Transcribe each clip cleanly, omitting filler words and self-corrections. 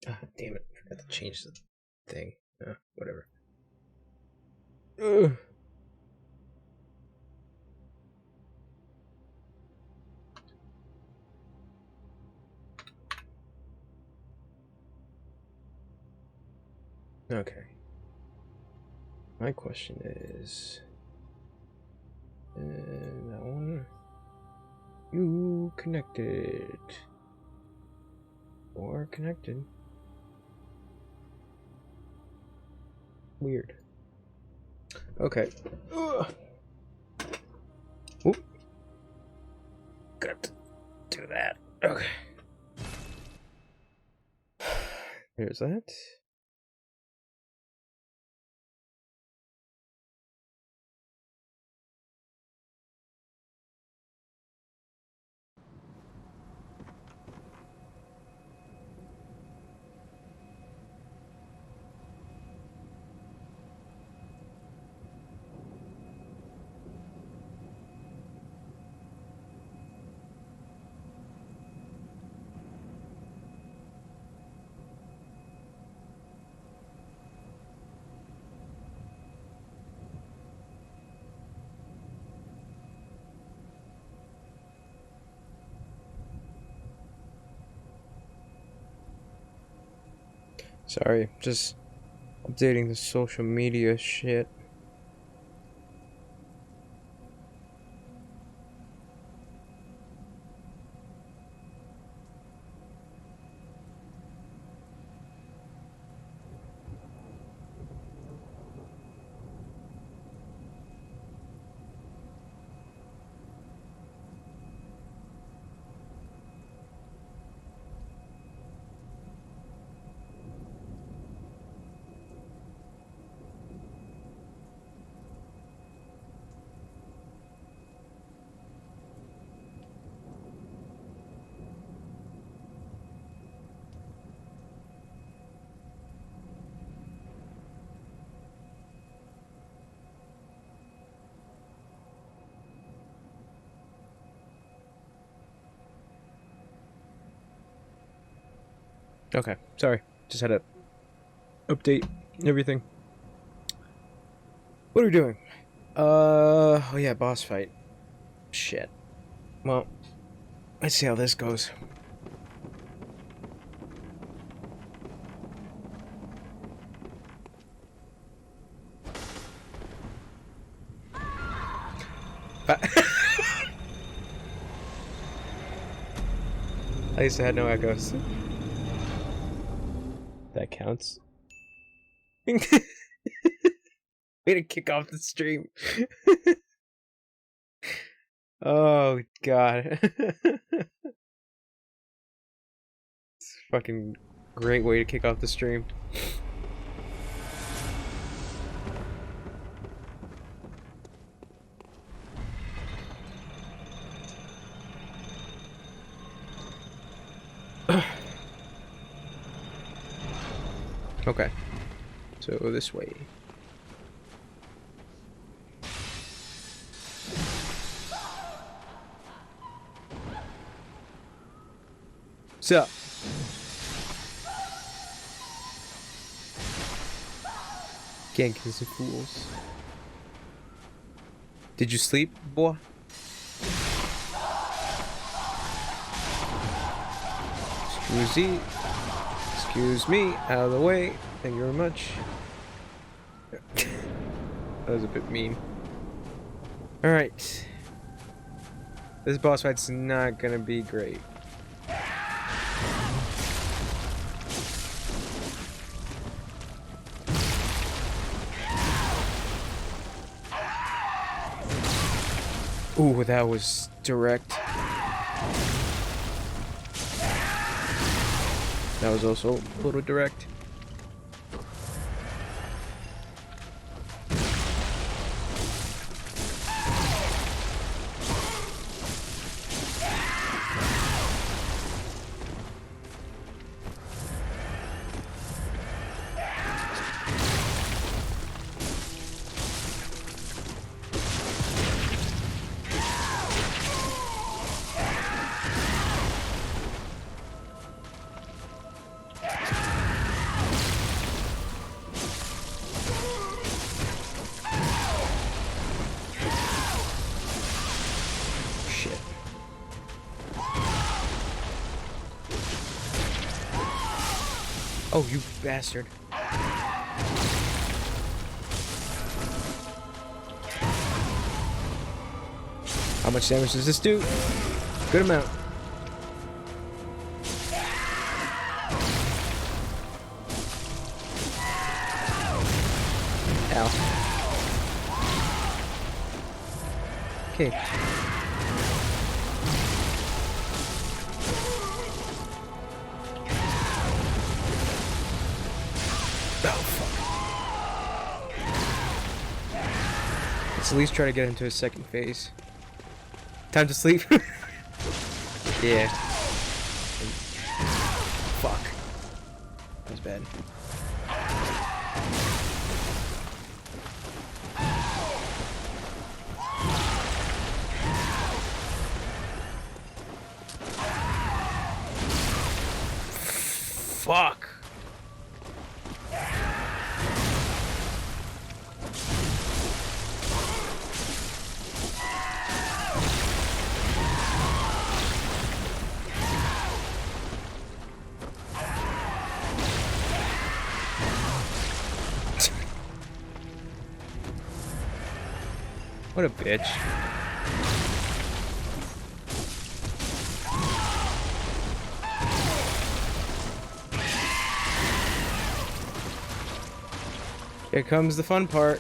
Ah, damn it. I forgot to change the thing. Whatever. Ugh. Okay. My question is... that one... You connected. Or connected. Weird. Okay. Ugh. Oop. Got to do that. Okay. There's that. Sorry, just updating the social media shit. Okay, sorry. Just had to update everything. What are we doing? Oh yeah, boss fight. Shit. Well, let's see how this goes. At least I had no echoes. That counts. Way to kick off the stream. Oh god. It's a fucking great way to kick off the stream. Okay. So this way. Sup? Gankers of fools. Did you sleep, boy? Excuse me, out of the way. Thank you very much. That was a bit mean. Alright. This boss fight's not gonna be great. Ooh, that was direct. That was also a little direct. Oh, you bastard. How much damage does this do? Good amount. Ow. Okay. Oh, fuck. Let's at least try to get into a second phase. Time to sleep? Yeah. Fuck. That was bad. Fuck. What a bitch. Here comes the fun part.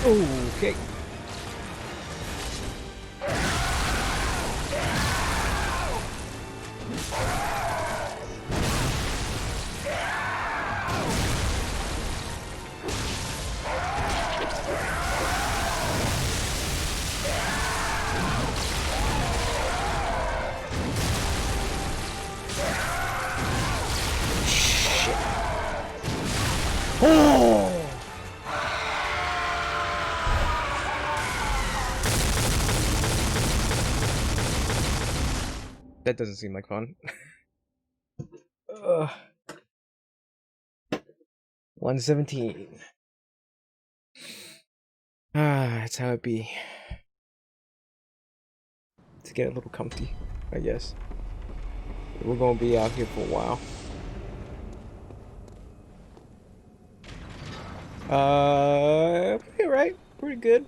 Okay. Shit. Oh! That doesn't seem like fun. 117. That's how it be. To get a little comfy, I guess. We're gonna be out here for a while. Pretty alright. Pretty good.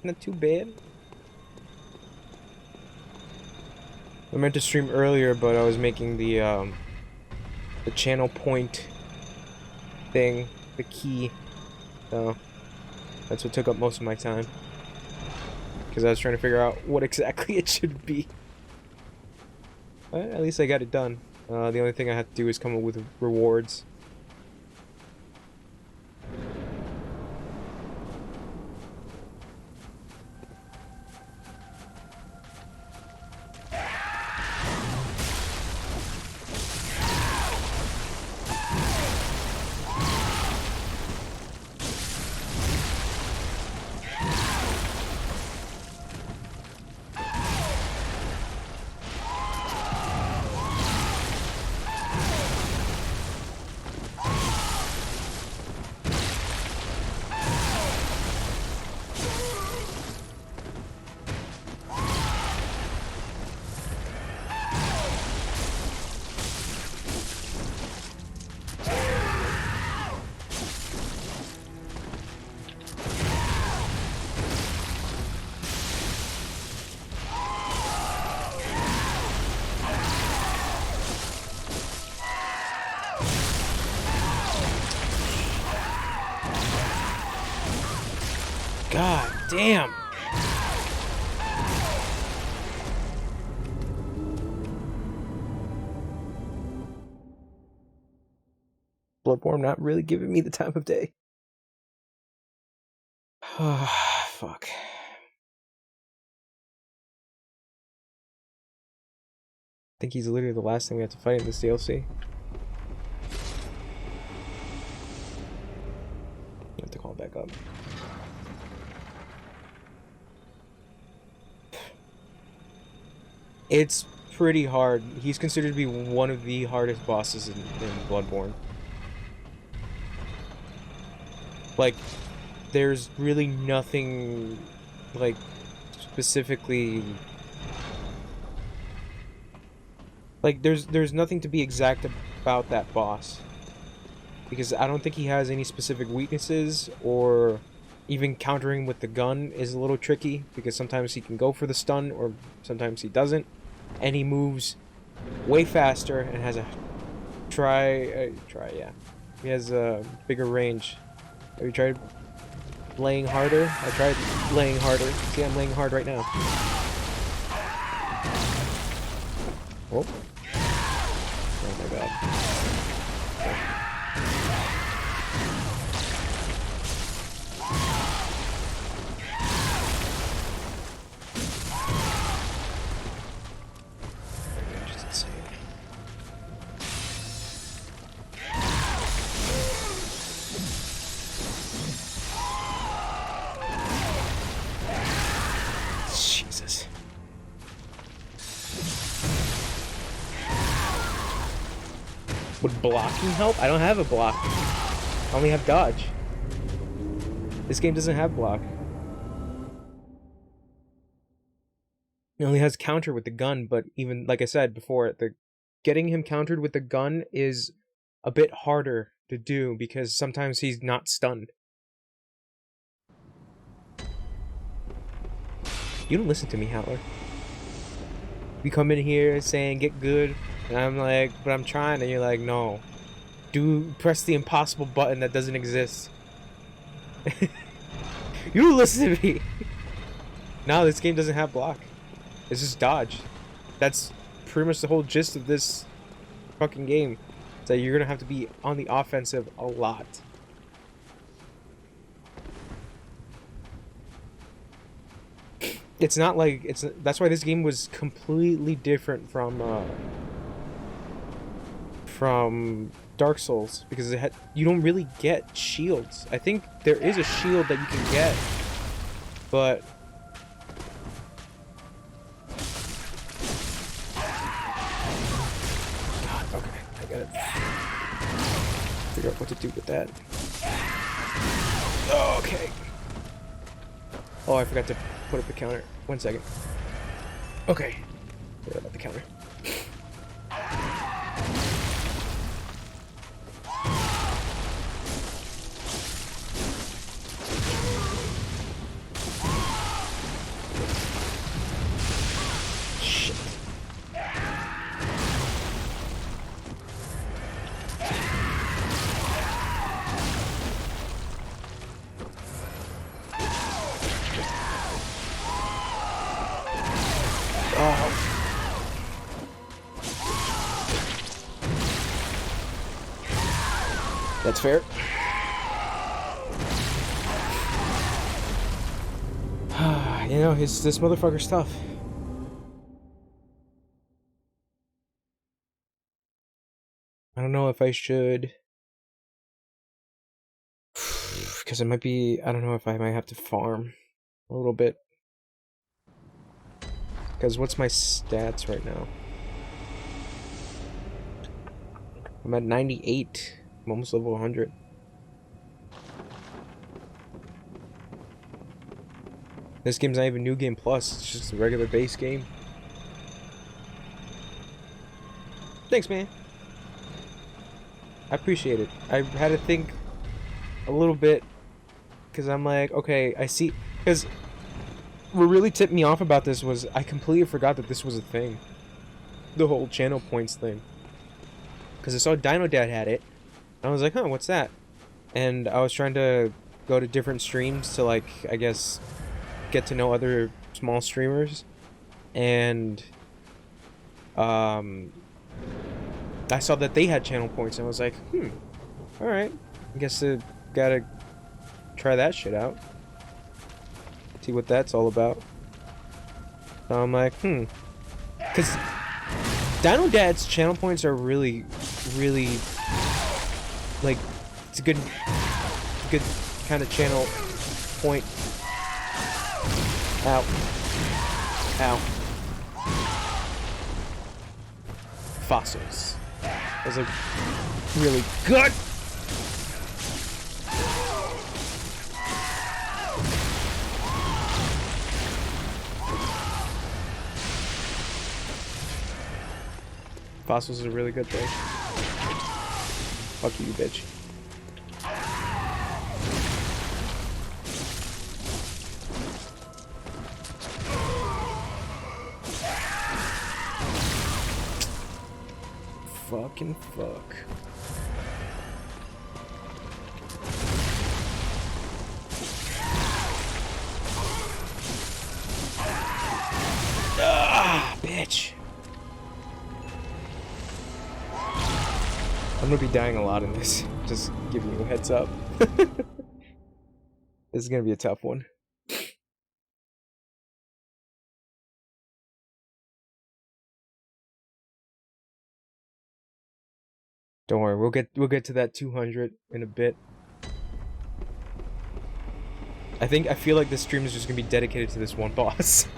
Not too bad. I meant to stream earlier, but I was making the channel point thing, the key. So that's what took up most of my time. Because I was trying to figure out what exactly it should be. But at least I got it done. The only thing I have to do is come up with rewards. God damn. Bloodborne not really giving me the time of day. Fuck. I think he's literally the last thing we have to fight in this DLC. I have to call back up. It's pretty hard. He's considered to be one of the hardest bosses in Bloodborne. Like, there's really nothing, like, specifically... Like, there's nothing to be exact about that boss. Because I don't think he has any specific weaknesses, or even countering with the gun is a little tricky, because sometimes he can go for the stun, or sometimes he doesn't. And he moves way faster and has a yeah. He has a bigger range. Have you tried laying harder? I tried laying harder. See, I'm laying hard right now. Oh. Oh my god. Jesus. Would blocking help? I don't have a block. I only have dodge. This game doesn't have block. It only has counter with the gun, but even, like I said before, getting him countered with the gun is a bit harder to do because sometimes he's not stunned. You don't listen to me, Howler. You come in here saying get good, and I'm like, but I'm trying, and you're like, no. Press the impossible button that doesn't exist. You don't listen to me. No, this game doesn't have block. It's just dodge. That's pretty much the whole gist of this fucking game. It's that you're gonna have to be on the offensive a lot. It's not like that's why this game was completely different from Dark Souls, because you don't really get shields. I think there is a shield that you can get, but God, okay, I gotta figure out what to do with that. Okay. Oh, I forgot to put up the counter. 1 second. Okay. Forgot about the counter. Shit. Oh. That's fair. You know, this motherfucker's tough. I don't know if I should, because it might be, I don't know if I might have to farm a little bit. Because what's my stats right now? I'm at 98. I'm almost level 100. This game's not even New Game Plus. It's just a regular base game. Thanks, man. I appreciate it. I had to think a little bit, because I'm like, okay, I see. Because what really tipped me off about this was I completely forgot that this was a thing. The whole channel points thing. Because I saw Dino Dad had it. And I was like, huh, what's that? And I was trying to go to different streams to, like, I guess, get to know other small streamers. And I saw that they had channel points. And I was like, Alright. I guess I gotta try that shit out. See what that's all about. So I'm like, because Dino Dad's channel points are really, really, like, it's a good kind of channel point. Ow. Ow. Fossils. That was, like, really good. Fossils is a really good thing. Fuck you, bitch. Fucking fuck. Ah, bitch. I'm gonna be dying a lot in this. Just giving you a heads up. This is gonna be a tough one. Don't worry, we'll get to that 200 in a bit. I feel like this stream is just gonna be dedicated to this one boss.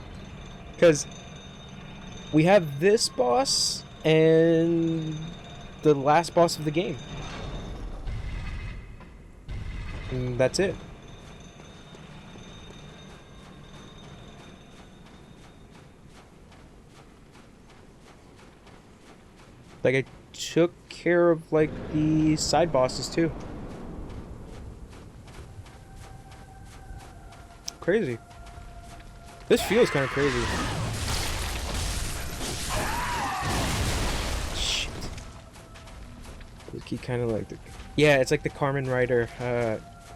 Because we have this boss and the last boss of the game. And that's it. Like, I took care of, like, the side bosses, too. Crazy. This feels kind of crazy. Shit. This key kind of like the... Yeah, it's like the Carmen Rider,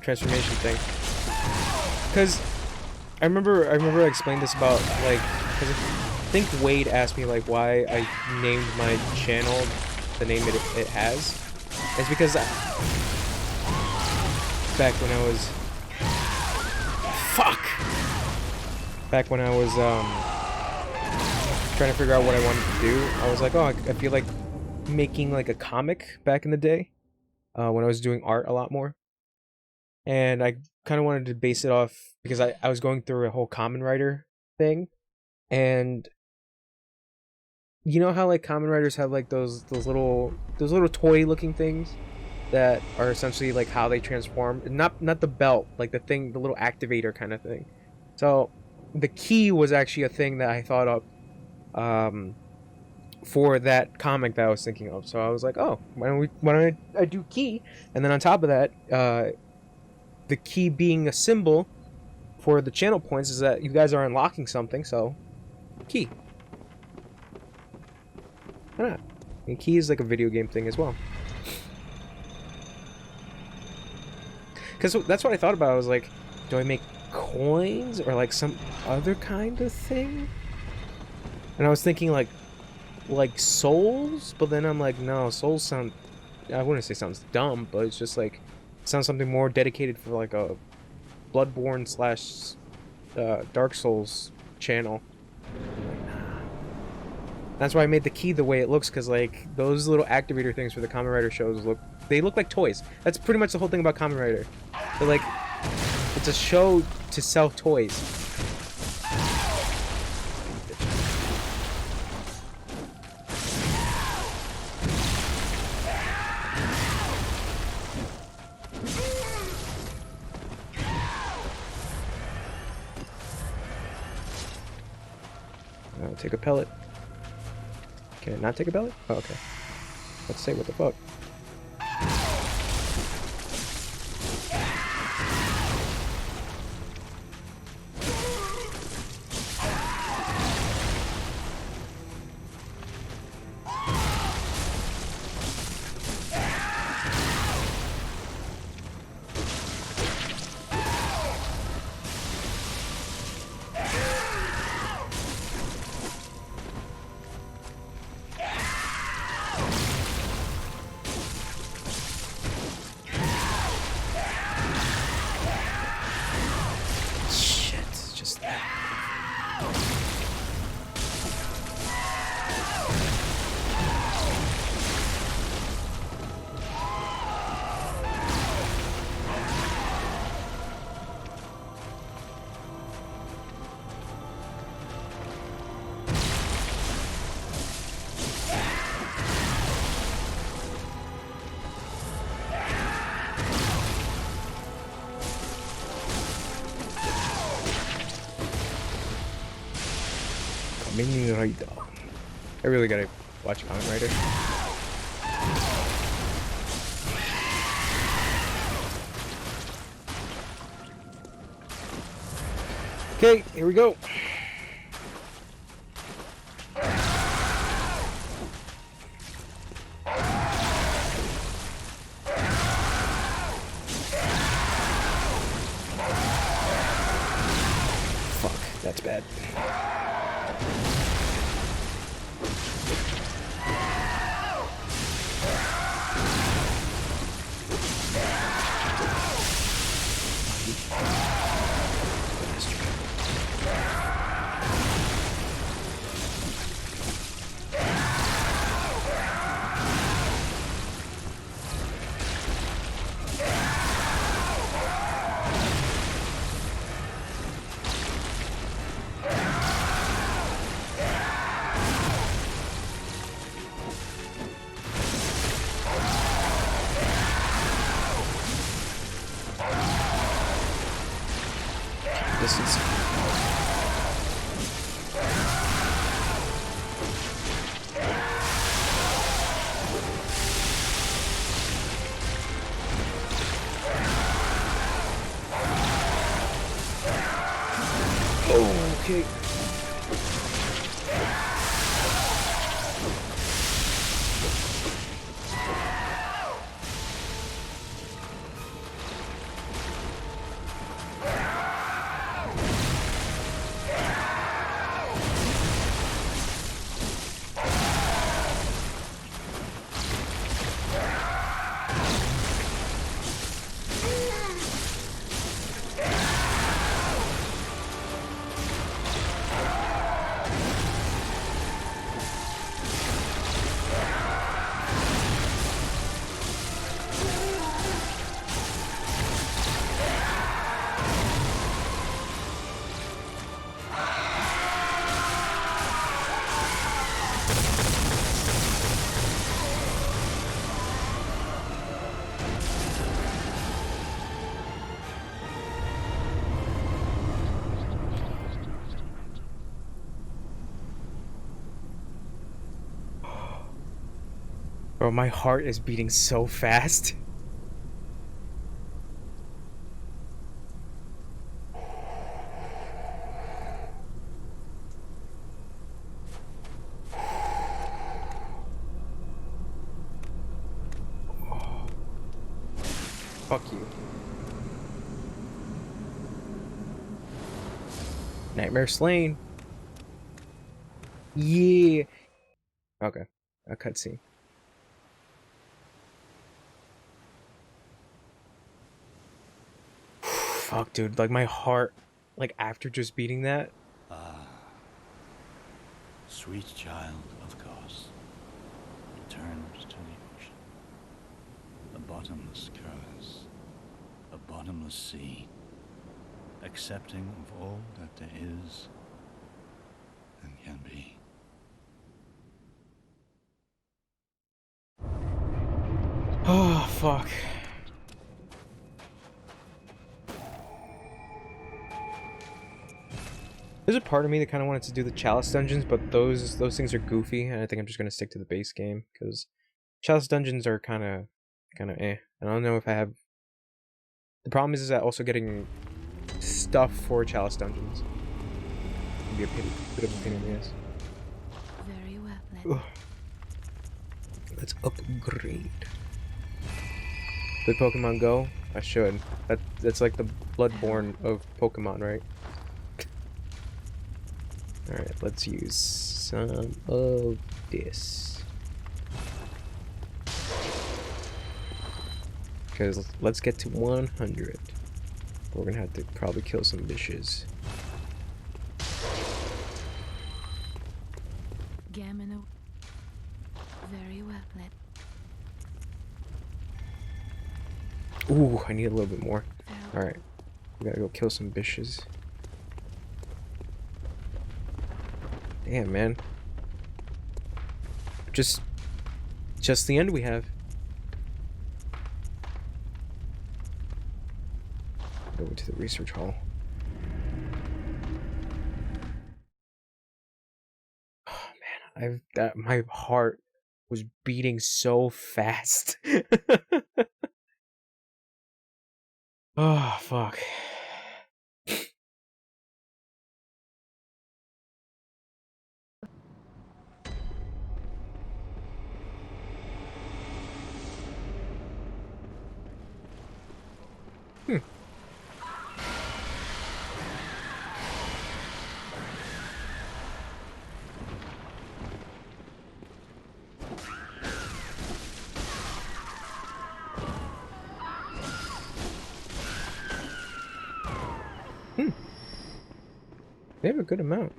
transformation thing. Because I remember I explained this about, like, because I think Wade asked me, like, why I named my channel the name it has. It's because back when I was... Fuck! Back when I was, trying to figure out what I wanted to do, I was like, oh, I feel like making, like, a comic back in the day, when I was doing art a lot more. And I kind of wanted to base it off, because I was going through a whole Kamen Rider thing, and you know how, like, Kamen Riders have, like, those little toy-looking things that are essentially, like, how they transform? Not the belt, like, the little activator kind of thing. So, the key was actually a thing that I thought of, for that comic that I was thinking of. So I was like, oh, why don't I do key? And then on top of that, the key being a symbol for the channel points is that you guys are unlocking something, so key. Why not? And key is like a video game thing as well. Because that's what I thought about. I was like, do I make coins or like some other kind of thing? And I was thinking like souls, but then I'm like, no, souls sound... I wouldn't say sounds dumb, but it's just like... It sounds something more dedicated for like a Bloodborne slash Dark Souls channel. I'm like, nah. That's why I made the key the way it looks, because like those little activator things for the Kamen Rider shows look like toys. That's pretty much the whole thing about Kamen Rider. They're like, it's a show to sell toys. Take a pellet. Can it not take a pellet? Oh, okay. Let's say what the fuck. Kamen Rider. I really gotta watch Kamen Rider. Okay, here we go. Fuck, that's bad. Distance. Okay. Bro, my heart is beating so fast. Fuck you. Nightmare slain. Yeah. Okay. A cutscene. Fuck, dude. Like, my heart, like, after just beating that. Ah, sweet child of Kos, returned to the ocean. A bottomless curse, a bottomless sea, accepting of all that there is and can be. Oh, fuck. There's a part of me that kind of wanted to do the Chalice dungeons, but those things are goofy, and I think I'm just gonna stick to the base game because Chalice dungeons are kind of eh. I don't know if I have. The problem is that also getting stuff for Chalice dungeons can be a bit of a pain in the ass. Very well, Ugh. Let's upgrade. Play Pokemon Go? I should. That's like the Bloodborne of Pokemon, right? Alright, let's use some of this. Because let's get to 100. We're gonna have to probably kill some bitches. Gamino. Very well, Ooh, I need a little bit more. Alright, we gotta go kill some bitches. Damn, man. Just the end we have. Go to the research hall. my heart was beating so fast. Oh, fuck. Hmm. Hmm. They have a good amount.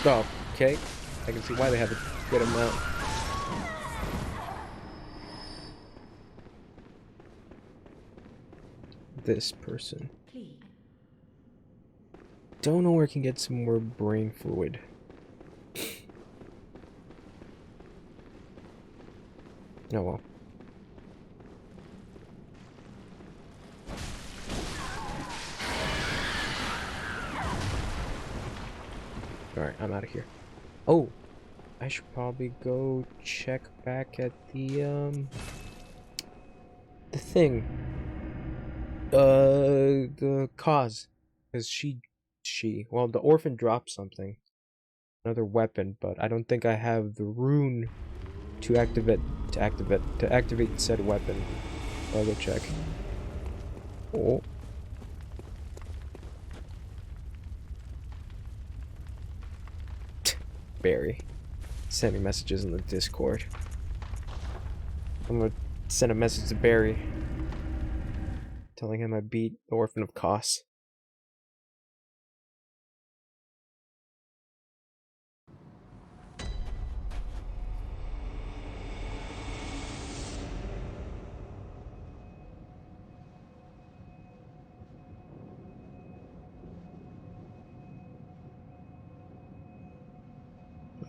Oh, okay. I can see why they have a good amount. This person. Don't know where I can get some more brain fluid. Oh well. Alright, I'm out of here. Oh! I should probably go check back at the thing. The cause. Because well, the orphan dropped something. Another weapon, but I don't think I have the rune to activate said weapon. I'll go check. Oh. Barry. Sending messages in the Discord. I'm gonna send a message to Barry. Telling him I beat the Orphan of Kos.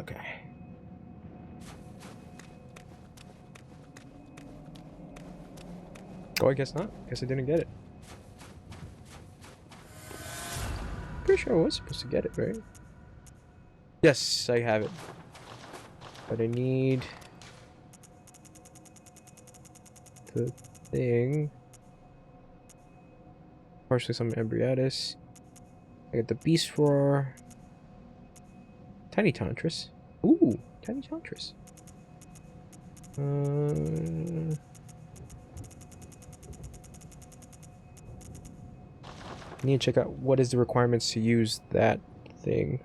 Okay. Oh, I guess not. Guess I didn't get it. Pretty sure I was supposed to get it, right? Yes, I have it. But I need the thing. Partially some Embriatus. I get the Beast Roar. Tiny Tantris. Ooh, Tiny Tantris. I need to check out what is the requirements to use that thing.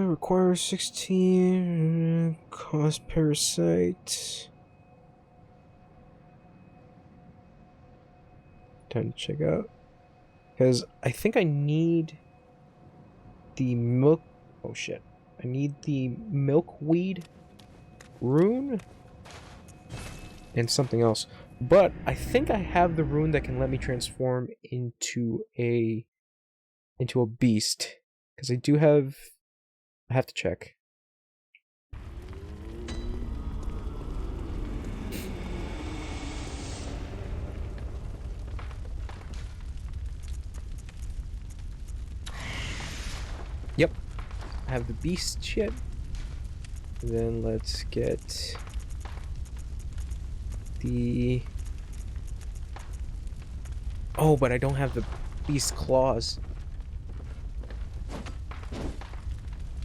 Requires 16. Cost Parasite. Time to check out. Because I think I need the milk. Oh shit. I need the milkweed rune and something else. But I think I have the rune that can let me transform into a beast. Because I have to check. Yep. I have the beast shit. And then let's get the... Oh, but I don't have the beast claws.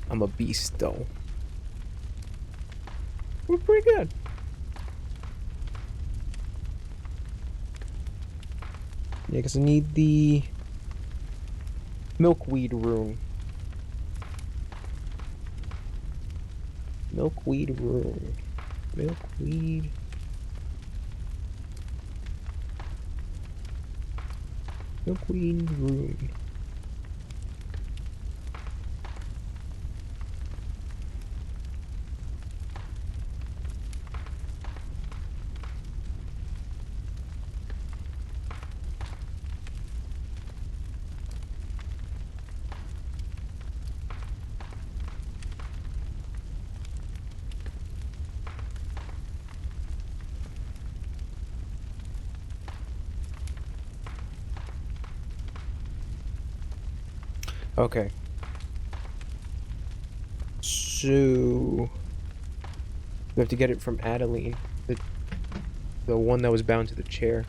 I'm a beast, though. We're pretty good. Yeah, because I need the Milkweed rune. Milkweed rune. Milkweed. Milkweed rune. Okay. So we have to get it from Adeline, the one that was bound to the chair.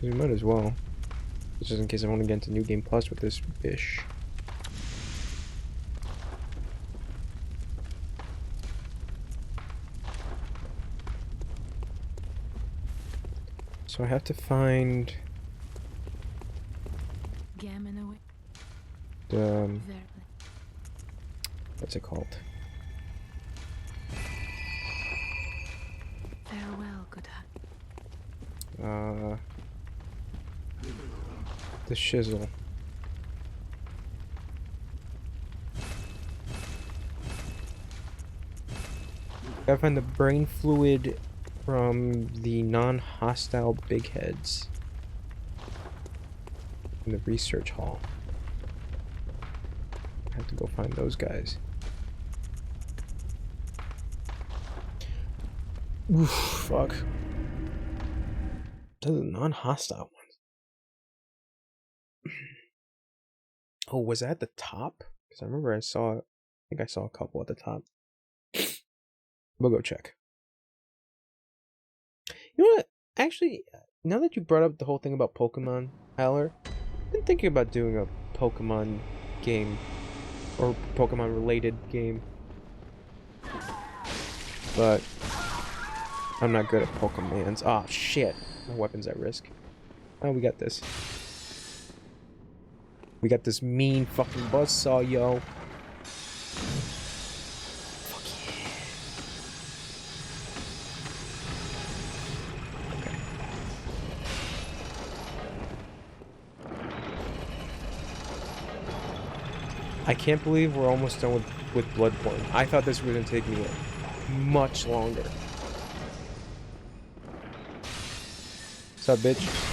We might as well. Just in case I want to get into New Game Plus with this fish. So I have to find Gammon the Very. what's it called? Farewell, good The shizzle. Gotta find the brain fluid from the non-hostile big heads in the research hall. I have to go find those guys. Oof, fuck. Those are non-hostile ones. Oh, was that at the top? Because I remember I think I saw a couple at the top. We'll go check. You know what? Actually, now that you brought up the whole thing about Pokemon, Howler, I've been thinking about doing a Pokemon game. Or Pokemon related game. But I'm not good at Pokemons. Ah, shit. My weapon's at risk. Oh, we got this. We got this mean fucking buzzsaw, yo. Fuck yeah. Okay. I can't believe we're almost done with Bloodborne. I thought this was gonna take me much longer. What's up, bitch?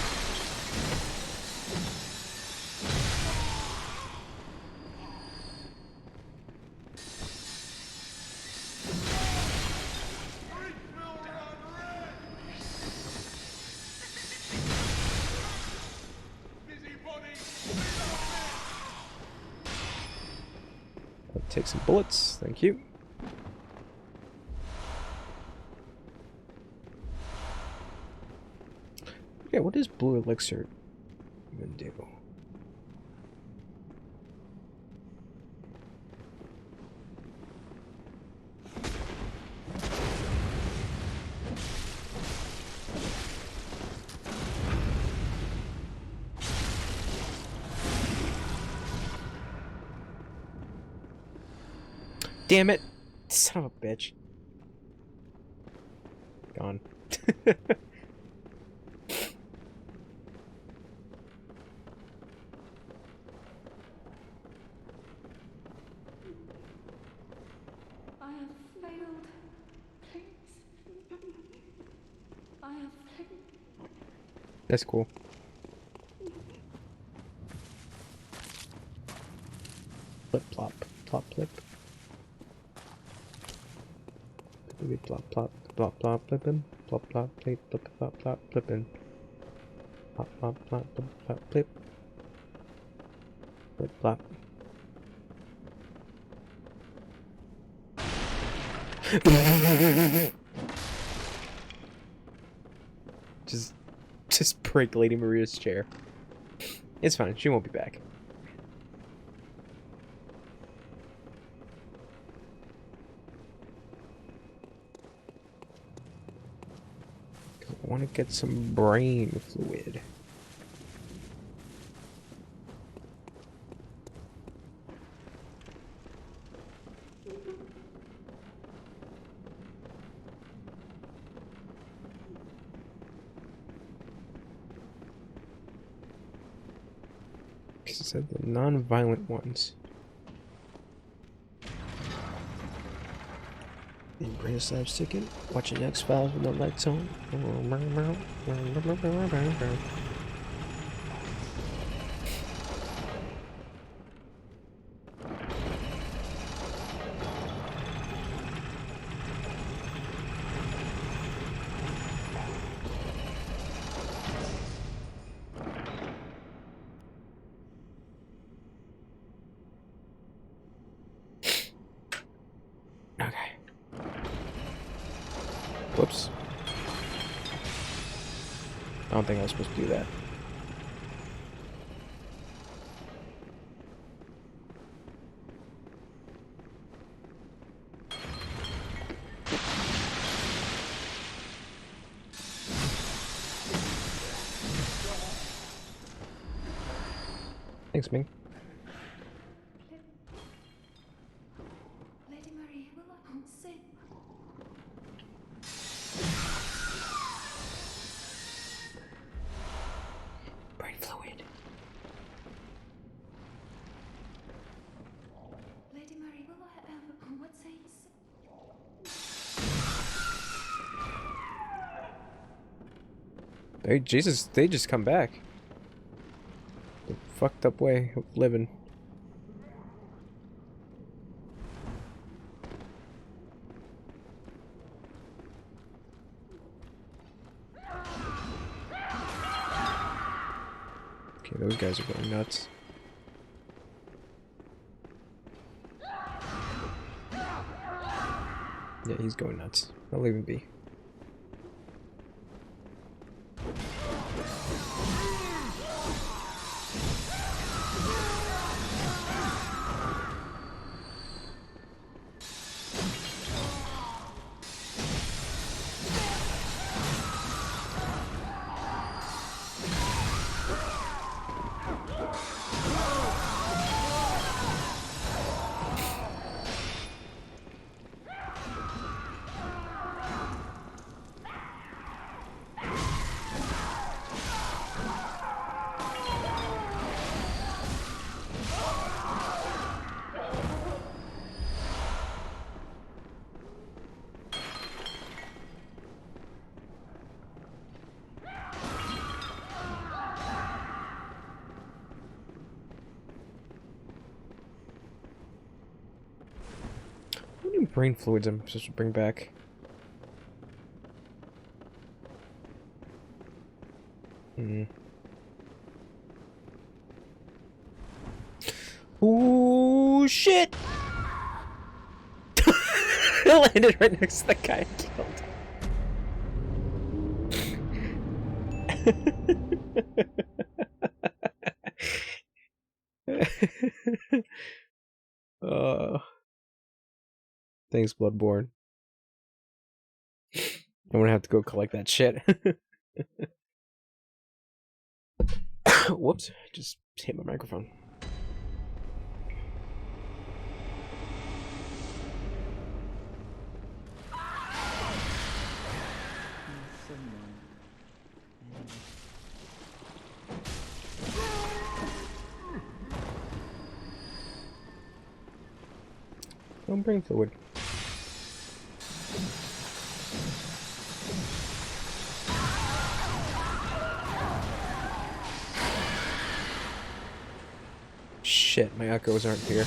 I'll take some bullets, thank you. Okay, what does blue elixir even do? Damn it! Son of a bitch. Gone. I have failed. Please. I have failed. That's cool. Flip plop, plop flip. Plop plop, plop plop flippin', plop plop flip, plop plop plop flippin'. Plop plop plop plop plop flip. Flip plop. Just break Lady Maria's chair. It's fine, she won't be back. I want to get some brain fluid. Because it said the non-violent ones. In brain slabs ticket. Watching X-Files with the lights on. Okay. Whoops. I don't think I was supposed to do that. Thanks, Ming. Lady Marie, will I not sin? Brain fluid. Lady Marie, will I ever, what say you? Hey, Jesus, they just come back. The fucked up way of living. Okay, those guys are going nuts. Yeah, he's going nuts. I'll leave him be. How many brain fluids I'm supposed to bring back? Ooh, shit! It landed right next to the guy I killed. Thanks, Bloodborne. I'm gonna have to go collect that shit. Whoops, just hit my microphone. Don't bring fluid. Shit, my echoes aren't here.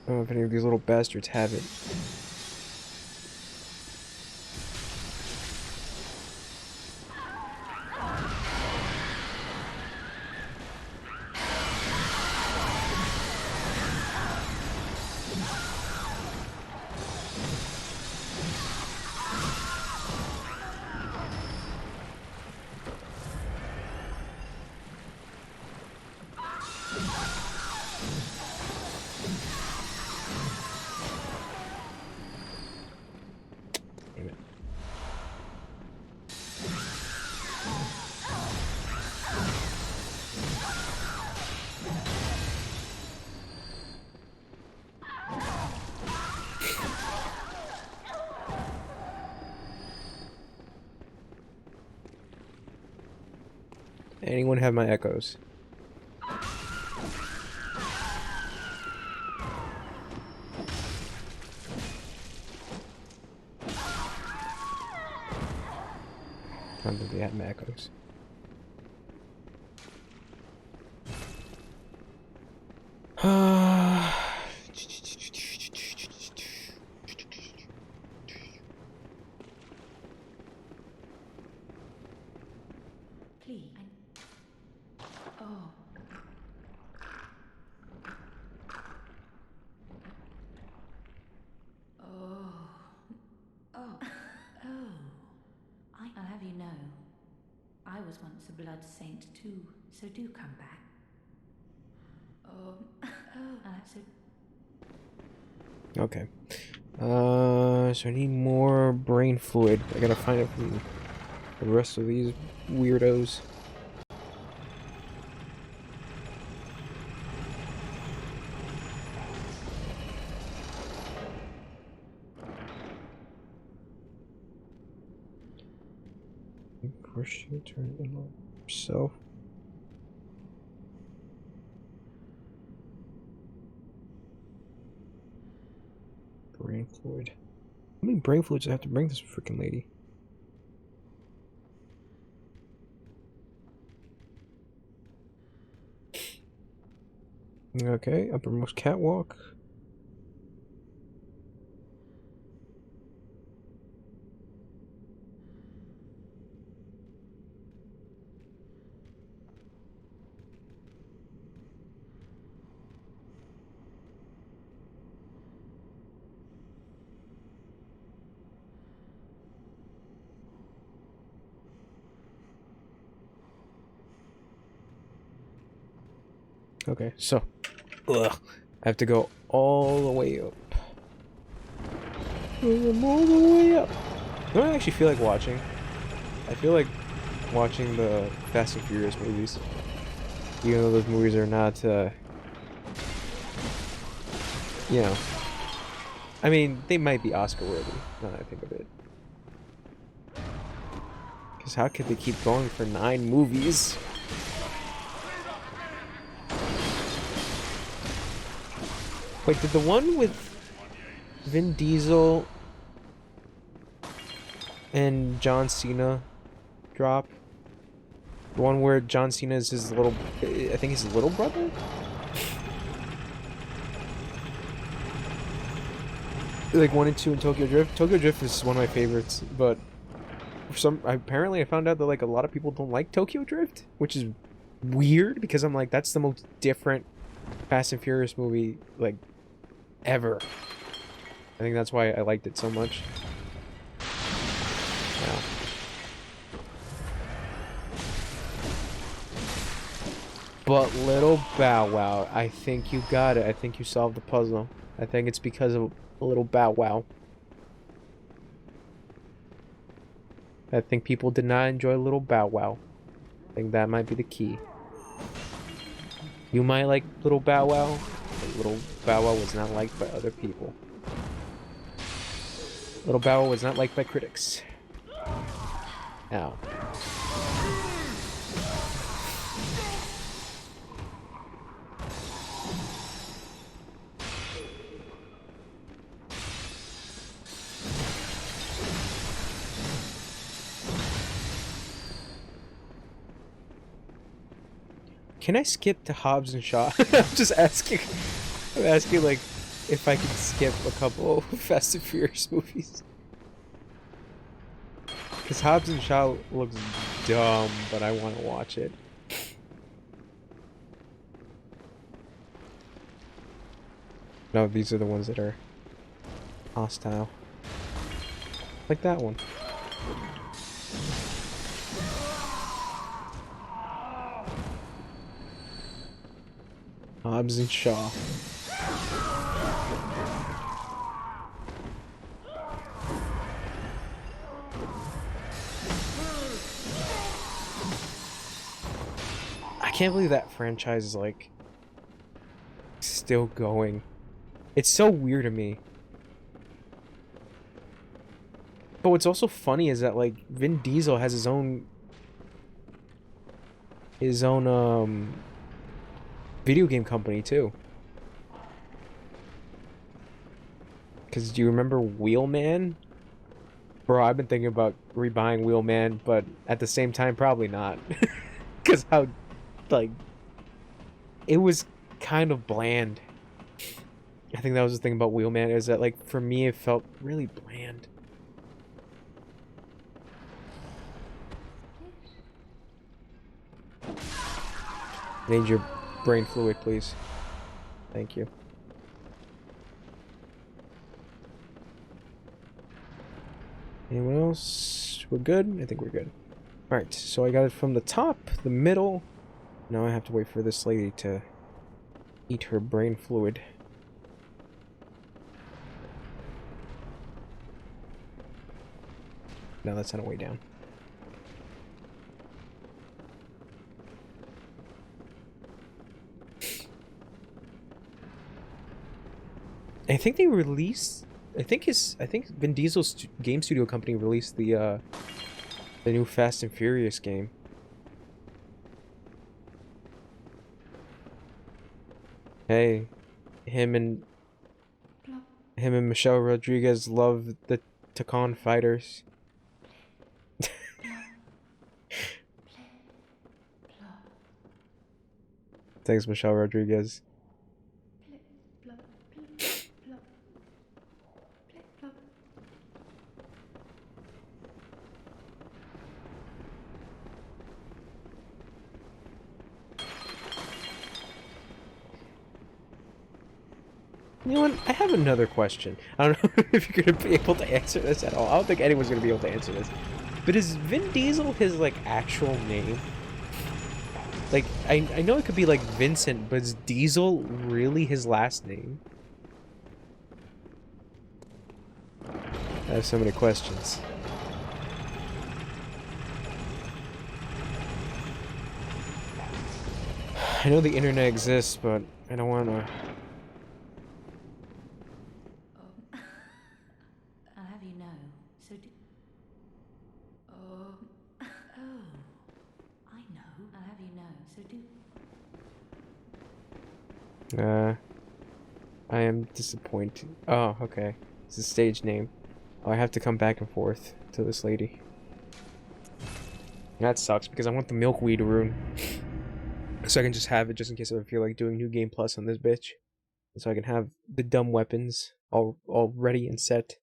I don't know if any of these little bastards have it. Anyone have my echoes? I don't think they had my echoes. Please. Oh. Oh. Oh. Oh. I'll have you know, I was once a blood saint too, so do come back. Oh. I'll have to. Okay. So I need more brain fluid. I gotta find it from the rest of these weirdos. Push you turn it on yourself. Brain fluid. How many brain fluids do I have to bring this freaking lady? Okay, uppermost catwalk. Okay, so I have to go all the way up. I'm all the way up. You know what I actually feel like watching? I feel like watching the Fast and Furious movies. Even though those movies are not, you know, I mean, they might be Oscar worthy, now that I think of it. Because how could they keep going for 9 movies? Wait, did the one with Vin Diesel and John Cena drop? The one where John Cena is his little... I think his little brother? Like 1 and 2 in Tokyo Drift. Tokyo Drift is one of my favorites, but for apparently I found out that like a lot of people don't like Tokyo Drift, which is weird because I'm like, that's the most different Fast and Furious movie like ever. I think that's why I liked it so much. Yeah. But little Bow Wow, I think you got it. I think you solved the puzzle. I think it's because of little Bow Wow. I think people did not enjoy little Bow Wow. I think that might be the key. You might like little Bow Wow, but little Bow Wow was not liked by other people. Little Bow Wow was not liked by critics. Now. Can I skip to Hobbs and Shaw? I'm just asking. I'm asking, like, if I could skip a couple of Fast and Furious movies. Because Hobbs and Shaw looks dumb, but I want to watch it. No, these are the ones that are hostile. Like that one. Hobbs and Shaw. I can't believe that franchise is like still going. It's so weird to me. But what's also funny is that like Vin Diesel has his own his own video game company too. Cause do you remember Wheelman? Bro, I've been thinking about rebuying Wheelman, but at the same time, probably not. Cause how, like, it was kind of bland. I think that was the thing about Wheelman, is that, like, for me, it felt really bland. Need your brain fluid, please. Thank you. Anyone else? We're good? I think we're good. Alright, so I got it from the top, the middle. Now I have to wait for this lady to eat her brain fluid. No, that's on the way down. I think they released... I think Vin Diesel's game studio company released the new Fast and Furious game. Hey, him and Michelle Rodriguez love the Takan fighters. Thanks, Michelle Rodriguez. You know what? I have another question. I don't know if you're gonna be able to answer this at all. I don't think anyone's gonna be able to answer this. But is Vin Diesel his, like, actual name? Like, I know it could be like Vincent, but is Diesel really his last name? I have so many questions. I know the internet exists, but I don't want to... I'll have you know. So do... Oh. Oh. I know. I'll have you know. So do... I am disappointed. Oh, okay. It's a stage name. Oh, I have to come back and forth to this lady. That sucks, because I want the milkweed rune. So I can just have it just in case I feel like doing New Game Plus on this bitch. So I can have the dumb weapons all ready and set.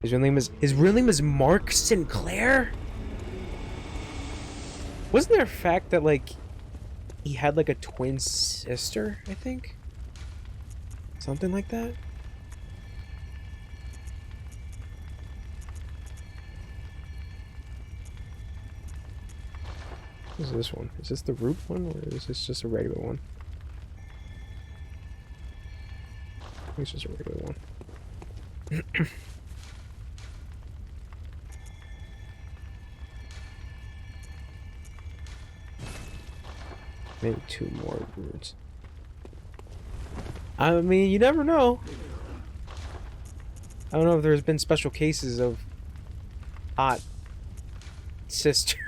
His real name is Mark Sinclair? Wasn't there a fact that, like, he had, like, a twin sister, I think? Something like that? What is this one? Is this the root one, or is this just a regular one? I think it's just a regular one. Maybe 2 more words. I mean, you never know. I don't know if there's been special cases of hot sister,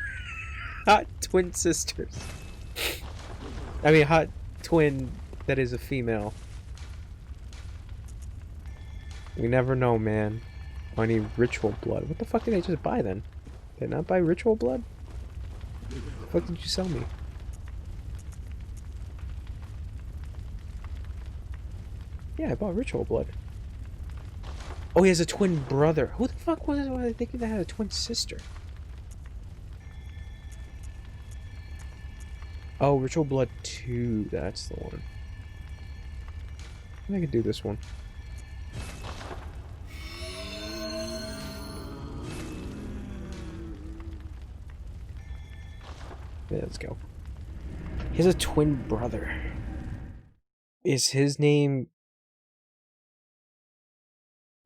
hot twin sisters. I mean, hot twin that is a female. We never know, man. Oh, I need ritual blood. What the fuck did I just buy then? Did I not buy ritual blood? What the fuck did you sell me? Yeah, I bought ritual blood. Oh, he has a twin brother. Who the fuck was I thinking that had a twin sister? Oh, ritual blood 2. That's the one. I could do this one. Yeah, let's go. He has a twin brother. Is his name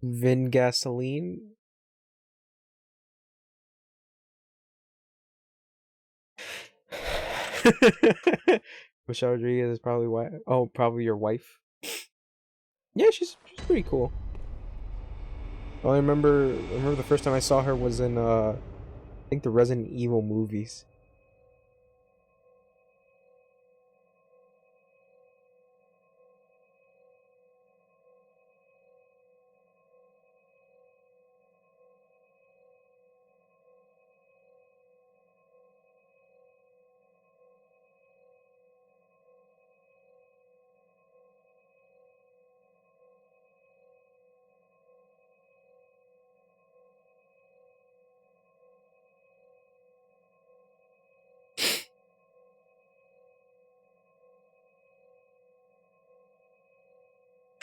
Vin Gasoline? Michelle Rodriguez is probably why. Oh, probably your wife. Yeah, she's pretty cool. Oh, I remember the first time I saw her was in I think the Resident Evil movies.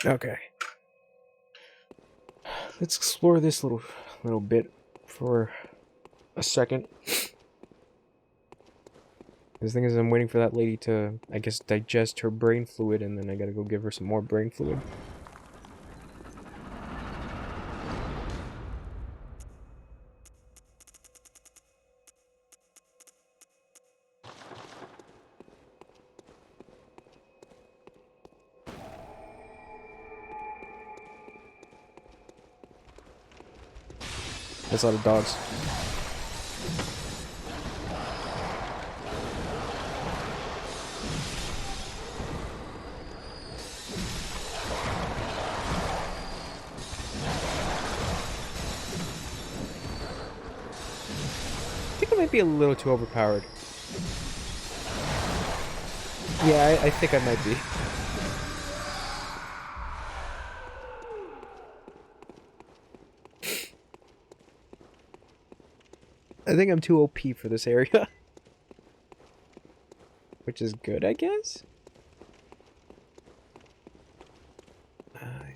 Okay. Let's explore this little bit for a second. The thing is, I'm waiting for that lady to, I guess, digest her brain fluid, and then I gotta go give her some more brain fluid. That's a lot of dogs. I think I might be a little too overpowered. Yeah, I think I might be. I think I'm too OP for this area. Which is good, I guess?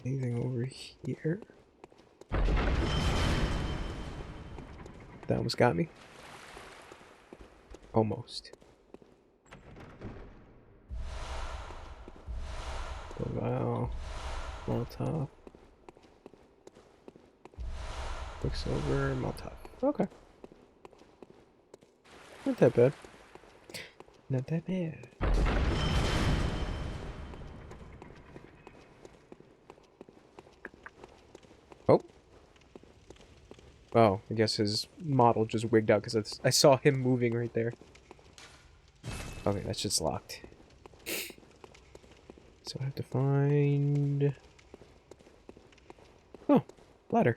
Anything over here? That almost got me. Almost. Wow. Molotov. Quicksilver, Molotov. Okay. Not that bad. Not that bad. Oh. Oh, I guess his model just wigged out because I saw him moving right there. Okay, that's just locked. So I have to find... Oh, ladder.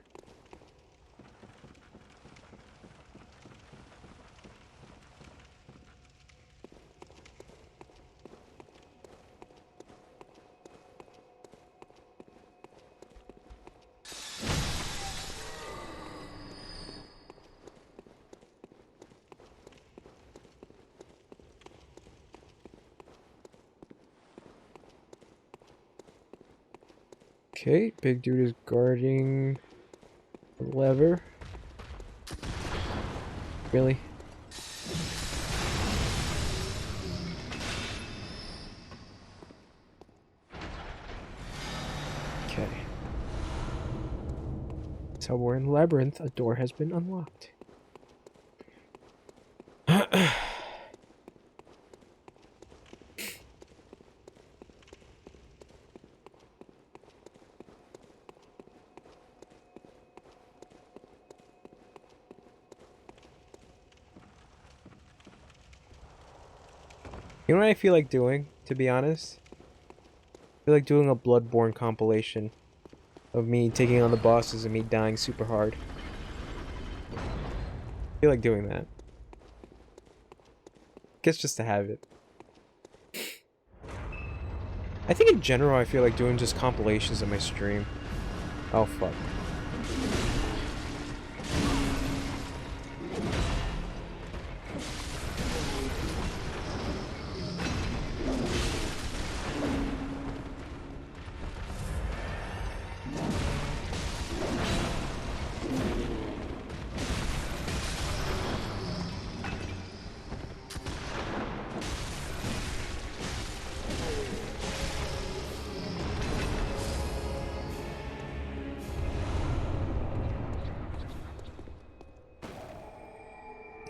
Okay, big dude is guarding the lever. Really? Okay. So we're in Labyrinth. A door has been unlocked. You know what I feel like doing, to be honest? I feel like doing a Bloodborne compilation of me taking on the bosses and me dying super hard. I feel like doing that. Guess just to have it. I think in general I feel like doing just compilations of my stream. Oh fuck.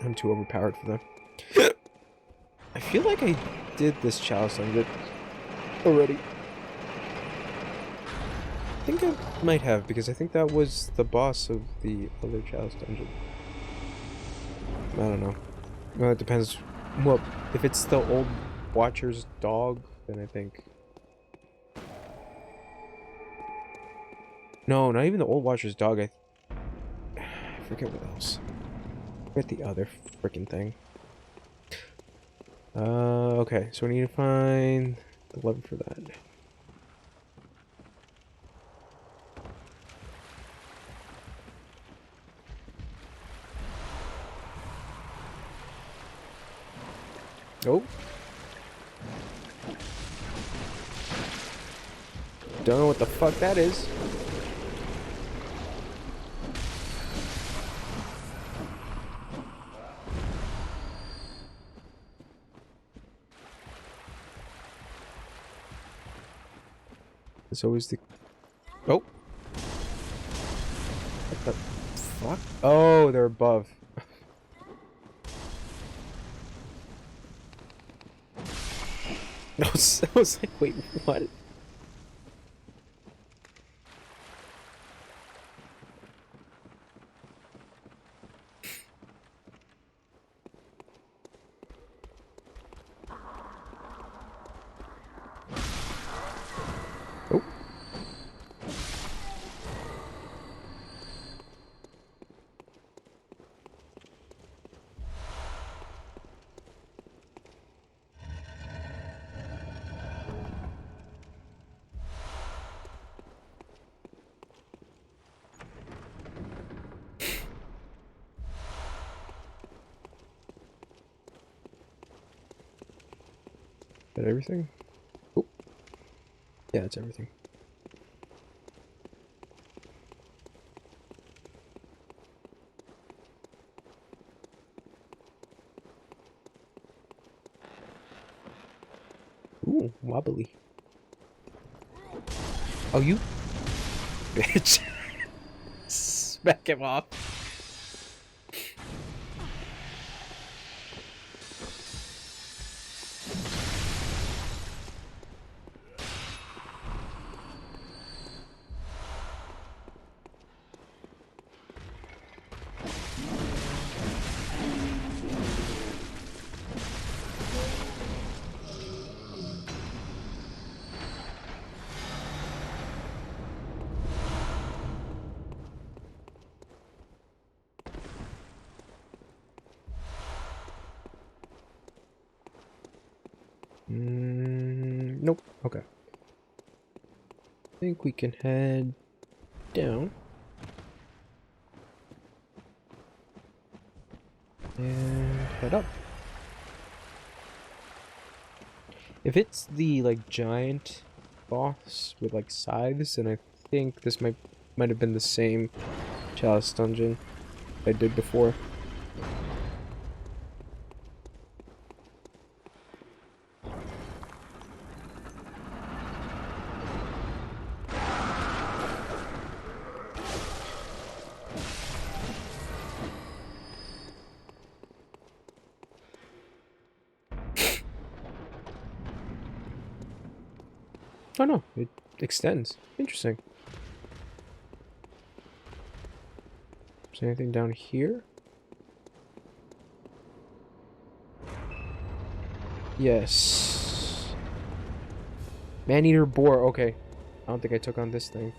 I'm too overpowered for them. I feel like I did this chalice dungeon already. I think I might have, because I think that was the boss of the other chalice dungeon. I don't know. Well, it depends. Well, if it's the old Watcher's dog, then I think... No, not even the old Watcher's dog. I forget what else. I forget the other freaking thing. Okay, so we need to find the lever for that. Oh. Don't know what the fuck that is. It's always the... Oh! What the fuck? Oh, they're above. I was like, wait, what? Oh. Is that everything? Oh. Yeah, it's everything. Ooh, wobbly. Oh, you bitch. Smack him off. Nope. Okay. I think we can head down. And head up. If it's the like giant boss with like scythes, then I think this might have been the same chalice dungeon I did before. Oh no, it extends. Interesting. Is there anything down here? Yes. Man-eater boar. Okay. I don't think I took on this thing.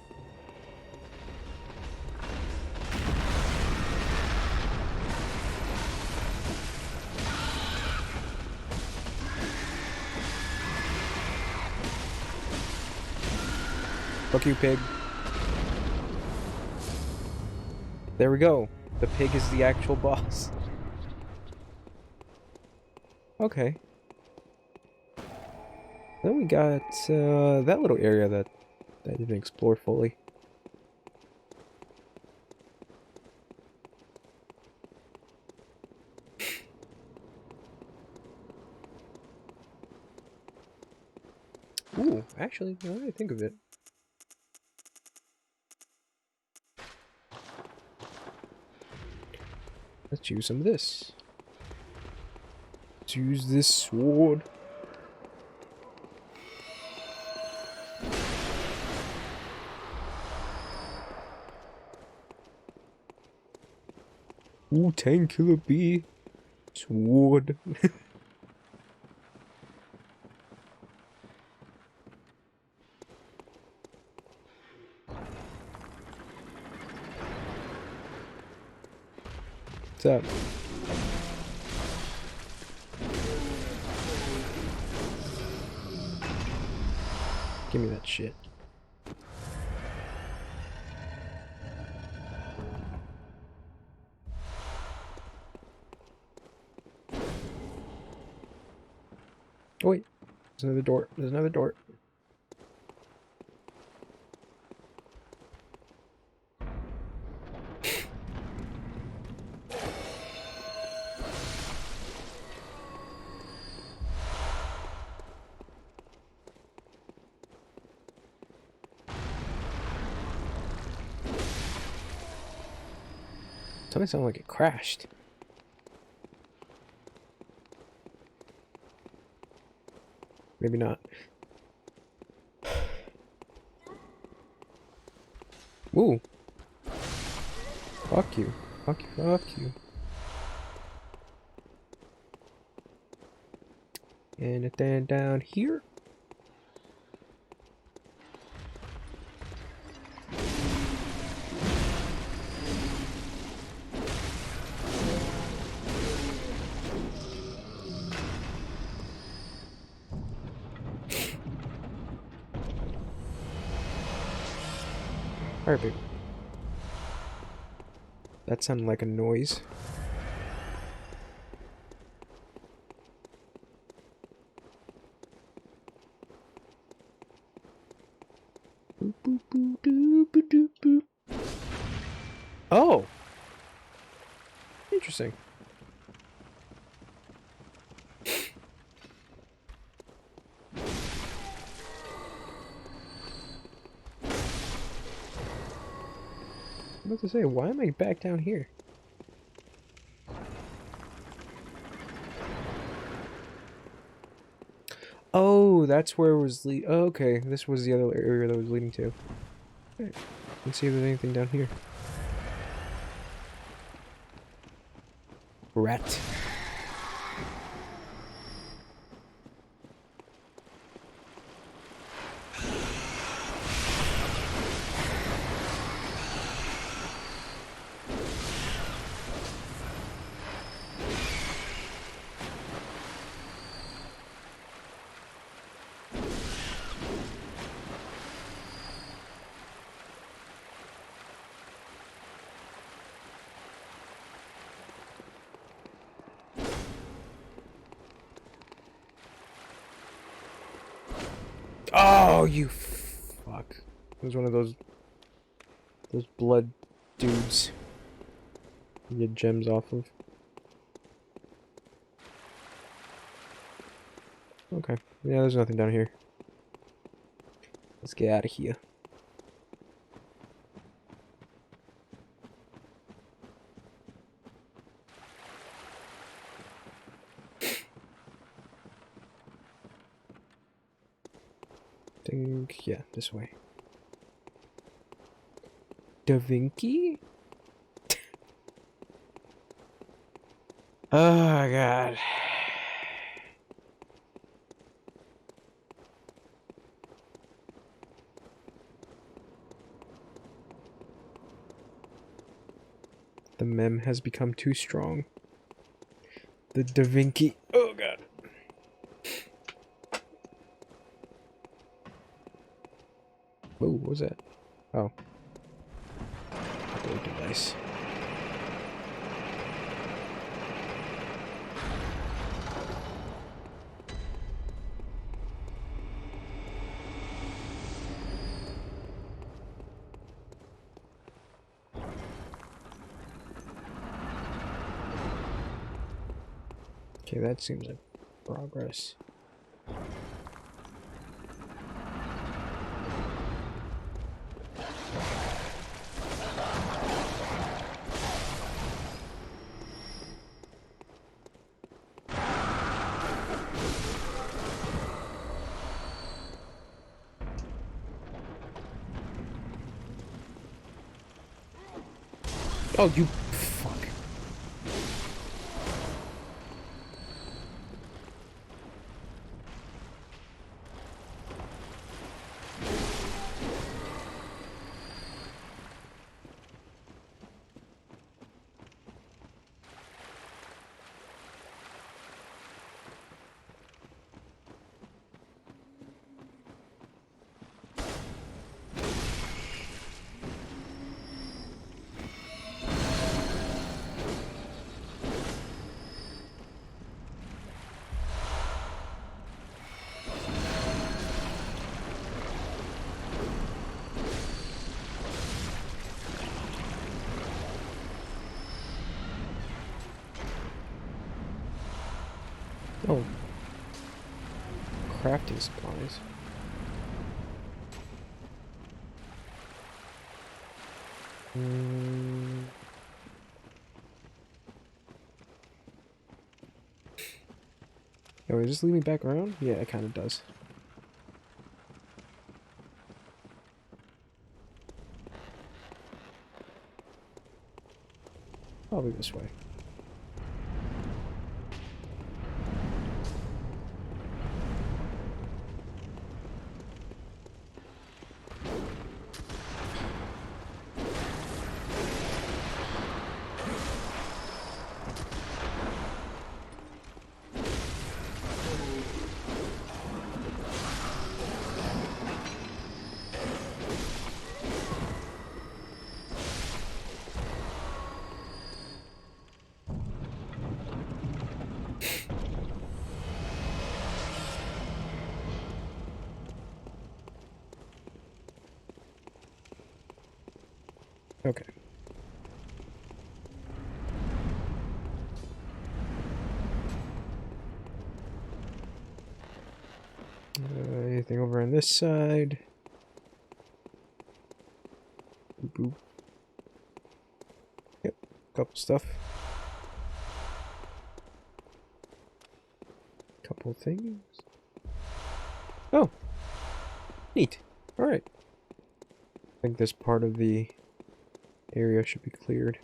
Fuck you, pig. There we go. The pig is the actual boss. Okay. Then we got that little area that I didn't explore fully. Ooh, actually, now that I think of it. Let's use some of this. Let's use this sword. Ooh, 10 killer bee. Sword. What's up? Give me that shit. Oh wait, there's another door. There's another door. Something sounded like it crashed. Maybe not. Ooh. Fuck you. Fuck you. Fuck you. And then down here. Perfect. That sounded like a noise. Boop, boop, boop, doop, boop, doop, boop. Oh! Interesting. I was about to say, why am I back down here? Oh, that's where it was oh, okay, this was the other area that was leading to. Right. Let's see if there's anything down here. Rat. Oh, you fuck. It was one of those blood dudes you get gems off of. Okay. Yeah, there's nothing down here. Let's get out of here. Think, yeah, this way. Da Vinci? Oh, God. The mem has become too strong. The Da Vinci. Oh, God. Whoa, what was that? Oh. Upload device. Okay, that seems like progress. Oh, you fuck. Oh. Crafting supplies. Oh, does this lead me back around? Yeah, it kind of does. Probably this way. Okay. Anything over on this side? Boop, boop. Yep, couple stuff. Couple things. Oh, neat. All right. I think this part of the area should be cleared.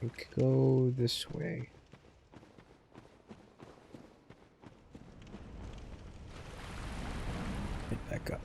We could go this way. Get back up.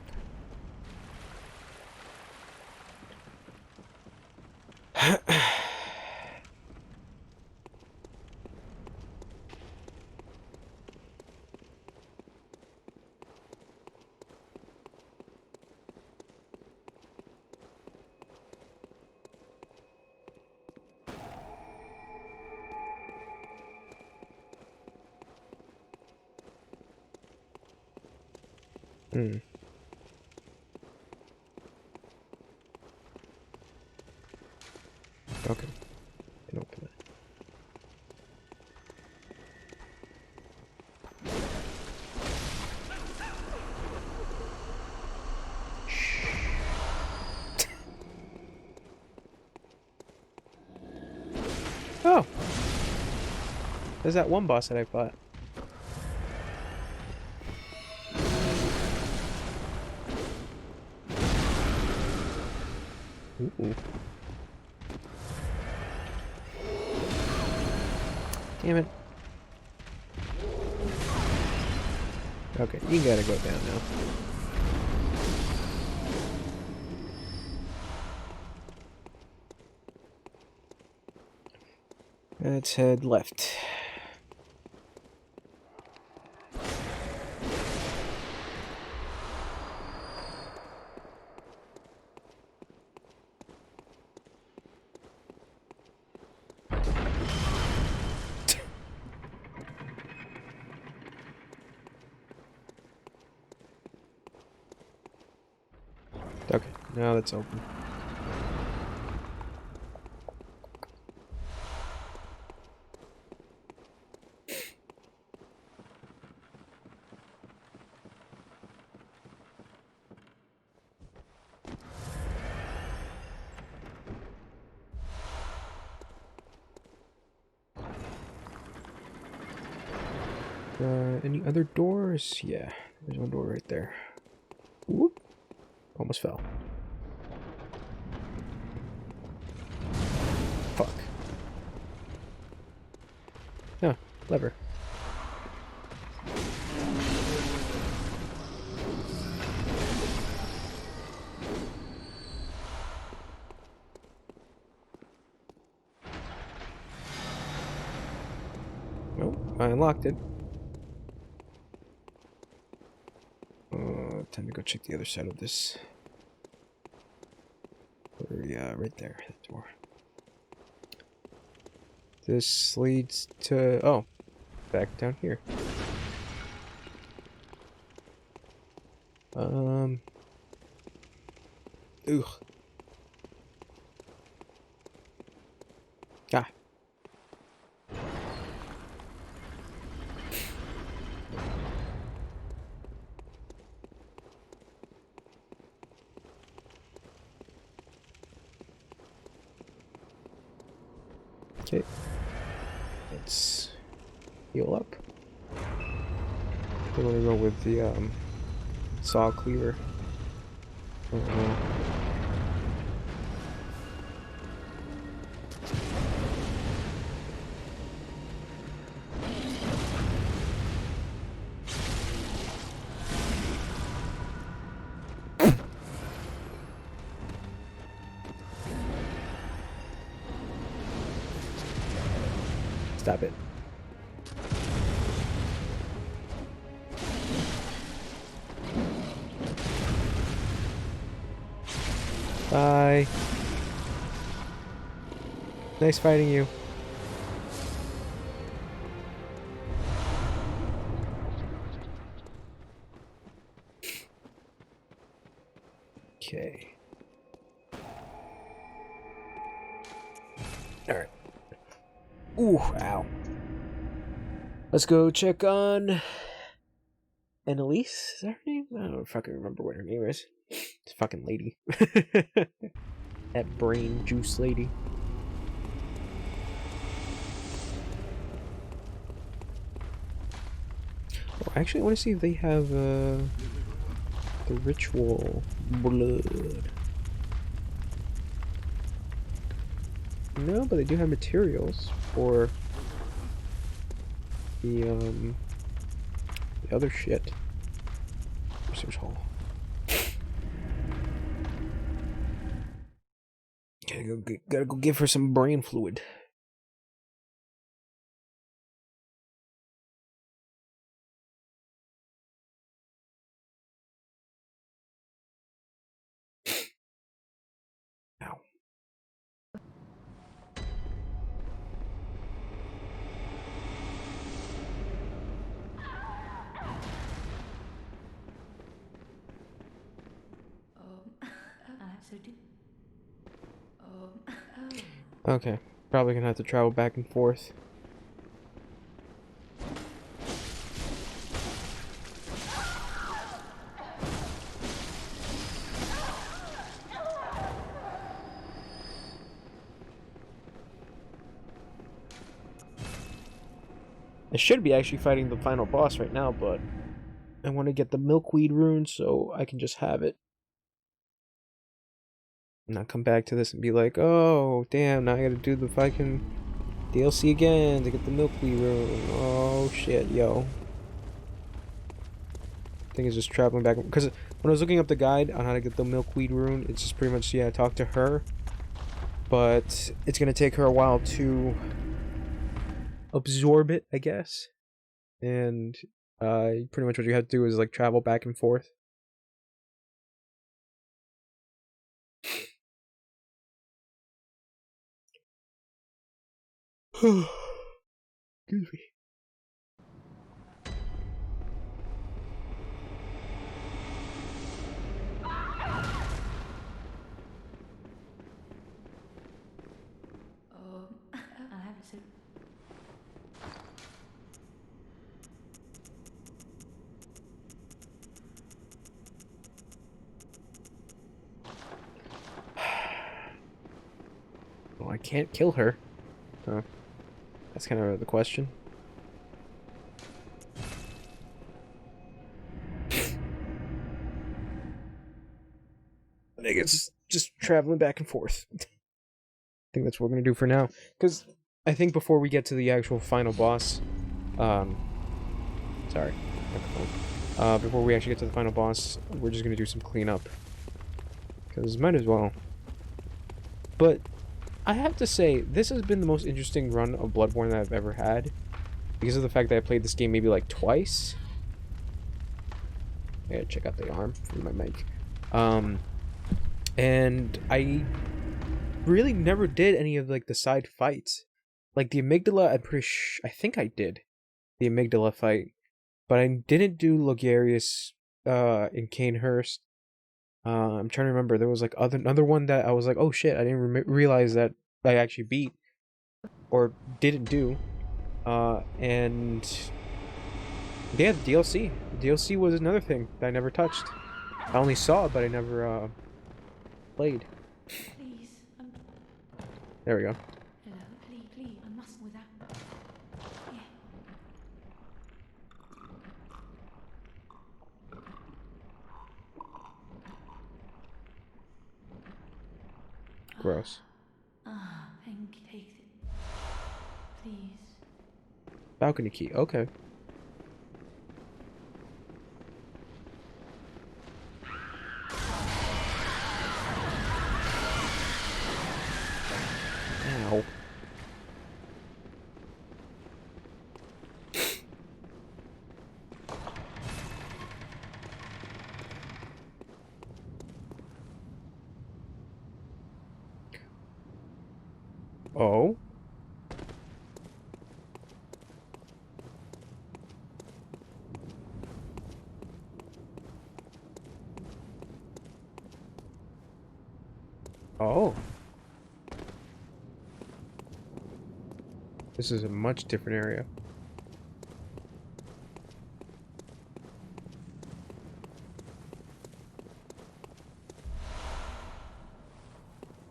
Hmm. Okay. Can open that. Oh! There's that one boss that I fought. Ooh. Damn it. Okay, you gotta go down now. Let's head left. Okay, now that's open. Any other doors? Yeah, there's one door right there. Whoop. Almost fell. Fuck. No, lever. Nope, I unlocked it. Time to go check the other side of this. Yeah, right there, that door. This leads to... oh, back down here. Ugh. Ah. Okay. Let's heal up. I'm gonna go with the saw cleaver. Uh-oh. Stop it. Bye. Nice fighting you. Okay. Alright. Ooh, ow. Let's go check on Annalise. Is that her name? I don't fucking remember what her name is. It's a fucking lady. That brain juice lady. Oh, actually, I want to see if they have the ritual blood. No, but they do have materials for the other shit. Research hall. Gotta go give her some brain fluid. Ow. So do. Oh. Okay, probably gonna have to travel back and forth. I should be actually fighting the final boss right now, but I want to get the milkweed rune so I can just have it. And not come back to this and be like, oh, damn, now I gotta do the fucking DLC again to get the milkweed rune. Oh, shit, yo. I think it's just traveling back. Because when I was looking up the guide on how to get the milkweed rune, it's just pretty much, yeah, talk to her. But it's gonna take her a while to absorb it, I guess. And pretty much what you have to do is like travel back and forth. Excuse me. I'll have it so. Well, I can't kill her. So that's kind of the question. I think it's just traveling back and forth. I think that's what we're gonna do for now. Because I think before we get to the actual final boss, sorry, before we actually get to the final boss, we're just gonna do some cleanup. Because might as well. But I have to say, this has been the most interesting run of Bloodborne that I've ever had. Because of the fact that I played this game maybe like twice. I gotta check out the arm for my mic. And I really never did any of like the side fights. Like the amygdala, I think I did the amygdala fight, but I didn't do Logarius in Canehurst. I'm trying to remember. There was like another one that I was like, oh shit, I didn't realize that I actually beat or didn't do. And yeah, the DLC. The DLC was another thing that I never touched. I only saw it, but I never played. Please, There we go. hello, please, Gross. Ah, thank you. Take it. Please. Balcony key. Okay. Ow. Oh. Oh. This is a much different area.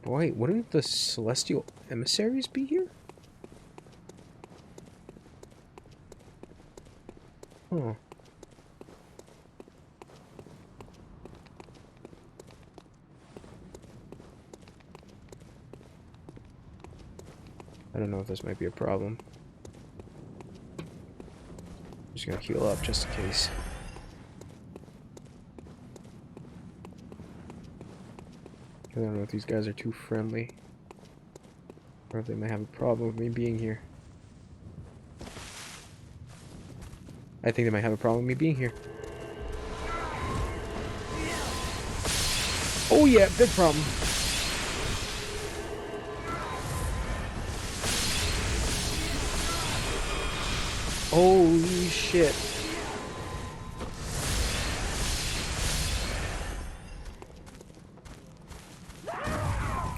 Boy, wouldn't the celestial emissaries be here? Huh. I don't know if this might be a problem. I'm just gonna heal up just in case. I don't know if these guys are too friendly. Or if they might have a problem with me being here. I think they might have a problem with me being here. Oh yeah, big problem. Holy shit.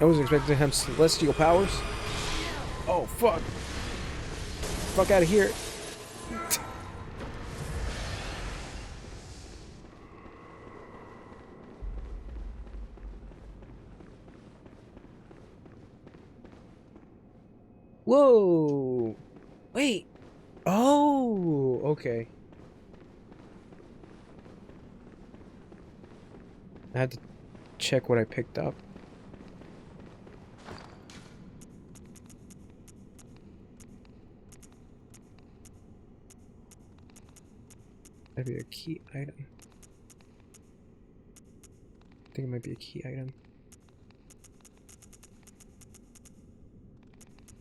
I wasn't expecting to have celestial powers. Oh, fuck. Fuck out of here. Whoa. Wait. Oh, okay. I had to check what I picked up. That'd be a key item. I think it might be a key item.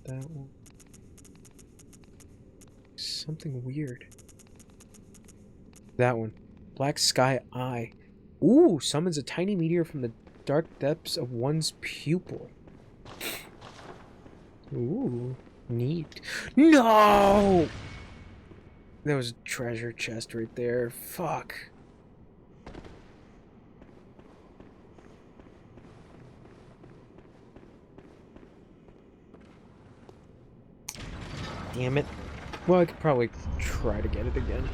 That one. Something weird. That one. Black Sky Eye. Ooh, summons a tiny meteor from the dark depths of one's pupil. Ooh, neat. No! There was a treasure chest right there. Fuck. Damn it. Well, I could probably try to get it again.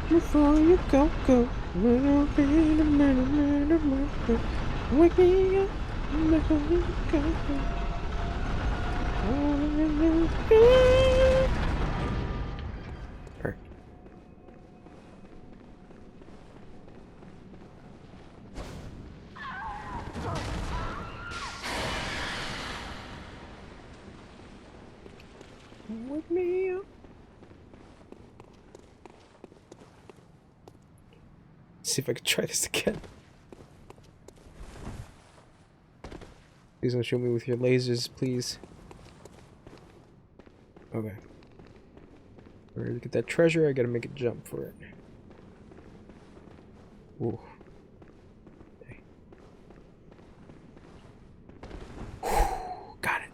Before you go, wake me up before you go. Alright. Wake me up. See if I can try this again. Please don't shoot me with your lasers, please. Okay. In order to get that treasure, I gotta make a jump for it. Ooh. Okay. Got it.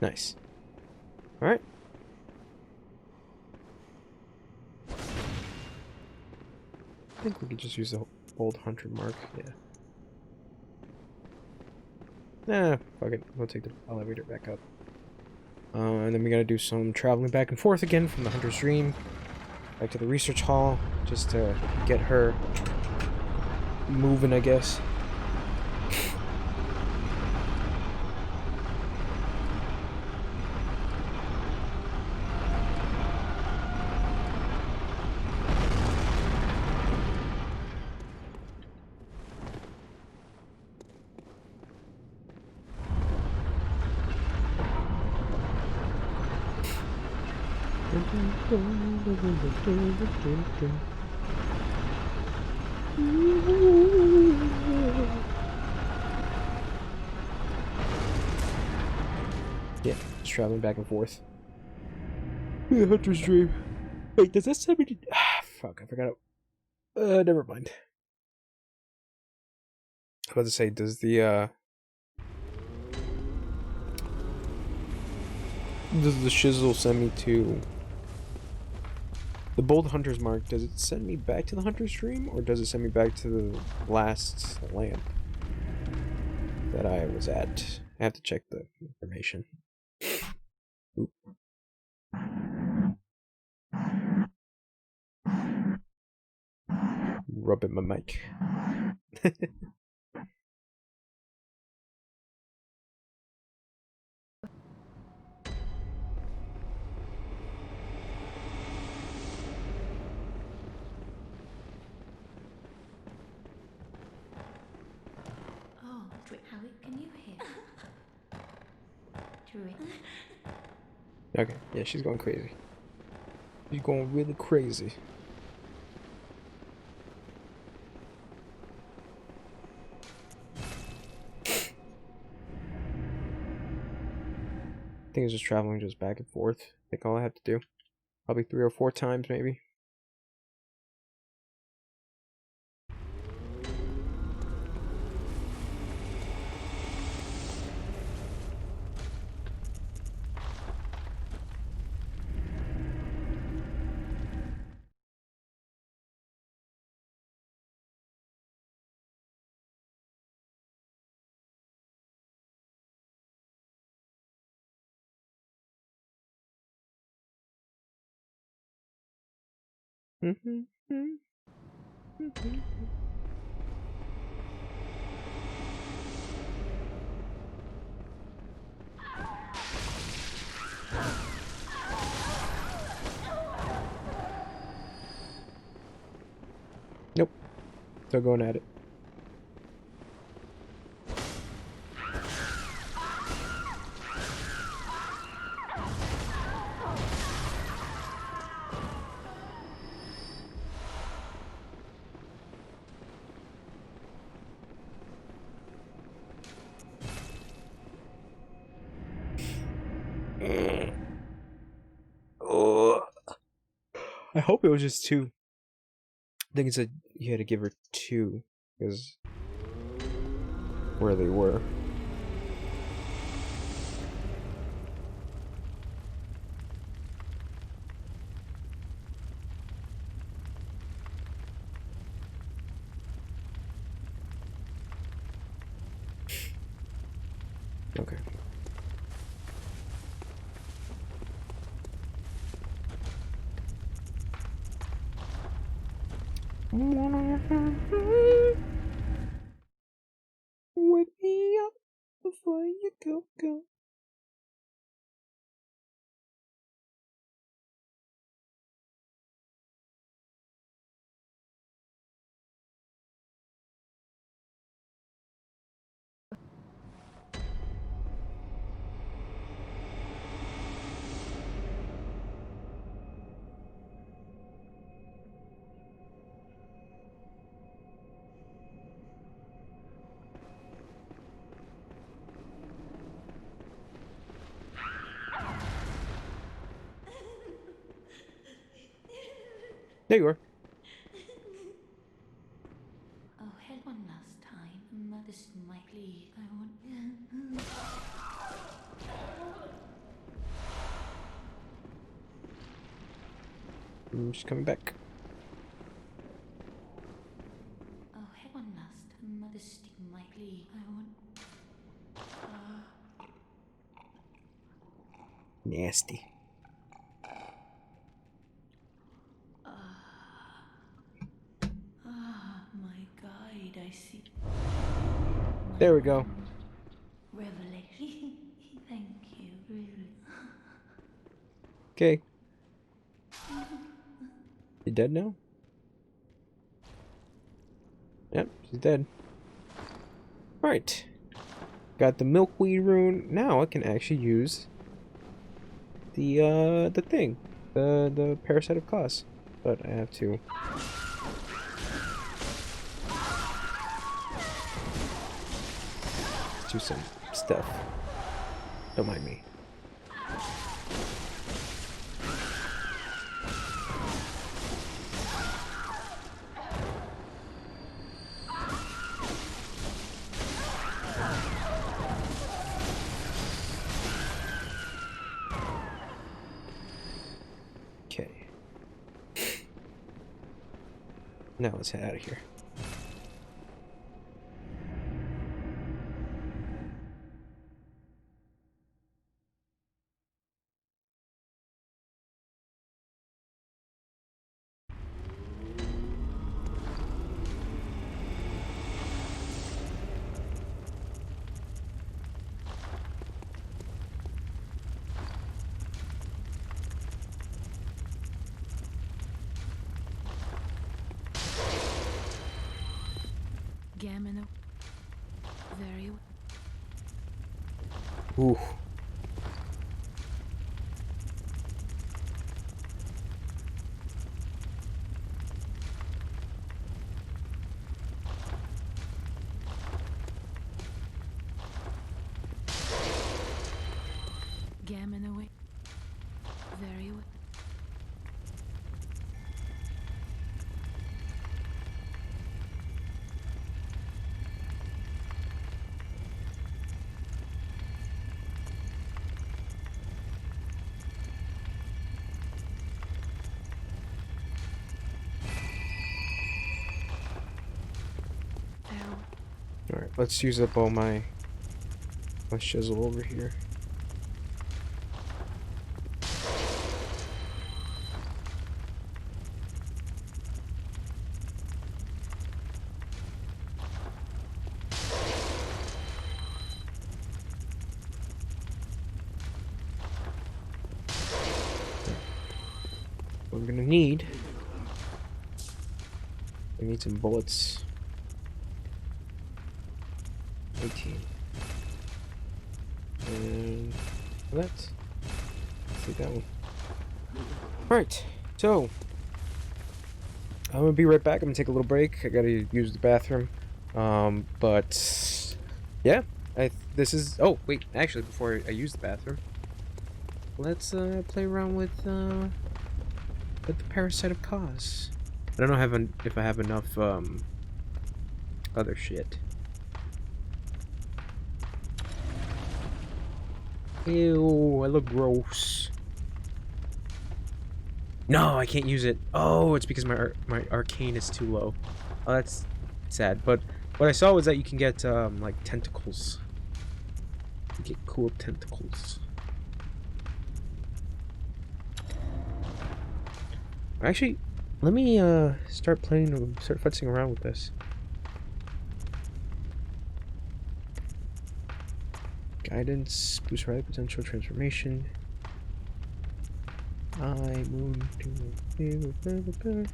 Nice. Alright. I think we could just use the old hunter mark, yeah. Fuck it. We'll take the elevator back up. And then we gotta do some traveling back and forth again from the Hunter's Dream back to the research hall just to get her moving, I guess. Yeah, just traveling back and forth. The Hunter's Dream. Wait, does that send me to... Ah, fuck, I forgot. Never mind. I was about to say, does the shizzle send me to the Bold Hunter's Mark? Does it send me back to the Hunter's Dream, or does it send me back to the last lamp that I was at? I have to check the information. Oop. Rubbing my mic. Oh, Howie, can you hear? Druid. Okay, yeah, she's going crazy. She's going really crazy. I think it's just traveling just back and forth. I think all I have to do. Probably 3 or 4 times, maybe. Nope. Still going at it. Oh. I hope it was just 2. I think it said you had to give her 2 because where they were. Okay. Wake me up before you go. There you are. Oh, held one last time. Mother Smiley. I want. She's coming back. Oh, held one last. Mother Smiley. I want. Nasty. My guide, I see. There we go. Revelation. Thank you, really. Okay. You dead now? Yep, she's dead. Alright. Got the milkweed rune. Now I can actually use the thing. The parasite of class. But I have to do some stuff. Don't mind me. Okay. Now let's head out of here. Gamino. Very well. Ooh. Gamino. Very well. Very well. Alright, let's use up all my shizzle over here. What I'm gonna need. I need some bullets. 18. And let's take that one. Alright, so I'm gonna be right back. I'm gonna take a little break. I gotta use the bathroom. But yeah, this is. Oh wait, actually, before I use the bathroom, let's play around with the parasite of cause. I don't know if I have enough other shit. Ew, I look gross. No, I can't use it. Oh, it's because my arcane is too low. Oh, that's sad. But what I saw was that you can get like tentacles. You get cool tentacles. Actually, let me start futzing around with this. Guidance, boost rally potential, transformation. I moon to.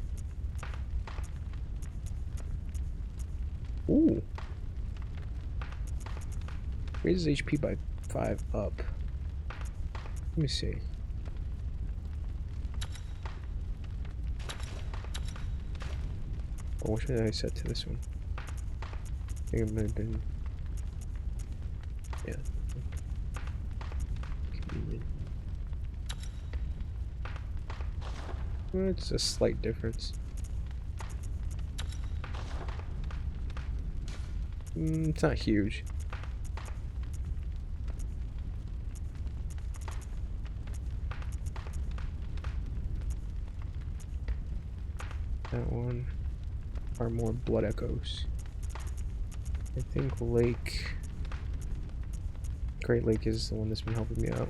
Ooh. Raises HP by 5 up. Let me see. Oh, what should I set to this one? I think it might have been. Yeah. Convenient. Well, it's a slight difference. It's not huge. That one are more blood echoes. I think Great Lake is the one that's been helping me out.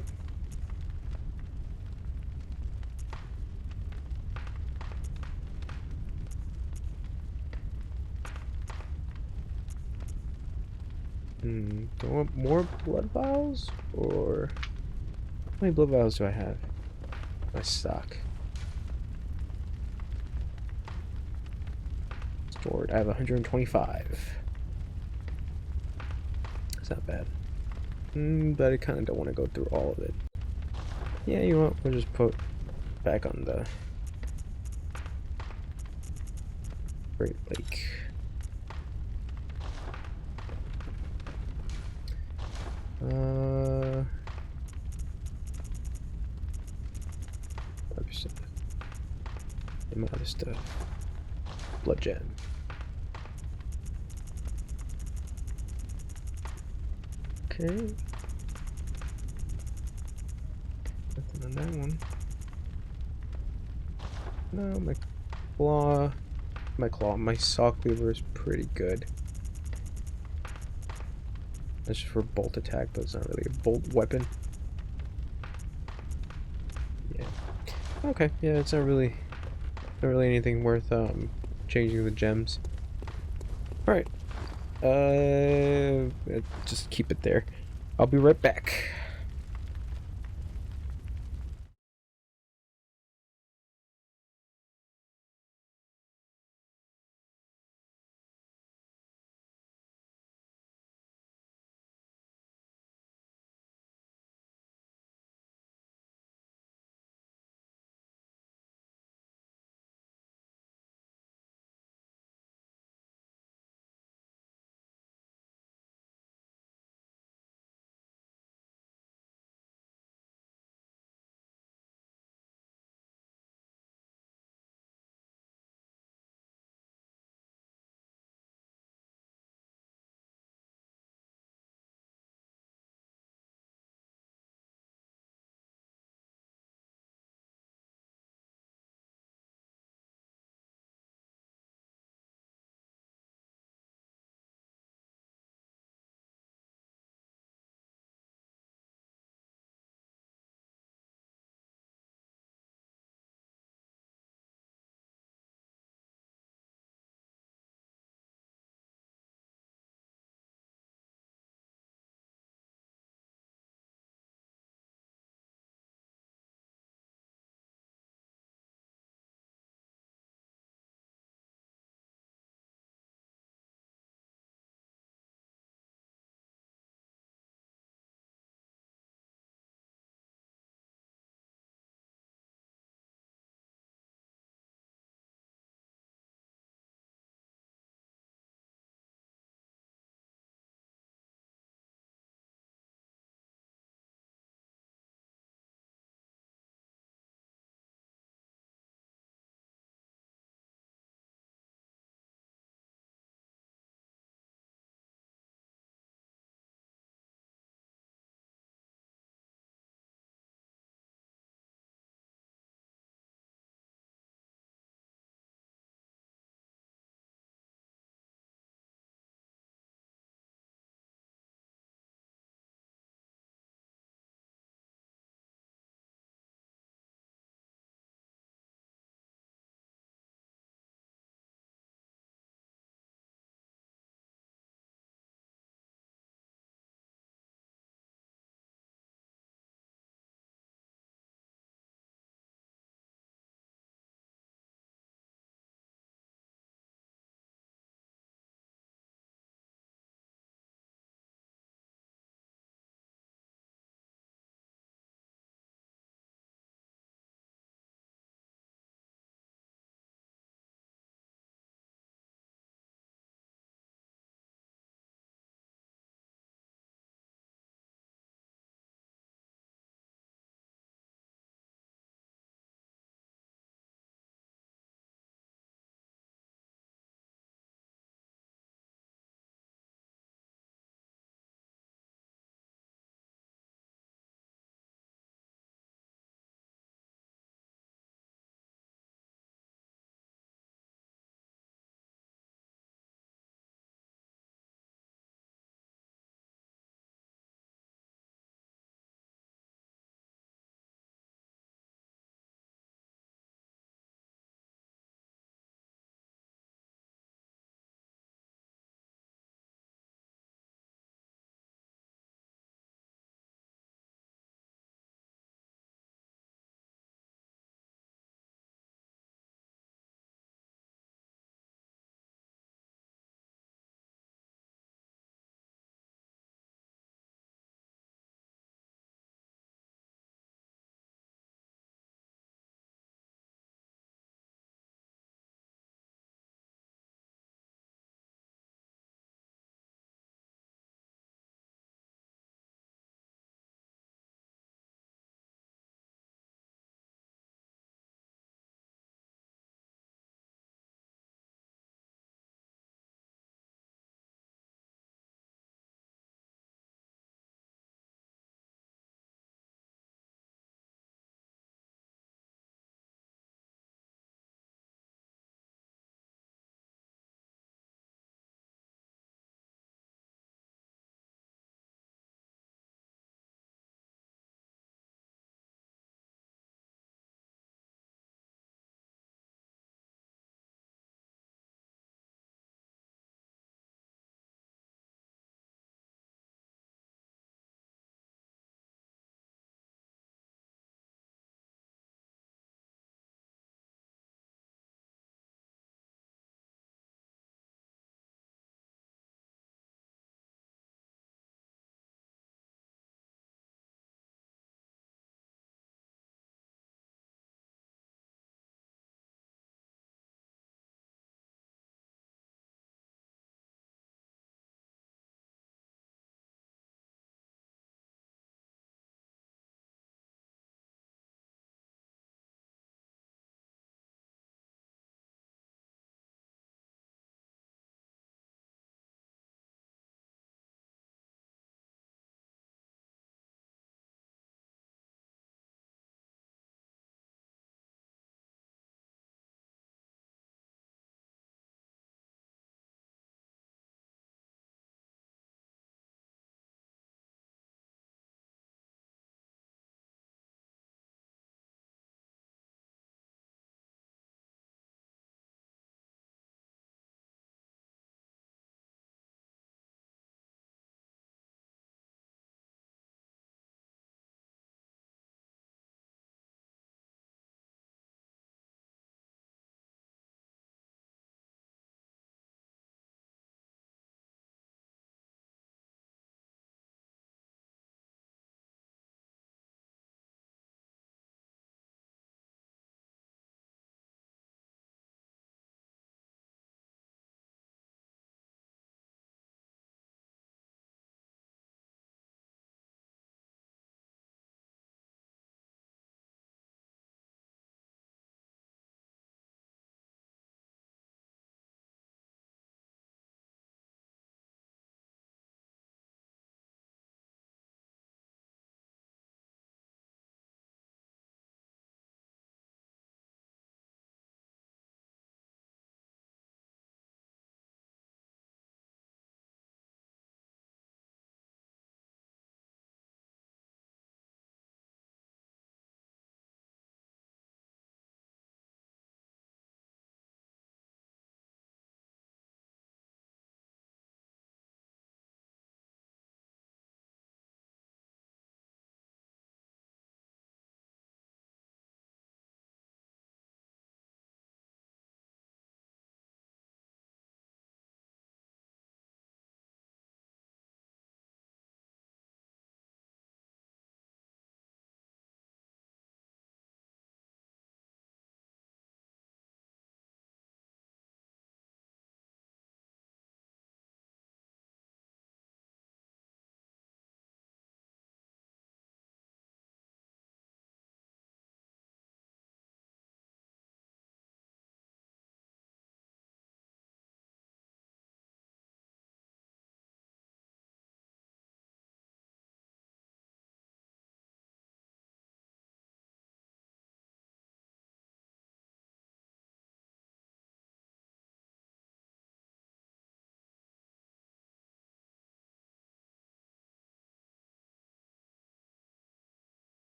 Do I want more blood vials? Or how many blood vials do I have? My stock. Stored. I have 125. That's not bad. But I kind of don't want to go through all of it. Yeah, you know what? We'll just put back on the Great Lake. Uh, 5%. And my other stuff. Blood gem. Okay. Nothing on that one. No, my saw cleaver is pretty good. That's just for bolt attack, but it's not really a bolt weapon. Yeah. Okay, yeah, it's not really anything worth changing the gems. Alright. Just keep it there. I'll be right back.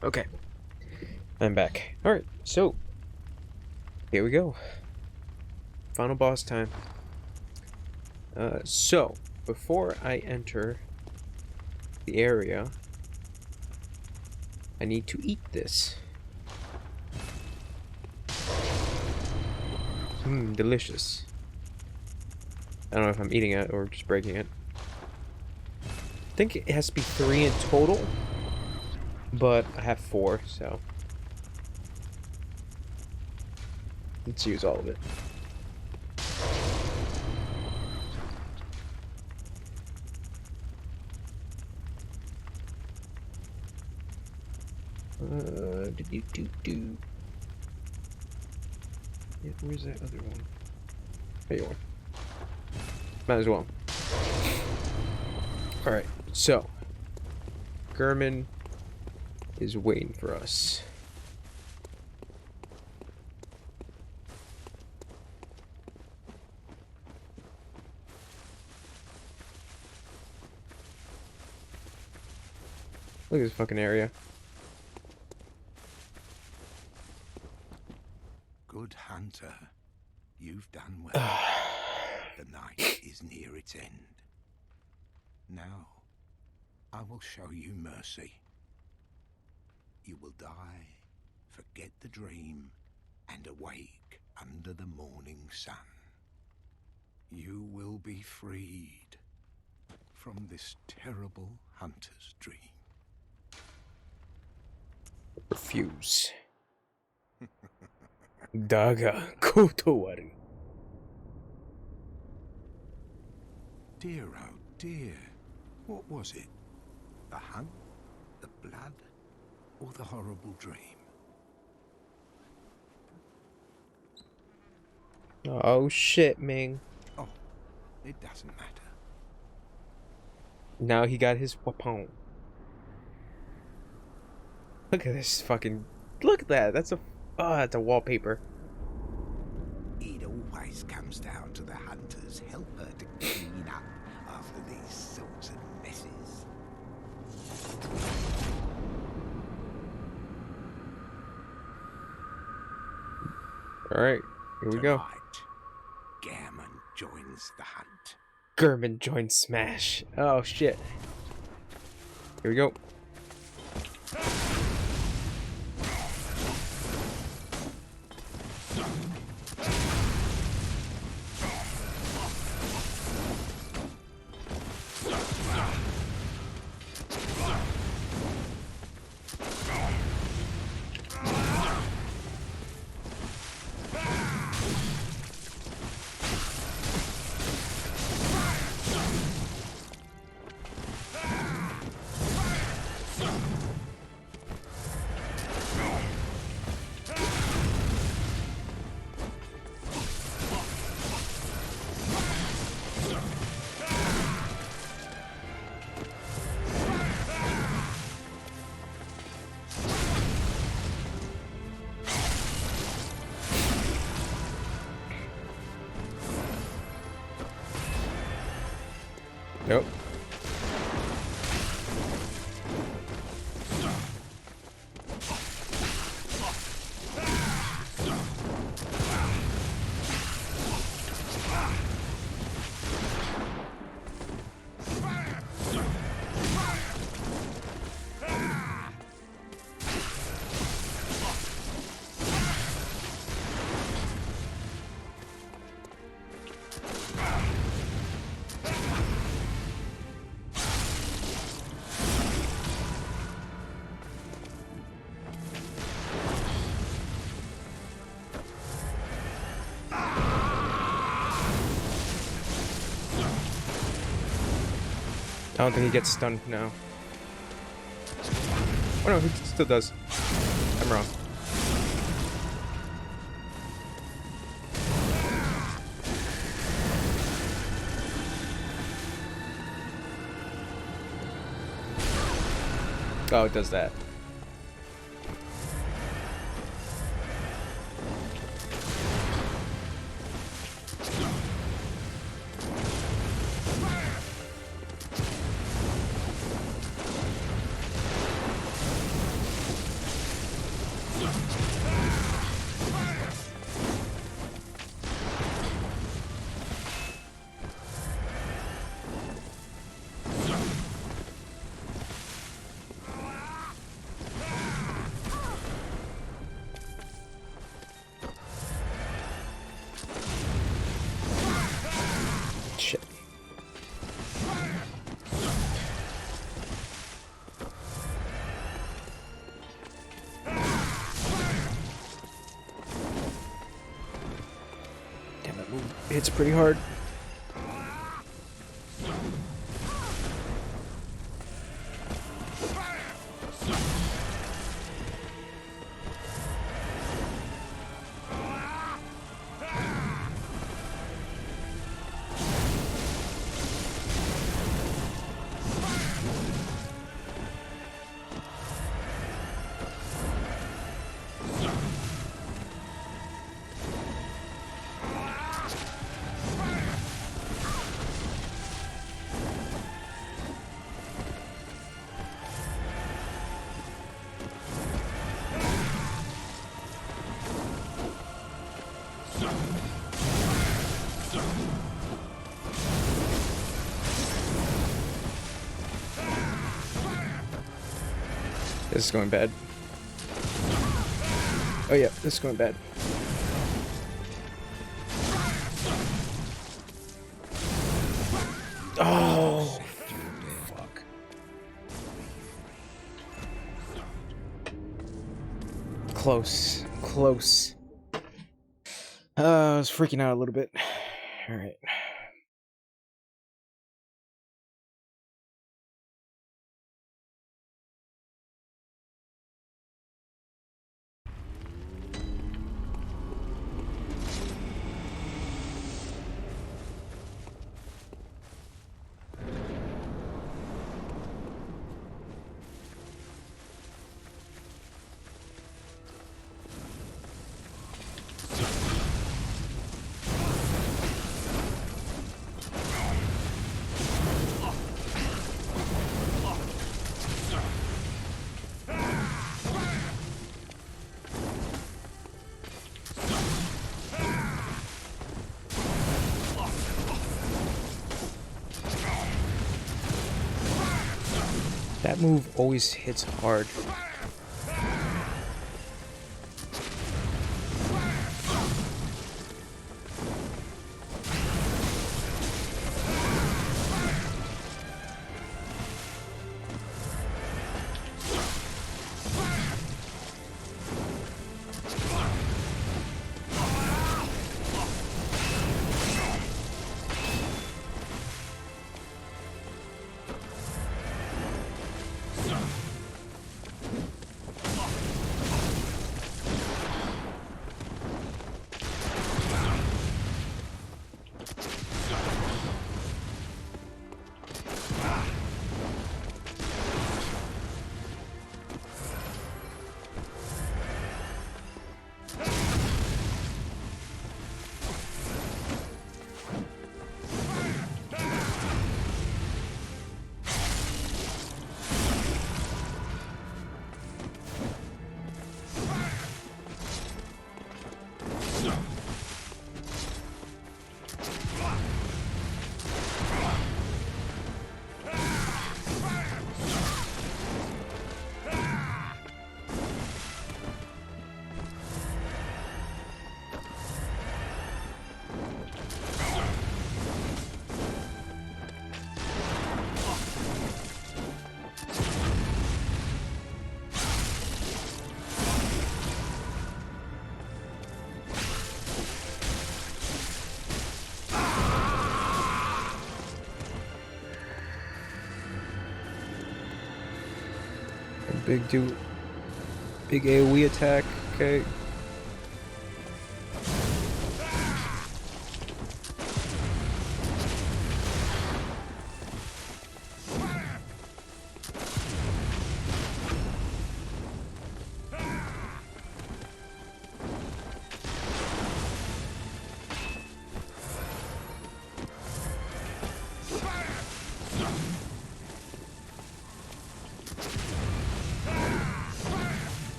Okay, I'm back. Alright, so here we go. Final boss time. So before I enter the area, I need to eat this. Delicious. I don't know if I'm eating it or just breaking it. I think it has to be 3 in total, but I have 4, so let's use all of it. Do. Yeah, where's that other one? There you are. Might as well. Alright, so Gurman is waiting for us. Look at this fucking area. Good hunter, you've done well. The night is near its end. Now, I will show you mercy. You will die, forget the dream, and awake under the morning sun. You will be freed from this terrible hunter's dream. Refuse. Daga Kotowaru. Dear, oh dear, what was it? The hunt, the blood, or the horrible dream? Oh shit, Ming. Oh, it doesn't matter. Now he got his weapon. Look at this fucking... Look at that. That's a... Oh, that's a wallpaper. It always comes down to the hunter's helper to clean up after these sorts of messes. Alright, here we go. Tonight, Gammon joins the hunt. Gurman joins Smash. Oh shit. Here we go. Nope. I don't think he gets stunned now. Oh no, he still does. I'm wrong. Oh, it does that. hits pretty hard. This is going bad. Oh yeah, this is going bad. Oh, fuck. Close, close. I was freaking out a little bit. All right. That move always hits hard. Big dude. Big AoE attack. Okay.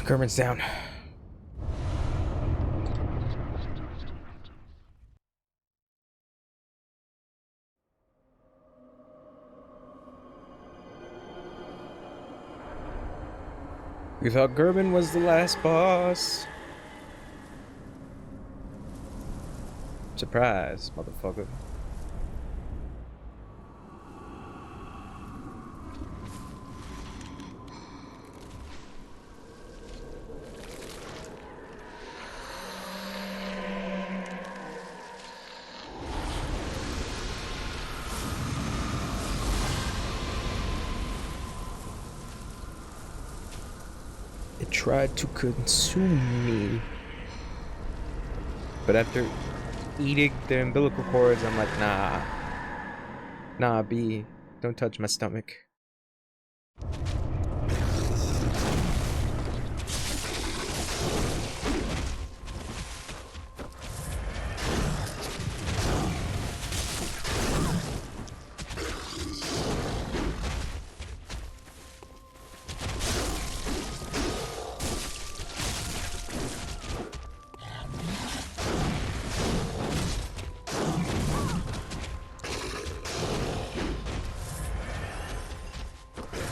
Kermit's down. We thought Gerben was the last boss. Surprise, motherfucker. It tried to consume me. But after eating the umbilical cords, I'm like, nah. Nah, B. Don't touch my stomach.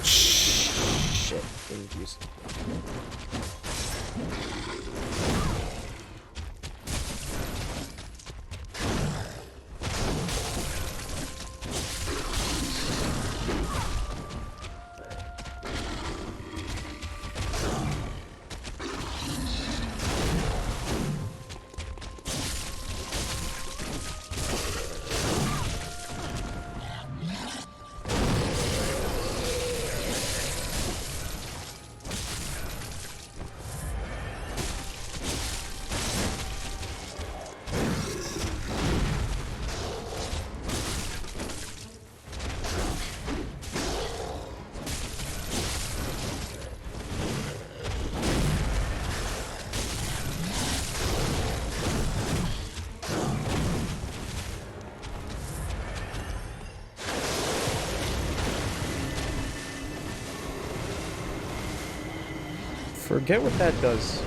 Shit. Confused. Forget what that does.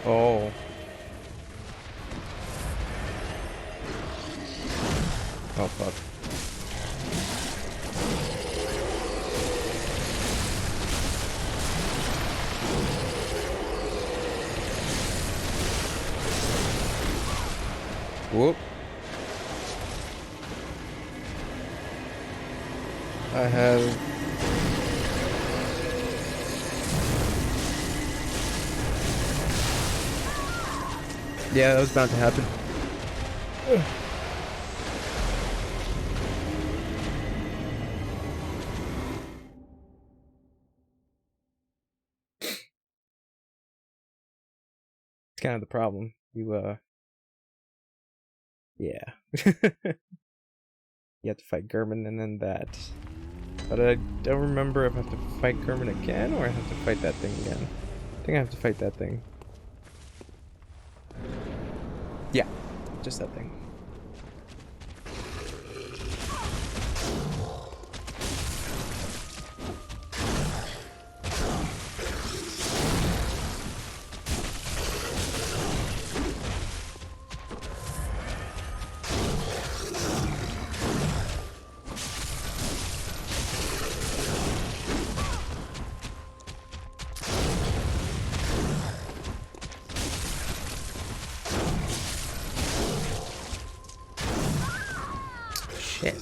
Oh. Oh, fuck. Whoop. I have... Yeah, that was bound to happen. Ugh. It's kind of the problem. Yeah. You have to fight German and then that. But I don't remember if I have to fight German again or I have to fight that thing again. I think I have to fight that thing. Yeah, just that thing. Shit.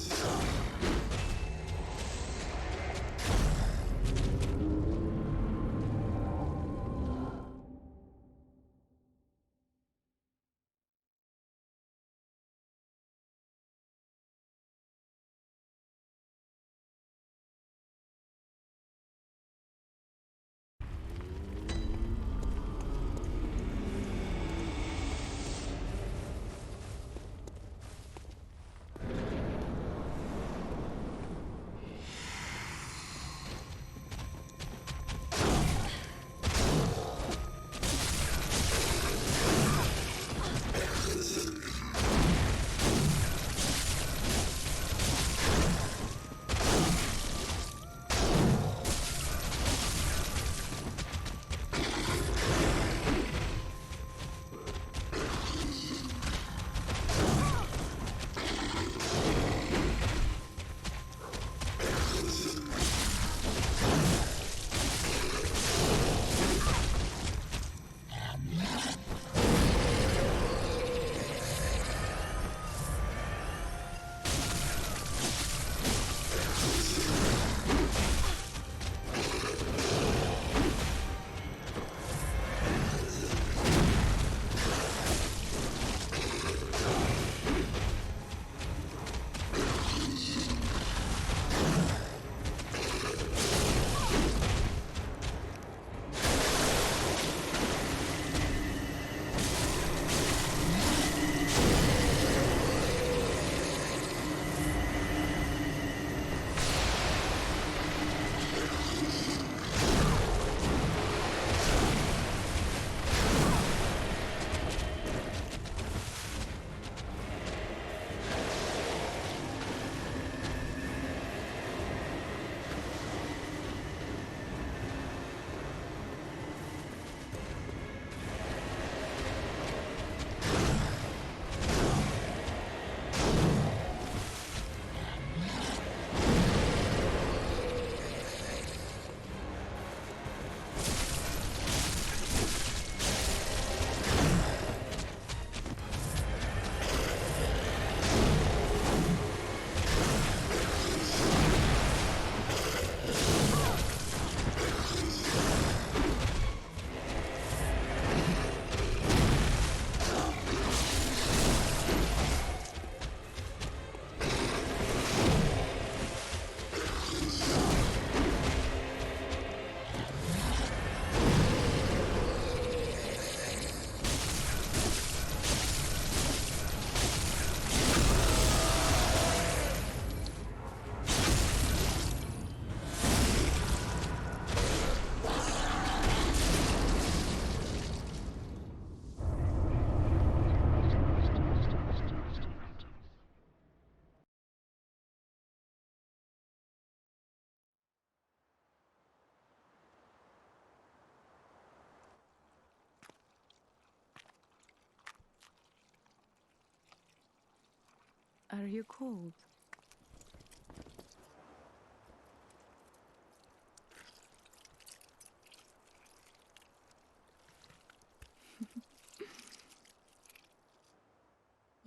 Are you cold?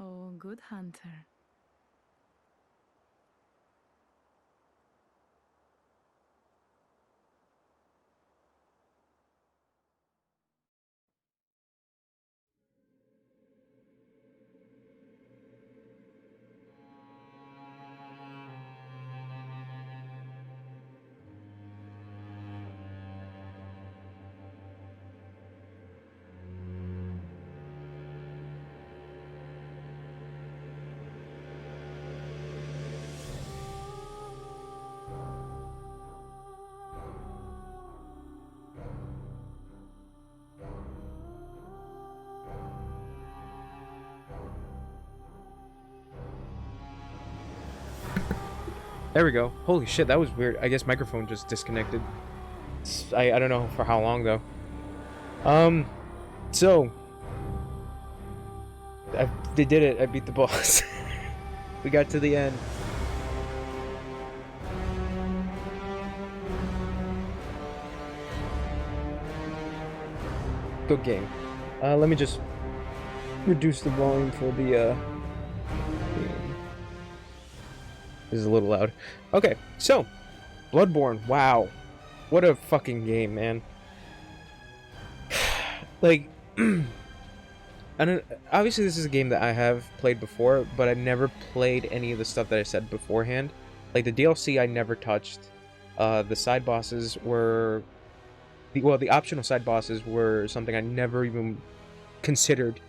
Oh, good hunter. There we go. Holy shit, that was weird. I guess microphone just disconnected. I don't know for how long though. So they did it. I beat the boss. We got to the end. Good game. Let me just reduce the volume for the this is a little loud. Okay, so Bloodborne. Wow, what a fucking game, man. Like, I don't. Obviously, this is a game that I have played before, but I never played any of the stuff that I said beforehand. Like the DLC, I never touched. The side bosses were the optional side bosses were something I never even considered.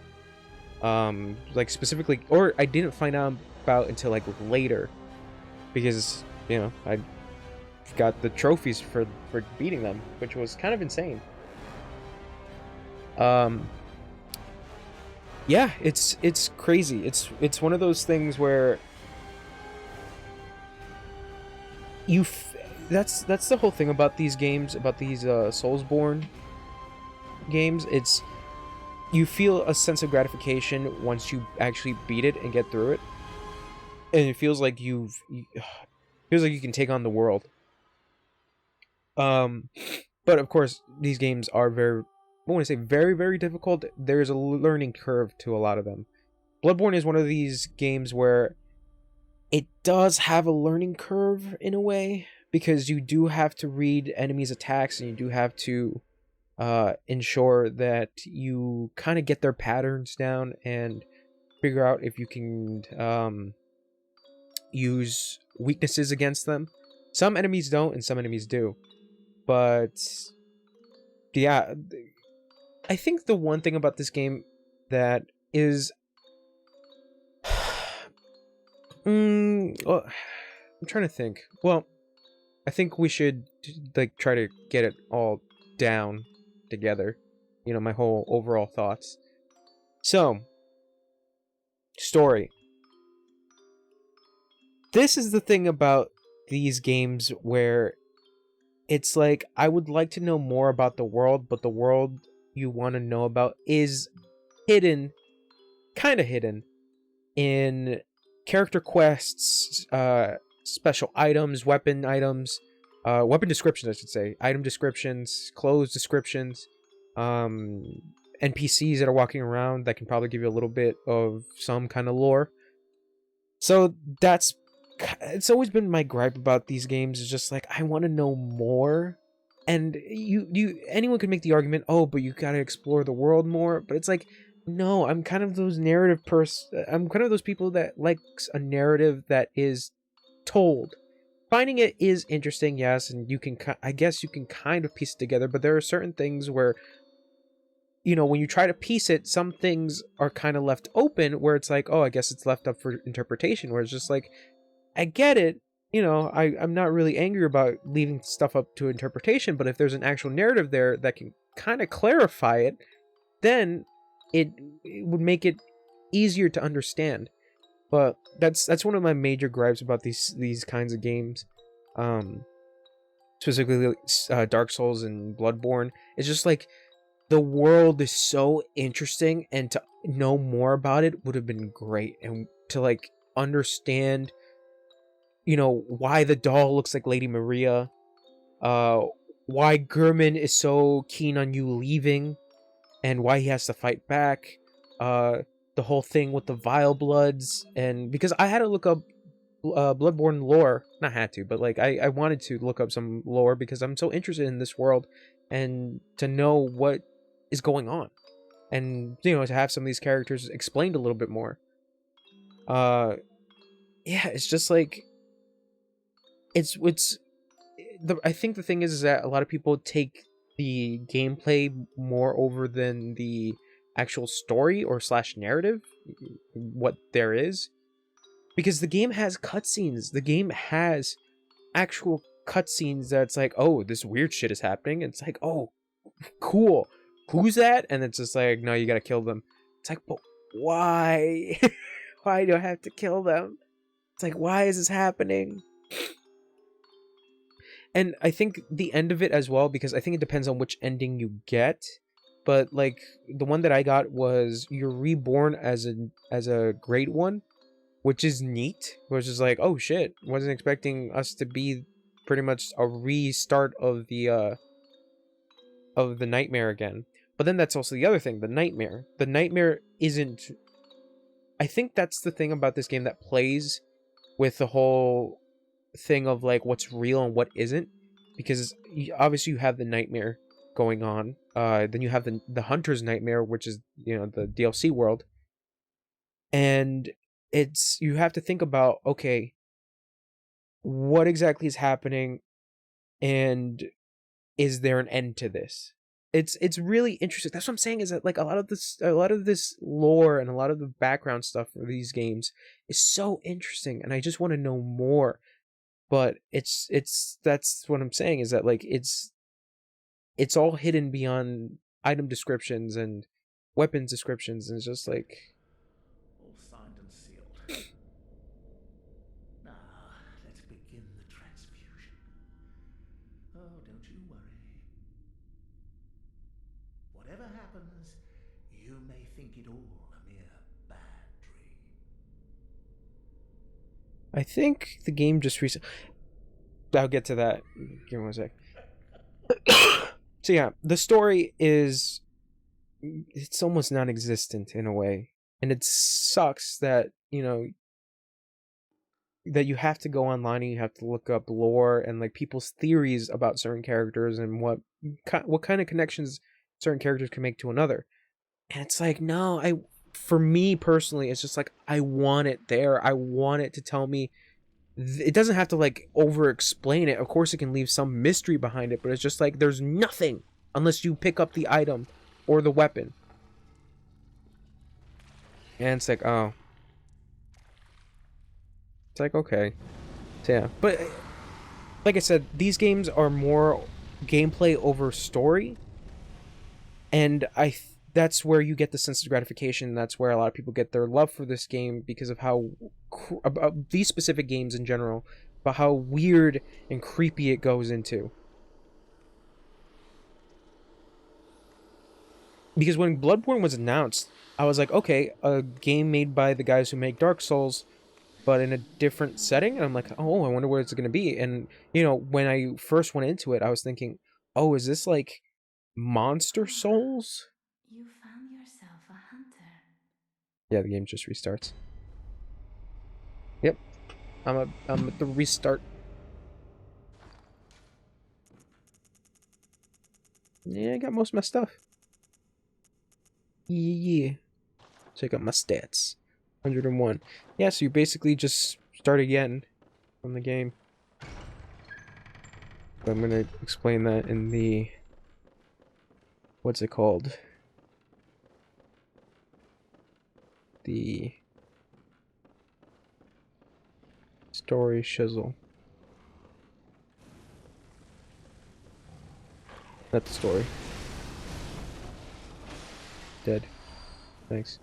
Like specifically, or I didn't find out about until like later, because you know I got the trophies for beating them, which was kind of insane. Yeah, it's crazy. It's one of those things where that's the whole thing about these games, about these Soulsborne games. It's you feel a sense of gratification once you actually beat it and get through it, and it feels like feels like you can take on the world. But of course, these games are I want to say very, very difficult. There's a learning curve to a lot of them. Bloodborne is one of these games where it does have a learning curve in a way, because you do have to read enemies' attacks, and you do have to ensure that you kind of get their patterns down and figure out if you can use weaknesses against them. Some enemies don't, and some enemies do. But yeah, I think the one thing about this game that is well, I'm trying to think. Well, I think we should like try to get it all down together. You know, my whole overall thoughts. So, story. This is the thing about these games where it's like I would like to know more about the world, but the world you want to know about is hidden, kind of hidden in character quests, special items, weapon descriptions, I should say, item descriptions, clothes descriptions, NPCs that are walking around that can probably give you a little bit of some kind of lore. So it's always been my gripe about these games, is just like I want to know more. And anyone could make the argument, oh, but you gotta explore the world more. But it's like, no, I'm kind of those I'm kind of those people that likes a narrative that is told. Finding it is interesting, yes, and I guess you can kind of piece it together. But there are certain things where, you know, when you try to piece it, some things are kind of left open, where it's like, oh, I guess it's left up for interpretation. Where it's just like, I get it. You know, I'm not really angry about leaving stuff up to interpretation, but if there's an actual narrative there that can kind of clarify it, then it would make it easier to understand. But that's one of my major gripes about these kinds of games, specifically Dark Souls and Bloodborne. It's just like the world is so interesting, and to know more about it would have been great, and to like understand, you know, why the doll looks like Lady Maria, why Gurman is so keen on you leaving, and why he has to fight back, the whole thing with the Vile Bloods, and because I had to look up Bloodborne lore, not had to, but like I wanted to look up some lore because I'm so interested in this world and to know what is going on, and you know, to have some of these characters explained a little bit more. Yeah, it's just like it's I think the thing is that a lot of people take the gameplay more over than the actual story or slash narrative, what there is, because the game has cutscenes. The game has actual cutscenes that's like, oh, this weird shit is happening. It's like, oh, cool. Who's that? And it's just like, no, you gotta kill them. It's like, but why? Why do I have to kill them? It's like, why is this happening? And I think the end of it as well, because I think it depends on which ending you get. But like the one that I got was you're reborn as a great one, which is neat. Which is like, oh shit, wasn't expecting us to be pretty much a restart of the nightmare again. But then that's also the other thing, the nightmare. The nightmare isn't. I think that's the thing about this game that plays with the whole thing of like what's real and what isn't, because obviously you have the nightmare going on, then you have the hunter's nightmare, which is, you know, the DLC world, and it's, you have to think about, okay, what exactly is happening, and is there an end to this? It's really interesting. That's what I'm saying, is that like a lot of this lore and a lot of the background stuff for these games is so interesting, and I just want to know more. But it's that's what I'm saying, is that like it's all hidden beyond item descriptions and weapons descriptions, and it's just like, All signed and sealed. Now, let's begin the transfusion. Oh, don't you worry. Whatever happens, you may think it all a mere bad dream. I think the game just recently, I'll get to that. Give me one sec. So yeah, the story is, it's almost non-existent in a way, and it sucks that, you know, that you have to go online and you have to look up lore and like people's theories about certain characters and what kind of connections certain characters can make to another. And it's like, no, for me personally, it's just like, I want it there. I want it to tell me. It doesn't have to like over explain it. Of course it can leave some mystery behind it, but it's just like there's nothing unless you pick up the item or the weapon. And it's like, oh. It's like, okay. So yeah. But like I said, these games are more gameplay over story. And that's where you get the sense of gratification. That's where a lot of people get their love for this game, because of how about these specific games in general, about how weird and creepy it goes into. Because when Bloodborne was announced, I was like, okay, a game made by the guys who make Dark Souls, but in a different setting. And I'm like, oh, I wonder what it's going to be. And, you know, when I first went into it, I was thinking, oh, is this like Monster Souls? You found yourself a hunter. Yeah, the game just restarts. Yep. I'm at the restart. Yeah, I got most of my stuff. Yeah. Check out my stats. 101. Yeah, so you basically just start again from the game. But I'm gonna explain that in the... what's it called? The... story shizzle. Not the story. Dead. Thanks.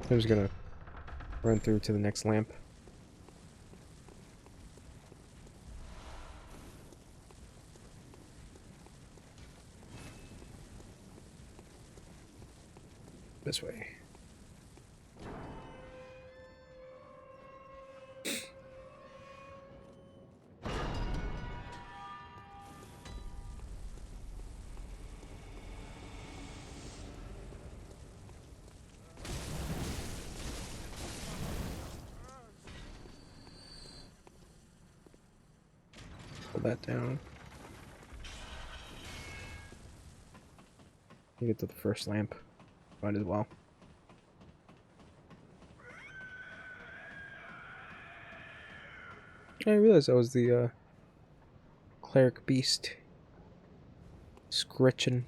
I'm just gonna run through to the next lamp. This way. Pull that down. Get to the first lamp. Might as well. I realized that was the cleric beast. Scritchin.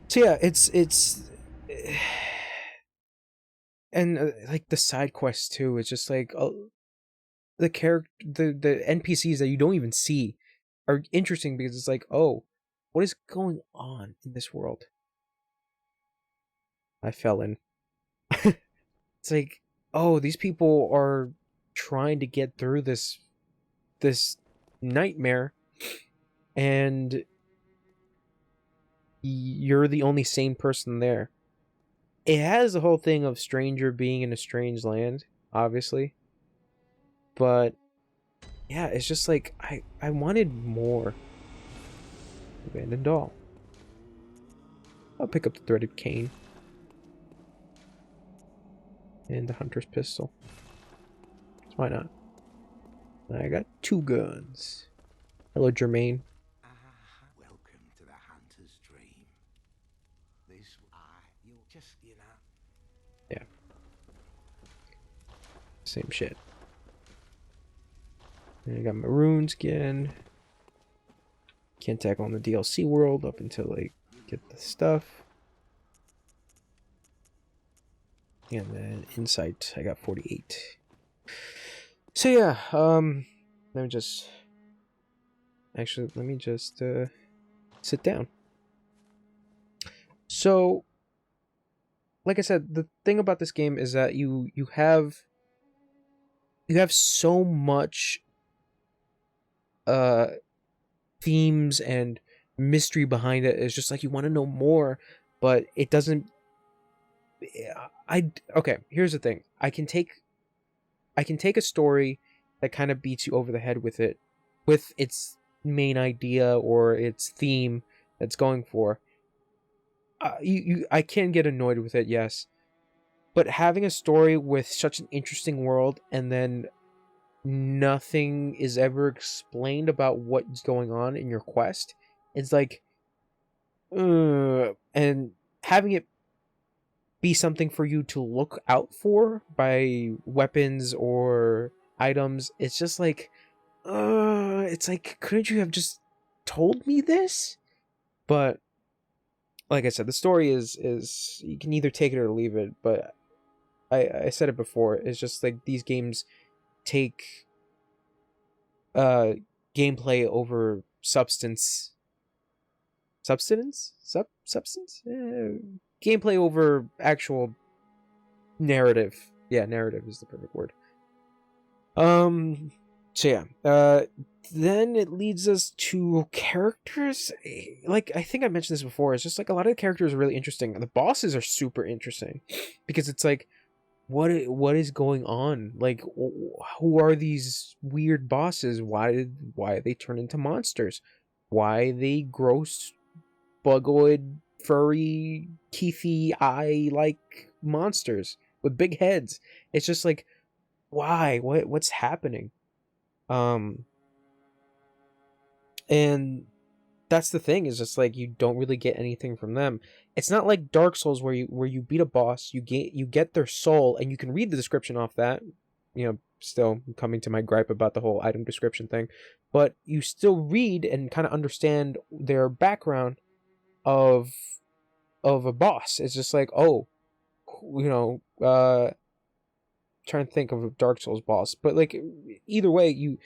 So yeah, it's and like the side quests too. It's just like the character, the NPCs that you don't even see are interesting because it's like, oh, what is going on in this world? I fell in. It's like, oh, these people are trying to get through this nightmare, and you're the only sane person there. It has the whole thing of stranger being in a strange land, obviously, but yeah, it's just like I wanted more. Abandoned doll. I'll pick up the threaded cane and the hunter's pistol. So why not? I got 2 guns. Hello, Jermaine. Welcome to the hunter's dream. This you'll just, Yeah. Same shit. And I got my runes again. Can't tackle on the DLC world up until I get the stuff. And then insight, I got 48. So yeah, let me just sit down. So, like I said, the thing about this game is that you have so much themes and mystery behind it. It's just like you want to know more, but it doesn't. Okay, here's the thing. I can take a story that kind of beats you over the head with its main idea or its theme that's going for. I can get annoyed with it, yes, but having a story with such an interesting world and then nothing is ever explained about what's going on in your quest, it's like, and having it be something for you to look out for by weapons or items, it's just like, it's like, couldn't you have just told me this? But like I said, the story is you can either take it or leave it, but I said it before, it's just like these games take gameplay over substance. Substance? Substance? Gameplay over actual narrative. Yeah, narrative is the perfect word. So yeah, then it leads us to characters. Like, I think I mentioned this before, it's just like a lot of the characters are really interesting. The bosses are super interesting because it's like, what is going on? Like, who are these weird bosses? Why they turn into monsters? Why they gross, bugoid, furry, teethy eye like monsters with big heads? It's just like, why? What's happening? And that's the thing, is just like you don't really get anything from them. It's not like Dark Souls where you beat a boss, you get their soul, and you can read the description off that. Still coming to my gripe about the whole item description thing, but you still read and kind of understand their background of a boss. It's just like, oh, trying to think of a Dark Souls boss, but like either way, you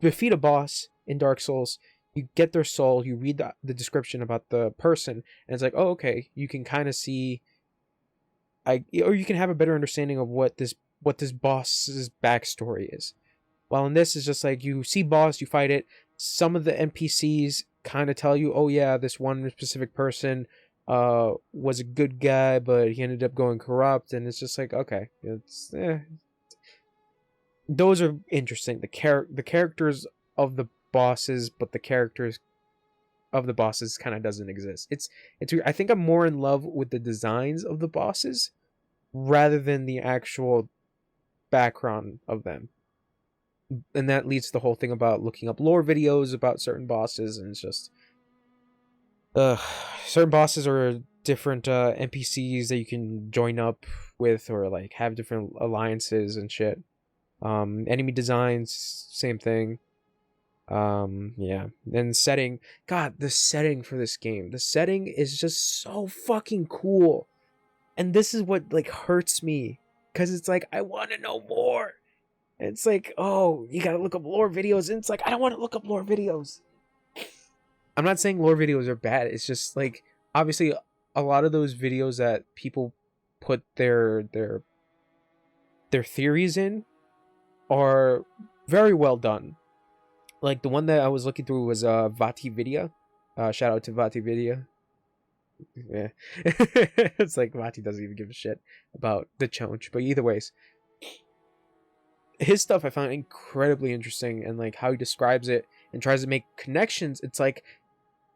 defeat a boss in Dark Souls, you get their soul, you read the description about the person, and it's like, oh, okay, you can kind of see, or you can have a better understanding of what this boss's backstory is. While in this is just like, you see boss, you fight it, some of the NPCs kind of tell you, oh yeah, this one specific person was a good guy, but he ended up going corrupt, and it's just like, okay, it's those are interesting. The characters of the bosses, but the characters of the bosses kind of doesn't exist. It's weird. I think I'm more in love with the designs of the bosses rather than the actual background of them. And that leads to the whole thing about looking up lore videos about certain bosses, and it's just certain bosses are different NPCs that you can join up with or like have different alliances and shit. Enemy designs, same thing. Yeah. And setting, god, the setting for this game, the setting is just so fucking cool. And this is what like hurts me, because it's like I want to know more. And it's like, oh, you gotta look up lore videos, and it's like I don't want to look up lore videos. I'm not saying lore videos are bad. It's just like, obviously a lot of those videos that people put their theories in are very well done. Like the one that I was looking through was Vati. Shout out to Vati. Yeah. It's like Vati doesn't even give a shit about the challenge. But either ways, his stuff I found incredibly interesting, and like how he describes it and tries to make connections. It's like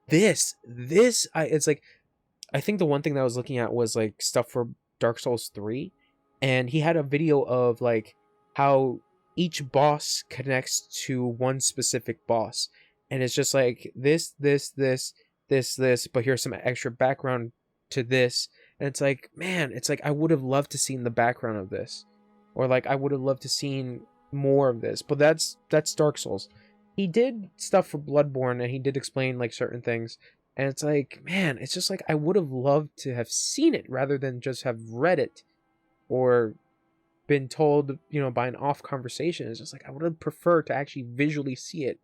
it's like, I think the one thing that I was looking at was like stuff for Dark Souls 3, and he had a video of like how each boss connects to one specific boss, and it's just like this, but here's some extra background to this, and it's like, man, it's like I would have loved to seen the background of this, or like I would have loved to seen more of this. But that's Dark Souls. He did stuff for Bloodborne, and he did explain like certain things, and it's like, man, it's just like I would have loved to have seen it rather than just have read it or been told, by an off conversation. It's just like I would have preferred to actually visually see it.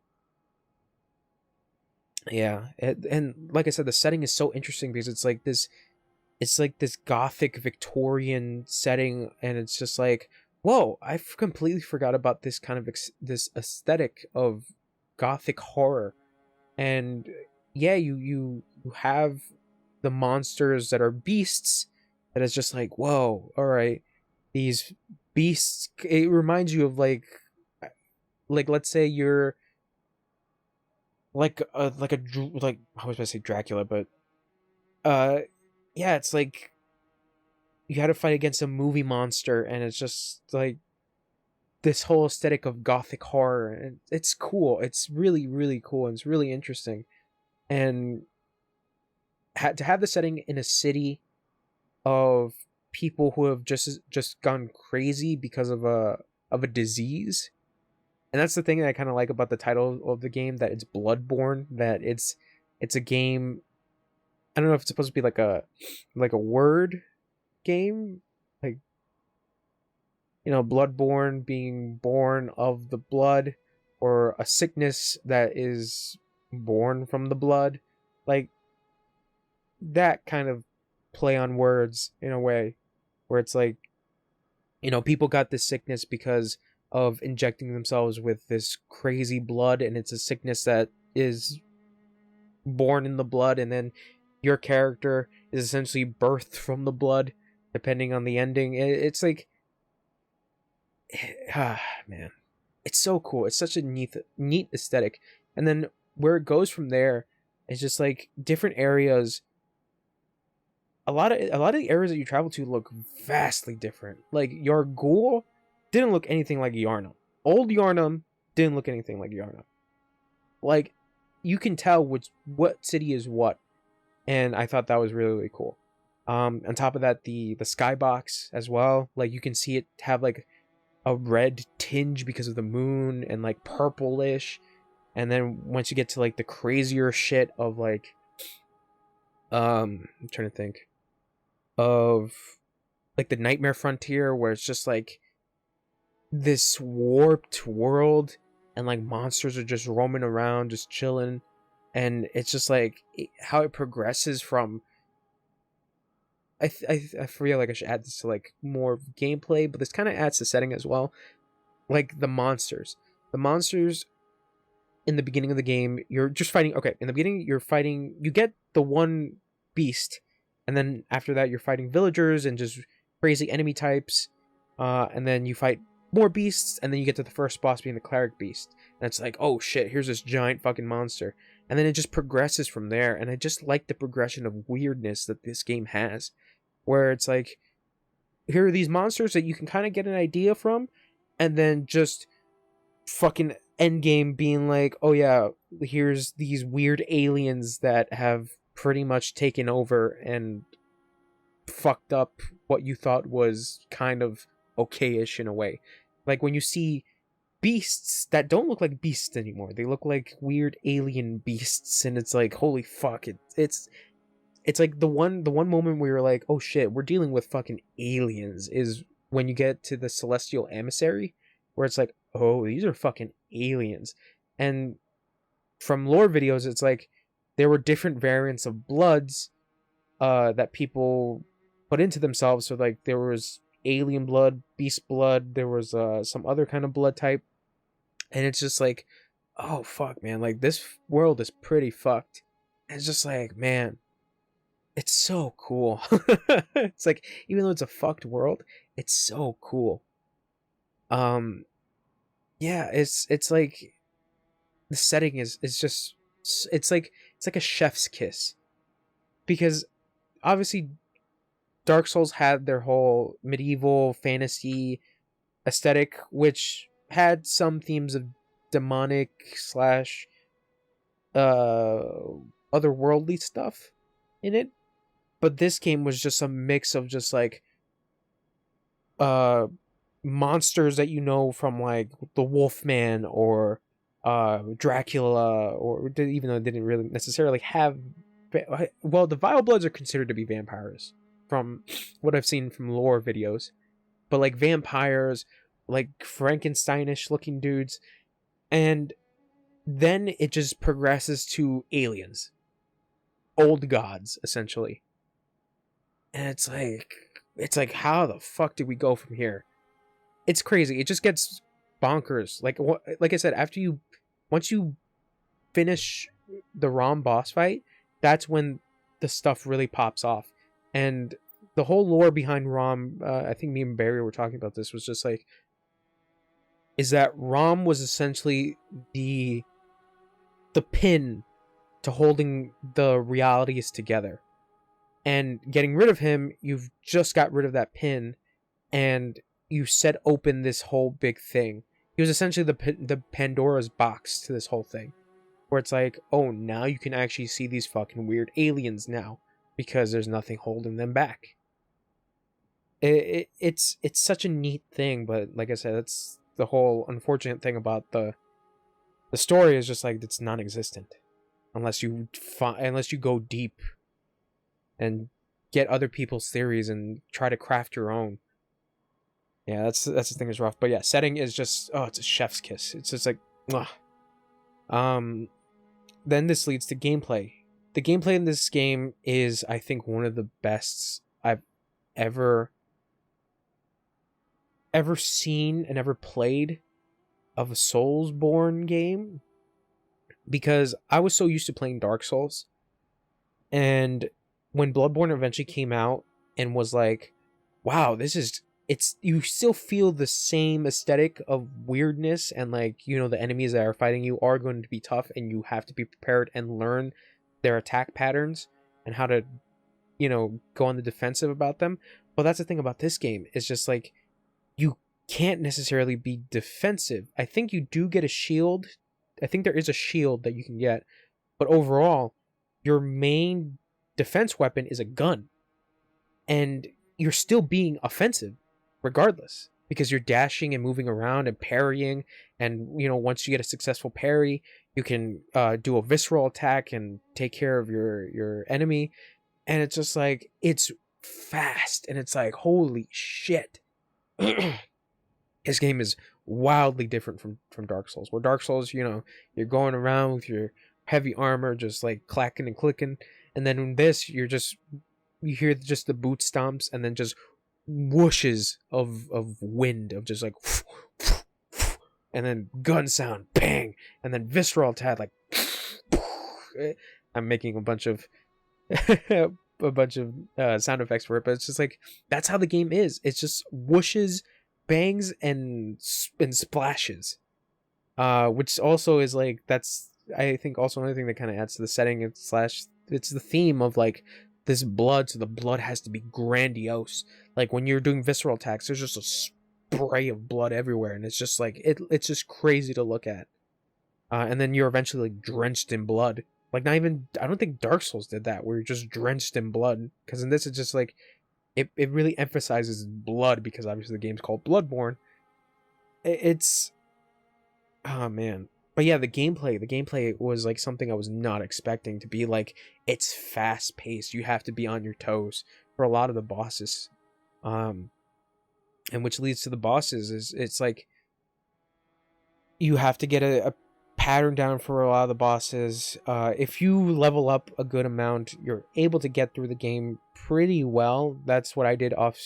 Yeah, and like I said, the setting is so interesting because it's like this gothic Victorian setting, and it's just like, whoa, I completely forgot about this kind of this aesthetic of gothic horror. And yeah, you have the monsters that are beasts, that is just like, whoa, all right, these beasts, it reminds you of like let's say you're like I was gonna say Dracula, but yeah, it's like you had to fight against a movie monster, and it's just like this whole aesthetic of gothic horror, and it's cool. It's really, really cool, and it's really interesting. And to have the setting in a city of people who have just gone crazy because of a disease. And that's the thing that I kind of like about the title of the game, that it's Bloodborne, that it's a game. I don't know if it's supposed to be like a word game, like, Bloodborne, being born of the blood, or a sickness that is born from the blood, like that kind of play on words in a way, where it's like, people got this sickness because of injecting themselves with this crazy blood, and it's a sickness that is born in the blood, and then your character is essentially birthed from the blood, depending on the ending. It's like, man, it's so cool. It's such a neat aesthetic. And then where it goes from there is just like different areas. A lot of the areas that you travel to look vastly different. Like Yargul didn't look anything like Yarnum. Old Yarnum didn't look anything like Yarnum. Like, you can tell what city is what, and I thought that was really, really cool. On top of that, the skybox as well. Like, you can see it have like a red tinge because of the moon, and like purplish. And then once you get to like the crazier shit of like, I'm trying to think of like the Nightmare Frontier, where it's just like this warped world, and like monsters are just roaming around, just chilling. And it's just like how it progresses from, I feel like I should add this to like more gameplay, but this kind of adds to setting as well. Like the monsters in the beginning of the game, you're just fighting. Okay, in the beginning, you're fighting. You get the one beast, and then after that, you're fighting villagers and just crazy enemy types. And then you fight more beasts, and then you get to the first boss being the cleric beast. And it's like, oh shit, here's this giant fucking monster. And then it just progresses from there. And I just like the progression of weirdness that this game has, where it's like, here are these monsters that you can kind of get an idea from, and then just fucking endgame being like, oh yeah, here's these weird aliens that have pretty much taken over and fucked up what you thought was kind of okay-ish in a way. Like when you see beasts that don't look like beasts anymore, they look like weird alien beasts, and it's like, holy fuck, it's like the one moment where you're like, oh shit, we're dealing with fucking aliens, is when you get to the Celestial Emissary, where it's like, oh, these are fucking aliens. And from lore videos, it's like there were different variants of bloods that people put into themselves. So like there was alien blood, beast blood, there was some other kind of blood type. And it's just like, oh fuck, man, like this world is pretty fucked. And it's just like, man, it's so cool. It's like, even though it's a fucked world, it's so cool. Yeah, it's like the setting is just, it's like a chef's kiss, because obviously Dark Souls had their whole medieval fantasy aesthetic, which had some themes of demonic slash otherworldly stuff in it, but this game was just a mix of just like monsters that you know from like the Wolfman or Dracula, or even though it didn't really necessarily have, well, the Vile Bloods are considered to be vampires from what I've seen from lore videos, but like vampires, like Frankensteinish looking dudes, and then it just progresses to aliens, old gods essentially, and it's like how the fuck did we go from here? It's crazy. It just gets bonkers. Like I said, once you finish the ROM boss fight, that's when the stuff really pops off. And the whole lore behind ROM, I think me and Barry were talking about this, was just like, is that ROM was essentially the pin to holding the realities together. And getting rid of him, you've just got rid of that pin, and you set open this whole big thing. He was essentially the Pandora's box to this whole thing, where it's like, oh, now you can actually see these fucking weird aliens now, because there's nothing holding them back. It's such a neat thing, but like I said, it's the whole unfortunate thing about the story is just like, it's non-existent unless you go deep and get other people's theories and try to craft your own. Yeah, that's the thing is rough. But yeah, setting is just, oh, it's a chef's kiss. It's just like, mwah. Then this leads to gameplay. The gameplay in this game is, I think, one of the best I've ever seen and ever played of a Soulsborne game, because I was so used to playing Dark Souls, and when Bloodborne eventually came out and was like, wow, you still feel the same aesthetic of weirdness, and like, you know, the enemies that are fighting you are going to be tough, and you have to be prepared and learn their attack patterns and how to, you know, go on the defensive about them. But that's the thing about this game, is just like, you can't necessarily be defensive. I think you do get a shield. I think there is a shield that you can get, but overall, your main defense weapon is a gun, and you're still being offensive regardless, because you're dashing and moving around and parrying, and you know, once you get a successful parry, you can do a visceral attack and take care of your enemy. And it's just like, it's fast, and it's like, holy shit. This game is wildly different from Dark Souls, where Dark Souls, you know, you're going around with your heavy armor just like clacking and clicking, and then in this, you hear just the boot stomps, and then just whooshes of wind, of just like and then gun sound, bang, and then visceral attack, like I'm making a bunch of sound effects for it, but it's just like that's how the game is. It's just whooshes, bangs, and splashes. Which also is like that's I think also another thing that kind of adds to the setting and slash it's the theme of like this blood, so the blood has to be grandiose. Like when you're doing visceral attacks, there's just a spray of blood everywhere, and it's just like it's just crazy to look at. And then you're eventually like drenched in blood. Like not even I don't think Dark Souls did that, where you're just drenched in blood. Because in this it's just like it really emphasizes blood because obviously the game's called Bloodborne. It's oh man. But yeah, the gameplay was like something I was not expecting to be like it's fast paced. You have to be on your toes for a lot of the bosses. And which leads to the bosses is it's like you have to get a pattern down for a lot of the bosses. If you level up a good amount, you're able to get through the game pretty well. That's what I did off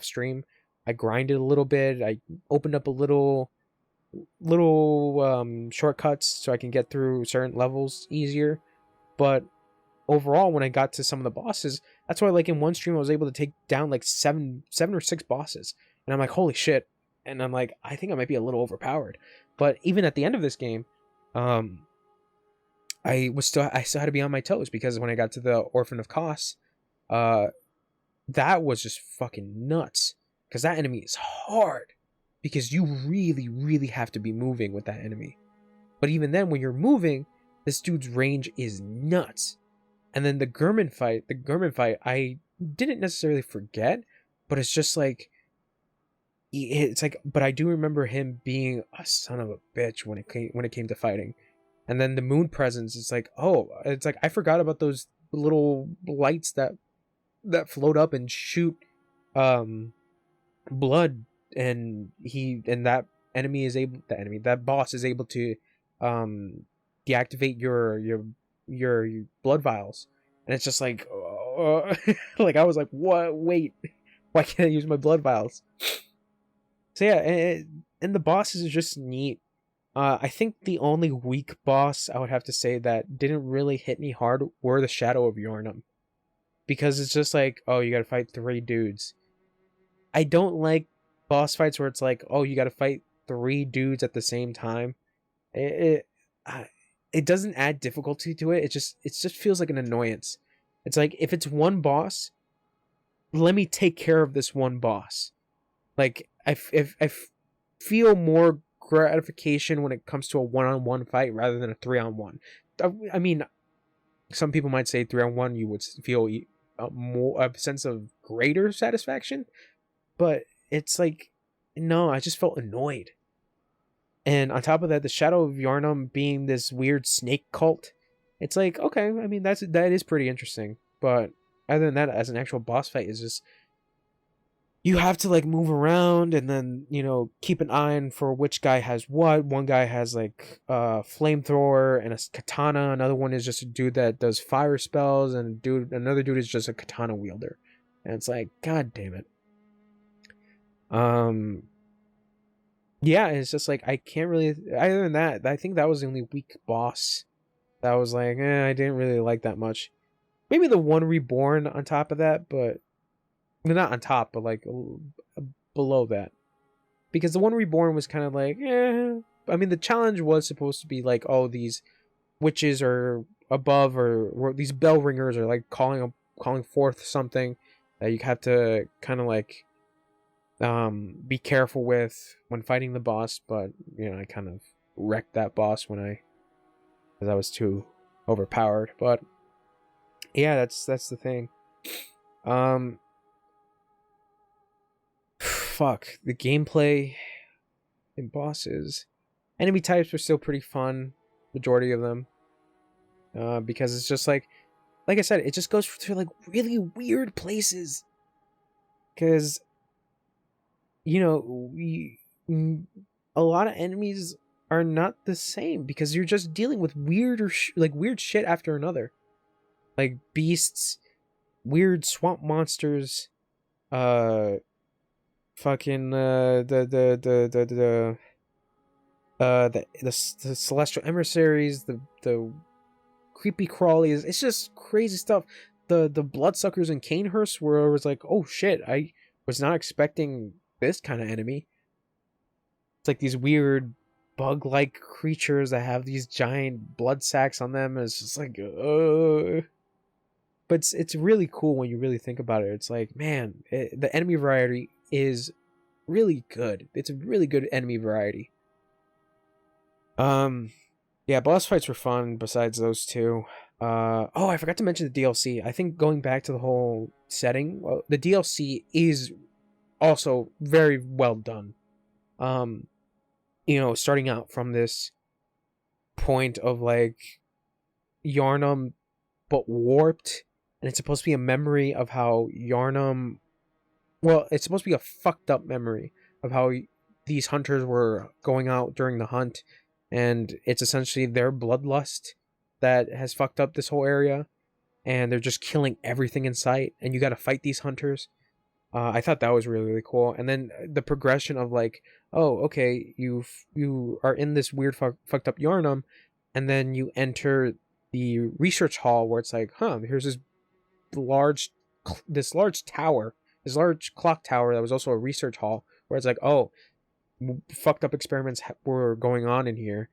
stream. I grinded a little bit. I opened up a little shortcuts so I can get through certain levels easier. But overall, when I got to some of the bosses, that's why like in one stream I was able to take down like seven or six bosses, and I'm like, holy shit. And I'm like, I think I might be a little overpowered. But even at the end of this game, I still had to be on my toes because when I got to the Orphan of Kos, that was just fucking nuts. Because that enemy is hard. Because you really, really have to be moving with that enemy. But even then, when you're moving, this dude's range is nuts. And then the German fight, I didn't necessarily forget, but it's just like, it's like, but I do remember him being a son of a bitch when it came to fighting. And then the moon presence, it's like, oh, it's like I forgot about those little lights that float up and shoot blood, and that boss is able to deactivate your blood vials. And it's just like like I was like, what, wait, why can't I use my blood vials? So yeah, and the bosses is just neat. I think the only weak boss I would have to say that didn't really hit me hard were the Shadow of Yharnam. Because it's just like, oh, you gotta fight 3 dudes. I don't like boss fights where it's like, oh, you gotta fight 3 dudes at the same time. It doesn't add difficulty to it. It just feels like an annoyance. It's like, if it's one boss, let me take care of this one boss. Like, I feel more gratification when it comes to a one-on-one fight rather than a 3-on-1. I mean, some people might say 3-on-1 you would feel a sense of greater satisfaction, but it's like, no, I just felt annoyed. And on top of that, the Shadow of Yharnam being this weird snake cult, it's like, okay, I mean, that is pretty interesting, but other than that, as an actual boss fight, is just, you have to like move around and then, keep an eye on for which guy has what. One guy has like a flamethrower and a katana. Another one is just a dude that does fire spells, and another dude is just a katana wielder. And it's like, god damn it. Yeah, it's just like I can't really. Other than that, I think that was the only weak boss that was like, I didn't really like that much. Maybe the one Reborn on top of that, but not on top, but like below that, because the one Reborn was kind of like, I mean, the challenge was supposed to be like, oh, these witches are above, or these bell ringers are like calling forth something that you have to kind of like be careful with when fighting the boss. But I kind of wrecked that boss because I was too overpowered. But yeah, that's the thing. Fuck, the gameplay and bosses, enemy types were still pretty fun, majority of them, because it's just like I said, it just goes to like really weird places, because a lot of enemies are not the same, because you're just dealing with weird shit after another, like beasts, weird swamp monsters, fucking The celestial emissaries, the creepy crawlies. It's just crazy stuff. The bloodsuckers in Canehurst, where I was like, oh shit, I was not expecting this kind of enemy. It's like these weird bug-like creatures that have these giant blood sacks on them, and it's just like, but it's really cool when you really think about it. It's like, man, the enemy variety is really good. It's a really good enemy variety. Yeah, boss fights were fun besides those two. Oh, I forgot to mention the DLC. I think going back to the whole setting, well, the DLC is also very well done. Starting out from this point of like Yarnum but warped, and it's supposed to be a memory of how Yarnum, well, it's supposed to be a fucked up memory of how these hunters were going out during the hunt, and it's essentially their bloodlust that has fucked up this whole area, and they're just killing everything in sight, and you got to fight these hunters. I thought that was really, really cool. And then the progression of like, oh, okay, you are in this weird fucked up Yarnum, and then you enter the research hall where it's like, here's large large tower, this large clock tower that was also a research hall, where it's like, oh, fucked up experiments were going on in here.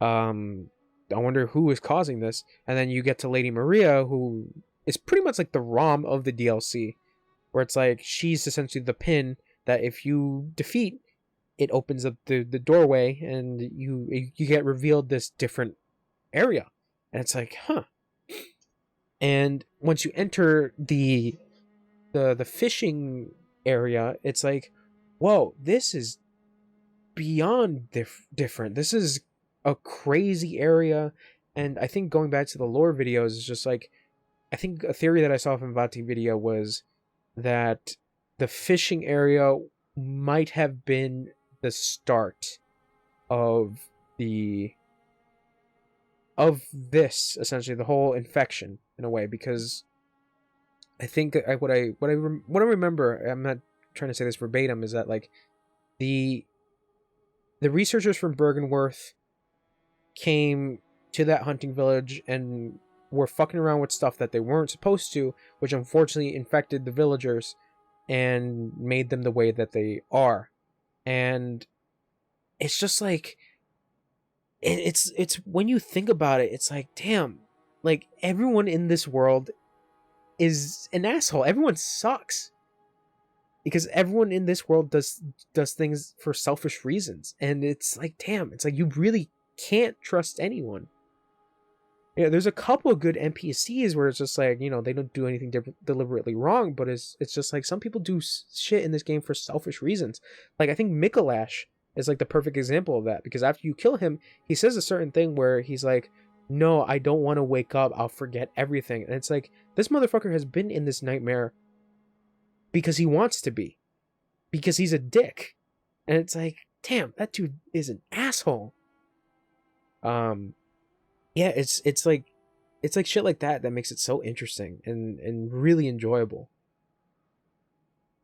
I wonder who is causing this. And then you get to Lady Maria, who is pretty much like the ROM of the DLC, where it's like she's essentially the pin that if you defeat, it opens up the doorway, and you get revealed this different area. And it's like, and once you enter the fishing area, it's like, whoa, this is beyond different. This is a crazy area. And I think going back to the lore videos is just like, I think a theory that I saw from Vati video was that the fishing area might have been the start of this, essentially the whole infection in a way, because I think what I remember, I'm not trying to say this verbatim, is that like the researchers from Bergenworth came to that hunting village and were fucking around with stuff that they weren't supposed to, which unfortunately infected the villagers and made them the way that they are. And it's just like, it's when you think about it, it's like, damn, like everyone in this world is an asshole. Everyone sucks, because everyone in this world does things for selfish reasons. And it's like, damn, it's like you really can't trust anyone. Yeah, there's a couple of good NPCs where it's just like, they don't do anything deliberately wrong, but it's just like some people do shit in this game for selfish reasons. Like, I think Mikolash is like the perfect example of that, because after you kill him, he says a certain thing where he's like, no, I don't want to wake up, I'll forget everything. And it's like, this motherfucker has been in this nightmare because he wants to be, because he's a dick. And it's like, damn, that dude is an asshole. Yeah, it's like shit like that makes it so interesting and really enjoyable.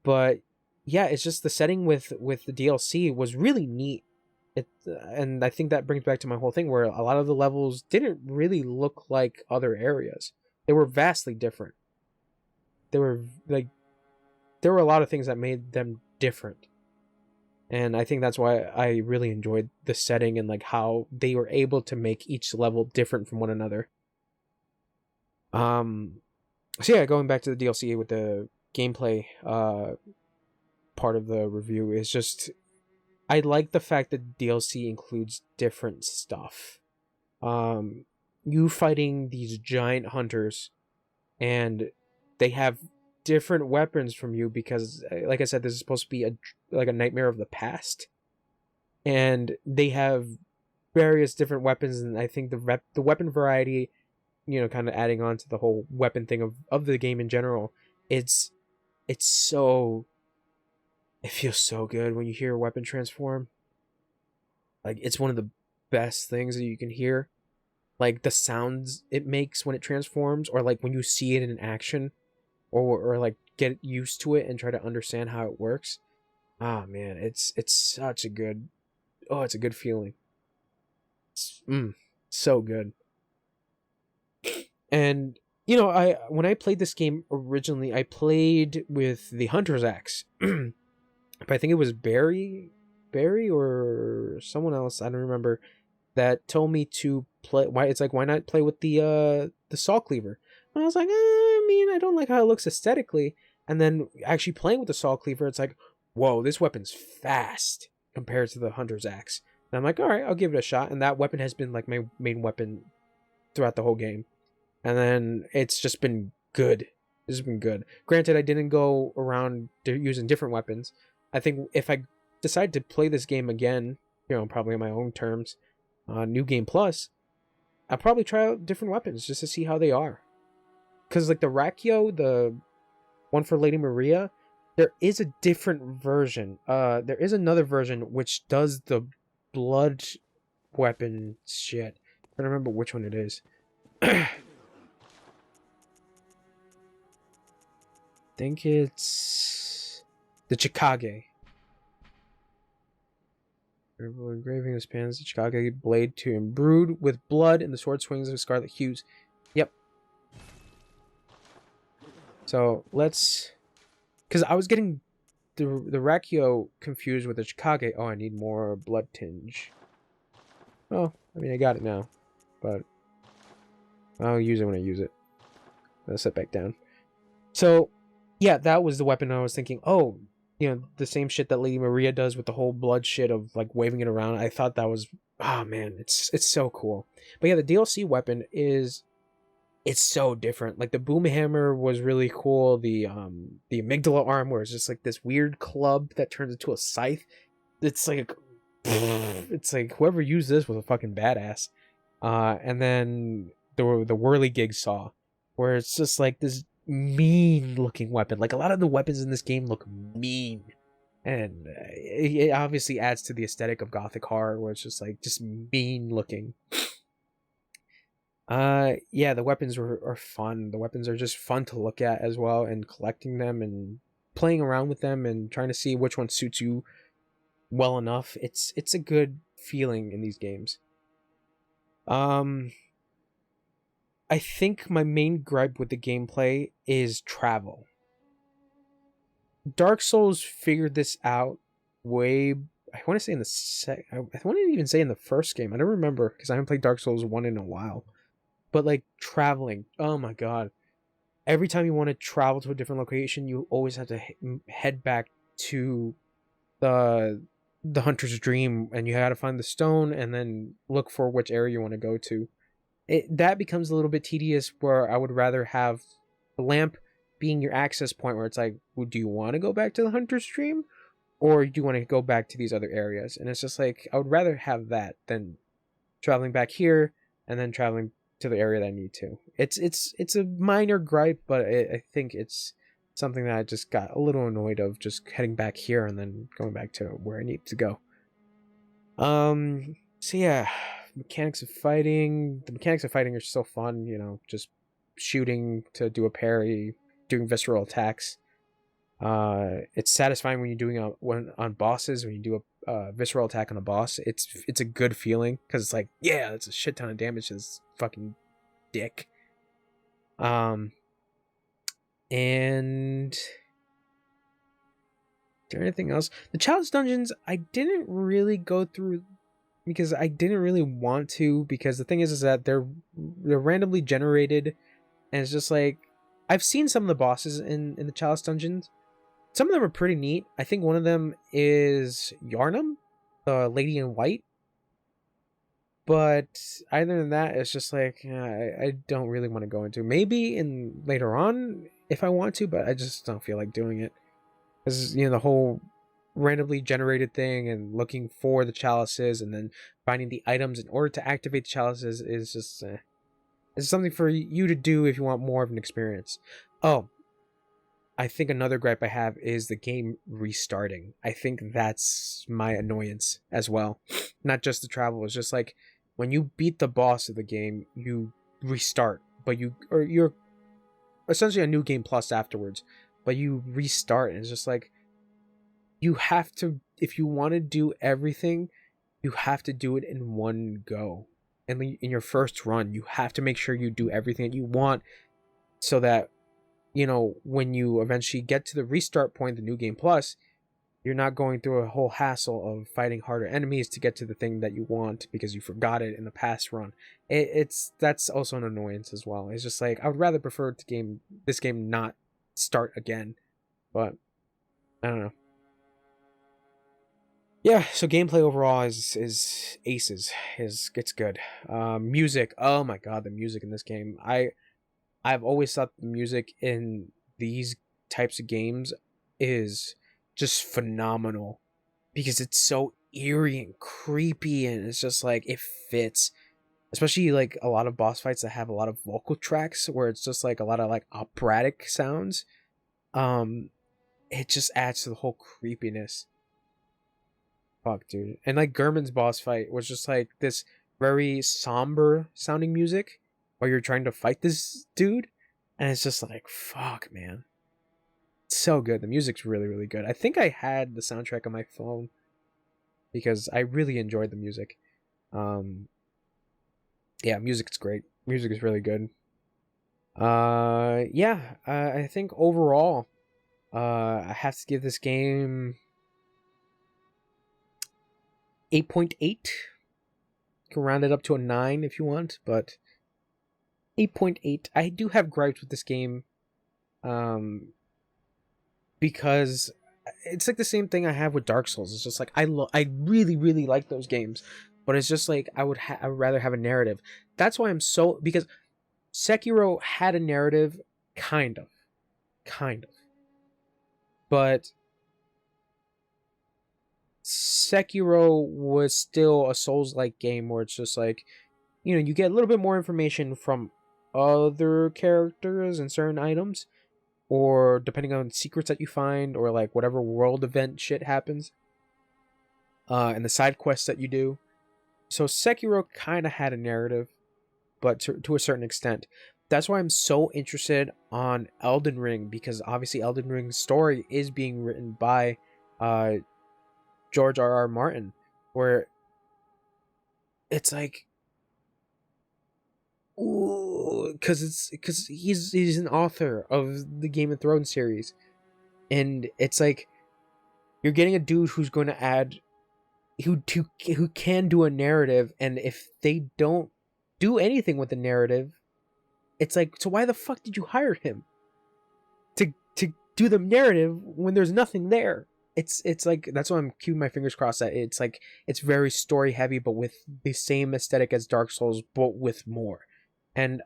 But yeah, it's just the setting with the DLC was really neat. And I think that brings back to my whole thing where a lot of the levels didn't really look like other areas. They were vastly different. There were a lot of things that made them different. And I think that's why I really enjoyed the setting and like how they were able to make each level different from one another. So yeah, going back to the DLC with the gameplay part of the review is just, I like the fact that DLC includes different stuff. You fighting these giant hunters, and they have different weapons from you because, like I said, this is supposed to be a nightmare of the past, and they have various different weapons. And I think the weapon variety, kind of adding on to the whole weapon thing of the game in general, it's so, it feels so good when you hear a weapon transform. Like, it's one of the best things that you can hear, like the sounds it makes when it transforms, or like when you see it in action, or like get used to it and try to understand how it works. Ah, man, it's such a good, it's a good feeling. it's so good. And you know, when I played this game originally, I played with the Hunter's Axe. But I think it was Barry or someone else, I don't remember, that told me to play. Why not play with the saw cleaver? And I was like, I mean, I don't like how it looks aesthetically. And then actually playing with the saw cleaver, it's like, whoa, this weapon's fast compared to the Hunter's Axe. And I'm like, all right, I'll give it a shot. And that weapon has been like my main weapon throughout the whole game. And then it's just been good. It's been good. Granted, I didn't go around using different weapons. I think if I decide to play this game again, you know, probably on my own terms, New Game Plus, I'll probably try out different weapons just to see how they are. Because like the Rachio, the one for Lady Maria, there is a different version. There is another version which does the blood weapon shit. I don't remember which one it is. I think it's the Chikage. Engraving the spans the Chikage blade to embrued with blood and the sword swings of scarlet hues. Yep. So let's, because I was getting the Rachio confused with the Chikage. Oh, I need more blood tinge. Oh, I mean, I got it now, but I'll use it when I use it. I'll set back down. So, yeah, that was the weapon I was thinking, oh, you know, the same shit that Lady Maria does with the whole blood shit of, like, waving it around. I thought that was, oh, man, it's so cool. But yeah, the DLC weapon is, it's so different. Like, the boom hammer was really cool. The amygdala arm, where it's just, like, this weird club that turns into a scythe. It's like, it's like, whoever used this was a fucking badass. And then the whirligig saw, where it's just, like, this mean looking weapon. Like, a lot of the weapons in this game look mean, and it obviously adds to the aesthetic of gothic horror, where it's just like just mean looking. Yeah, the weapons are fun. The weapons are just fun to look at as well, and collecting them and playing around with them and trying to see which one suits you well enough. It's a good feeling in these games. I think my main gripe with the gameplay is travel. Dark Souls figured this out way, I want to say in the I want to even say in the first game. I don't remember because I haven't played Dark Souls 1 in a while. But like traveling, oh my god. Every time you want to travel to a different location, you always have to head back to the Hunter's Dream, and you got to find the stone and then look for which area you want to go to. That becomes a little bit tedious, where I would rather have the lamp being your access point, where it's like, well, do you want to go back to the Hunter's Dream, or do you want to go back to these other areas? And it's just like, I would rather have that than traveling back here and then traveling to the area that I need to. It's a minor gripe, but I think it's something that I just got a little annoyed of, just heading back here and then going back to where I need to go. So yeah, the mechanics of fighting are so fun, you know, just shooting to do a parry, doing visceral attacks. It's satisfying when you're doing on bosses, when you do a visceral attack on a boss. It's a good feeling, because it's like, yeah, it's a shit ton of damage to this fucking dick. And is there anything else? The challenge dungeons, I didn't really go through because I didn't really want to, because the thing is that they're randomly generated, and it's just like, I've seen some of the bosses in the chalice dungeons. Some of them are pretty neat. I think one of them is Yarnum, the lady in white. But other than that, it's just like, I don't really want to go into. Maybe in later on if I want to, but I just don't feel like doing it. Because, you know, the whole randomly generated thing and looking for the chalices and then finding the items in order to activate the chalices is just it's something for you to do if you want more of an experience. Oh, I think another gripe I have is the game restarting. I think that's my annoyance as well. Not just the travel. It's just like, when you beat the boss of the game, you restart, but you're essentially a new game plus afterwards, but you restart, and it's just like, you have to, if you want to do everything, you have to do it in one go. And in your first run, you have to make sure you do everything that you want so that, you know, when you eventually get to the restart point, the New Game Plus, you're not going through a whole hassle of fighting harder enemies to get to the thing that you want because you forgot it in the past run. That's also an annoyance as well. It's just like I would rather prefer this game not start again, but I don't know. Yeah, so gameplay overall is aces. It's good. Music, oh my god, the music in this game. I've always thought the music in these types of games is just phenomenal because it's so eerie and creepy, and it's just like it fits. Especially like a lot of boss fights that have a lot of vocal tracks where it's just like a lot of like operatic sounds. It just adds to the whole creepiness. Fuck, dude. And like Gurman's boss fight was just like this very somber sounding music while you're trying to fight this dude. And it's just like, fuck, man. It's so good. The music's really, really good. I think I had the soundtrack on my phone because I really enjoyed the music. Yeah, music's great. Music is really good. I think overall, I have to give this game 8.8. You can round it up to a 9 if you want, but 8.8. I do have gripes with this game, because it's like the same thing I have with Dark Souls. It's just like I really, really like those games, but it's just like I would rather have a narrative. That's why I'm so, because Sekiro had a narrative, kind of, but Sekiro was still a Souls-like game where it's just like, you know, you get a little bit more information from other characters and certain items, or depending on secrets that you find, or like whatever world event shit happens, and the side quests that you do. So Sekiro kind of had a narrative, but to a certain extent. That's why I'm so interested on Elden Ring, because obviously Elden Ring's story is being written by George R.R. Martin, where it's like, ooh, because he's an author of the Game of Thrones series, and it's like you're getting a dude who's going to add, who can do a narrative, and if they don't do anything with the narrative, it's like, so why the fuck did you hire him to do the narrative when there's nothing there? It's like, that's why I'm keeping my fingers crossed that it's like, it's very story heavy, but with the same aesthetic as Dark Souls, but with more. And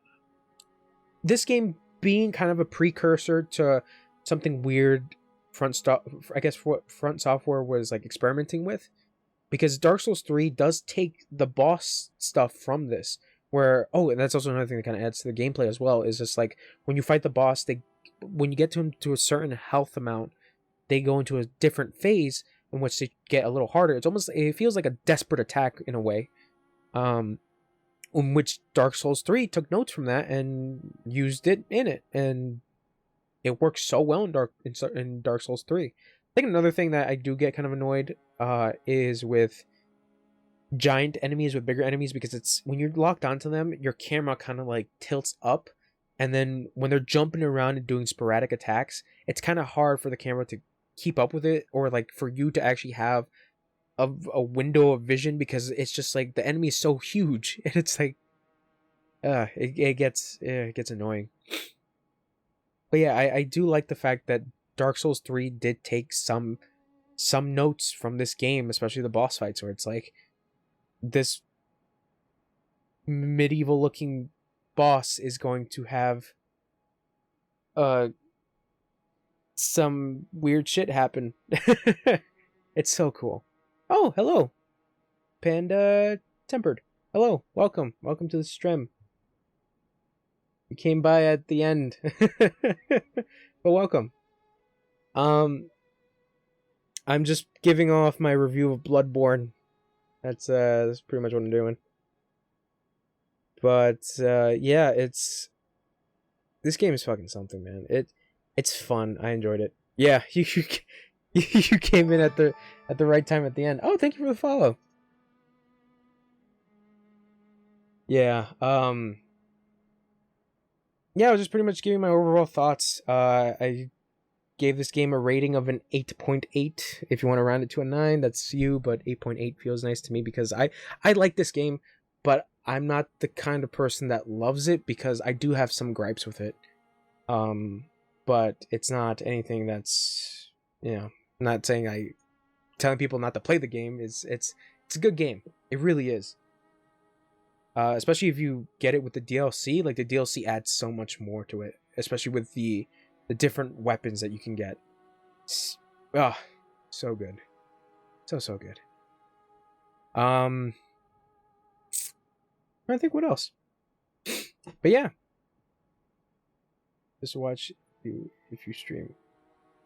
this game being kind of a precursor to something weird I guess what Front Software was like experimenting with, because Dark Souls 3 does take the boss stuff from this, where, oh, and that's also another thing that kind of adds to the gameplay as well, is just like when you fight the boss, when you get to him to a certain health amount, they go into a different phase in which they get a little harder. It feels like a desperate attack in a way, in which Dark Souls 3 took notes from that and used it in it, and it works so well in Dark Souls 3. I think another thing that I do get kind of annoyed is with giant enemies, with bigger enemies, because it's when you're locked onto them, your camera kind of like tilts up, and then when they're jumping around and doing sporadic attacks, it's kind of hard for the camera to keep up with it, or like for you to actually have a window of vision, because it's just like the enemy is so huge, and it's like it gets annoying. But yeah, I do like the fact that Dark Souls 3 did take some notes from this game, especially the boss fights, where it's like this medieval looking boss is going to have some weird shit happen. It's so cool. Oh, hello, Panda Tempered. Hello, welcome to the stream. You came by at the end. But welcome. I'm just giving off my review of Bloodborne. That's pretty much what I'm doing. But yeah, this game is fucking something, man. It's fun. I enjoyed it. Yeah, you came in at the right time at the end. Oh, thank you for the follow. Yeah. Yeah, I was just pretty much giving my overall thoughts. I gave this game a rating of an 8.8. If you want to round it to a 9, that's you, but 8.8 feels nice to me because I like this game, but I'm not the kind of person that loves it because I do have some gripes with it. But it's not anything that's, I'm not saying I telling people not to play the game. It's a good game. It really is. Especially if you get it with the DLC. Like, the DLC adds so much more to it, especially with the different weapons that you can get. Ah, so good. So good. I think what else? But yeah. Just watch you if you stream.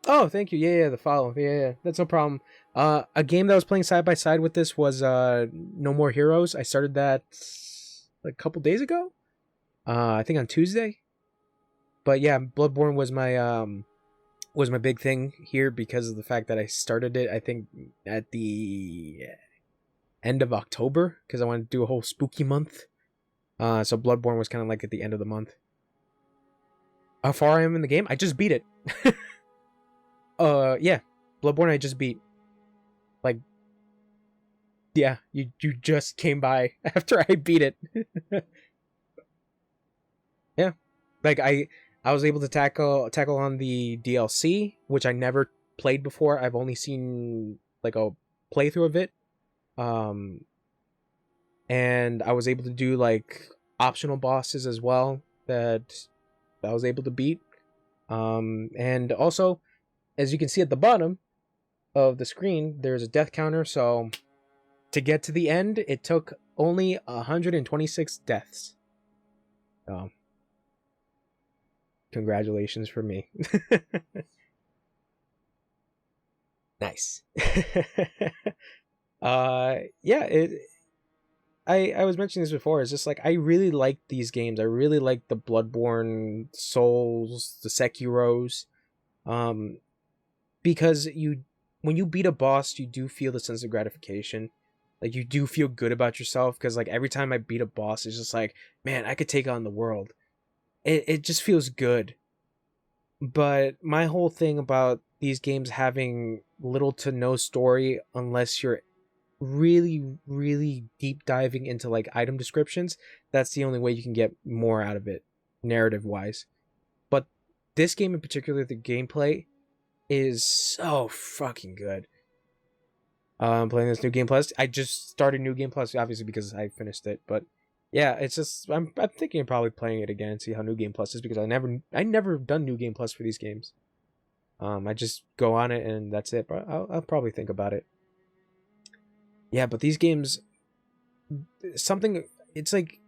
Oh, thank you. Yeah, the follow. Yeah, that's no problem. A game that I was playing side by side with this was No More Heroes. I started that like a couple days ago. I think on Tuesday. But yeah, Bloodborne was my big thing here because of the fact that I started it, I think, at the end of October because I wanted to do a whole spooky month. So Bloodborne was kind of like at the end of the month. How far I am in the game? I just beat it. Yeah, Bloodborne I just beat. Like, yeah, you just came by after I beat it. Yeah, like I was able to tackle on the DLC, which I never played before. I've only seen like a playthrough of it. Um, and I was able to do like optional bosses as well that I was able to beat. And also, as you can see at the bottom of the screen, there's a death counter. So to get to the end, it took only 126 deaths. So congratulations for me. Nice. Yeah, I was mentioning this before. It's just like I really like these games. I really like the Bloodborne, Souls, the Sekiros, because when you beat a boss, you do feel the sense of gratification. Like, you do feel good about yourself because like every time I beat a boss, it's just like, man, I could take on the world. It just feels good. But my whole thing about these games having little to no story unless you're really deep diving into like item descriptions, that's the only way you can get more out of it narrative wise. But this game in particular, the gameplay is so fucking good. I'm playing this New Game Plus. I just started New Game Plus obviously because I finished it, but yeah, it's just I'm thinking of probably playing it again and see how New Game Plus is because I never done New Game Plus for these games. I just go on it and that's it, but I'll probably think about it. Yeah, but these games, something, it's like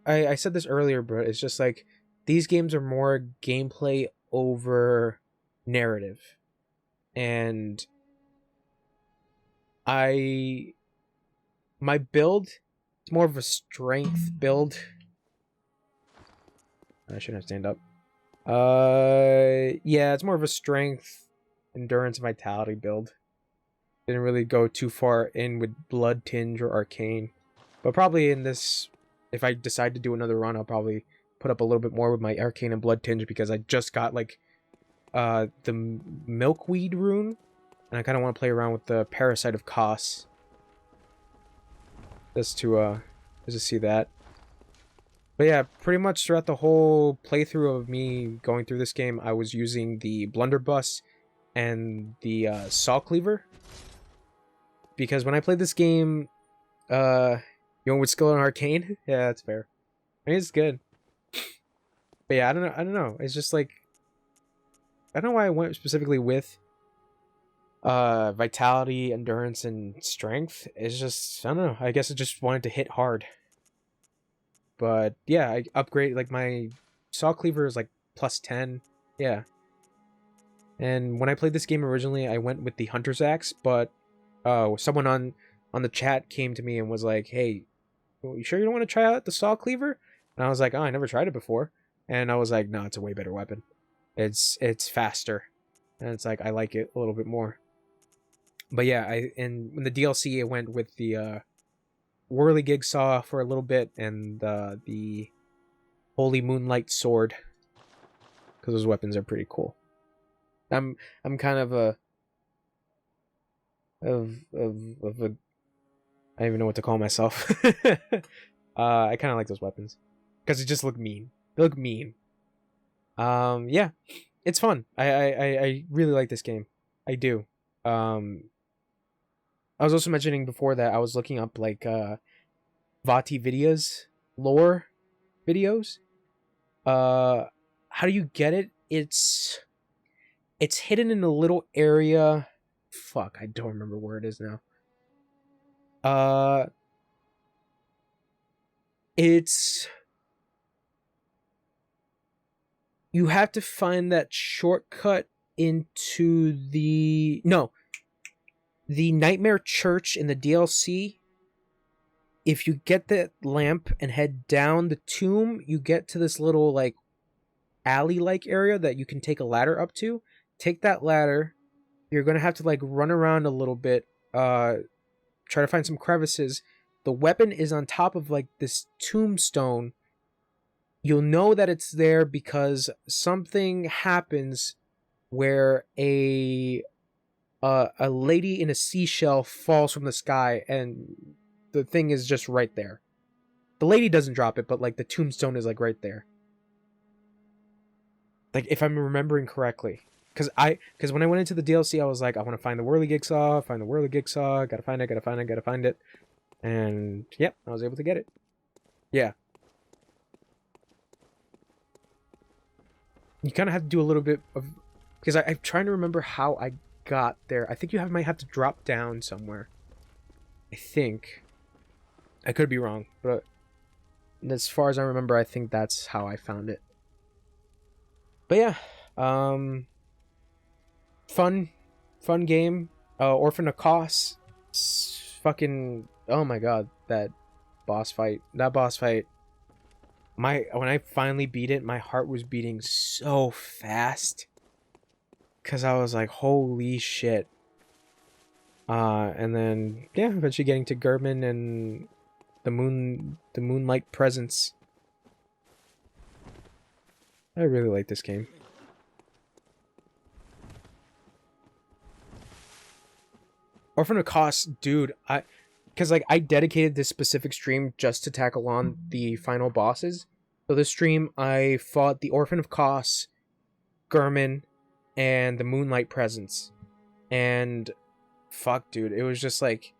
I said this earlier, but it's just like these games are more gameplay over narrative. And my build, it's more of a strength build. I shouldn't have stand up. Yeah, it's more of a strength, endurance, vitality build. Didn't really go too far in with blood tinge or arcane. But probably in this, if I decide to do another run, I'll probably put up a little bit more with my arcane and blood tinge because I just got like the milkweed rune, and I kind of want to play around with the parasite of Kos. Just to see that. But yeah, pretty much throughout the whole playthrough of me going through this game, I was using the blunderbuss and the saw cleaver. Because when I played this game, you went with skill and arcane? Yeah, that's fair. I mean, it's good. But yeah, I don't know. It's just like, I don't know why I went specifically with vitality, endurance, and strength. It's just, I don't know. I guess I just wanted to hit hard. But yeah, I upgraded, like, my saw cleaver is like plus 10. Yeah. And when I played this game originally, I went with the hunter's axe, but someone on the chat came to me and was like, hey, you sure you don't want to try out the saw cleaver? And I was like, oh, I never tried it before. And I was like, no, it's a way better weapon. It's faster. And it's like, I like it a little bit more. But yeah, and when the DLC, it went with the whirligig saw for a little bit, and the holy moonlight sword, because those weapons are pretty cool. I'm kind of a I don't even know what to call myself. I kind of like those weapons because they just look mean. They look mean. Yeah, it's fun. I really like this game. I do. I was also mentioning before that I was looking up like Vati videos, lore videos. How do you get it? It's hidden in a little area. Fuck, I don't remember where it is now. It's you have to find that shortcut into the Nightmare Church in the DLC. If you get that lamp and head down the tomb, you get to this little like alley-like area that you can take a ladder up to. Take that ladder. You're gonna have to like run around a little bit, try to find some crevices. The weapon is on top of like this tombstone. You'll know that it's there because something happens where a lady in a seashell falls from the sky, and the thing is just right there. The lady doesn't drop it, but like the tombstone is like right there. Like if I'm remembering correctly, because when I went into the DLC, I was like, I want to find the whirligig saw, gotta find it, and yep, I was able to get it. Yeah. You kind of have to do a little bit of, because I'm trying to remember how I got there. I think you might have to drop down somewhere. I think. I could be wrong, but as far as I remember, I think that's how I found it. But yeah, fun game. Orphan of Kos, fucking, oh my god, that boss fight. When I finally beat it, my heart was beating so fast. Cause I was like, holy shit. And then yeah, eventually getting to Gurman and the moonlight presence. I really like this game. Orphan of Kos, dude, because like I dedicated this specific stream just to tackle on the final bosses. So this stream I fought the Orphan of Kos, Gurman, and the Moonlight Presence. And fuck, dude, it was just like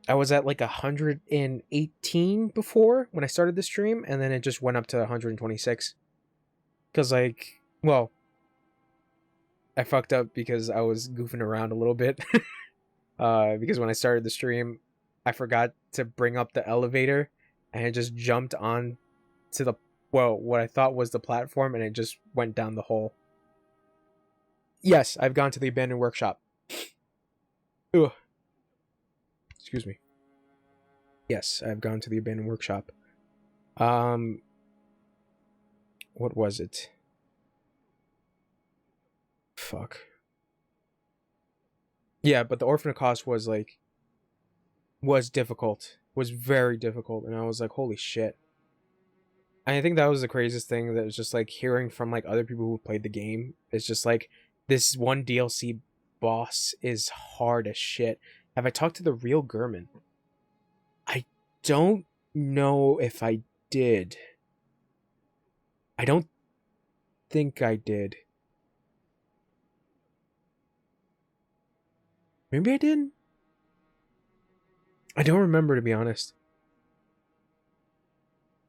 I was at like 118 before when I started the stream, and then it just went up to 126. Cause like, well, I fucked up because I was goofing around a little bit. Because when I started the stream, I forgot to bring up the elevator, and I just jumped on to the, well, what I thought was the platform, and it just went down the hole. Yes, I've gone to the abandoned workshop. Ugh. Excuse me. Yes, I've gone to the abandoned workshop. What was it? Fuck. Yeah, but the Orphan of Kos was like, was difficult. Was very difficult, and I was like, holy shit. And I think that was the craziest thing, that was just like hearing from like other people who played the game. It's just like, this one DLC boss is hard as shit. Have I talked to the real Gurman? I don't know if I did. I don't think I did. Maybe I did? I don't remember, to be honest.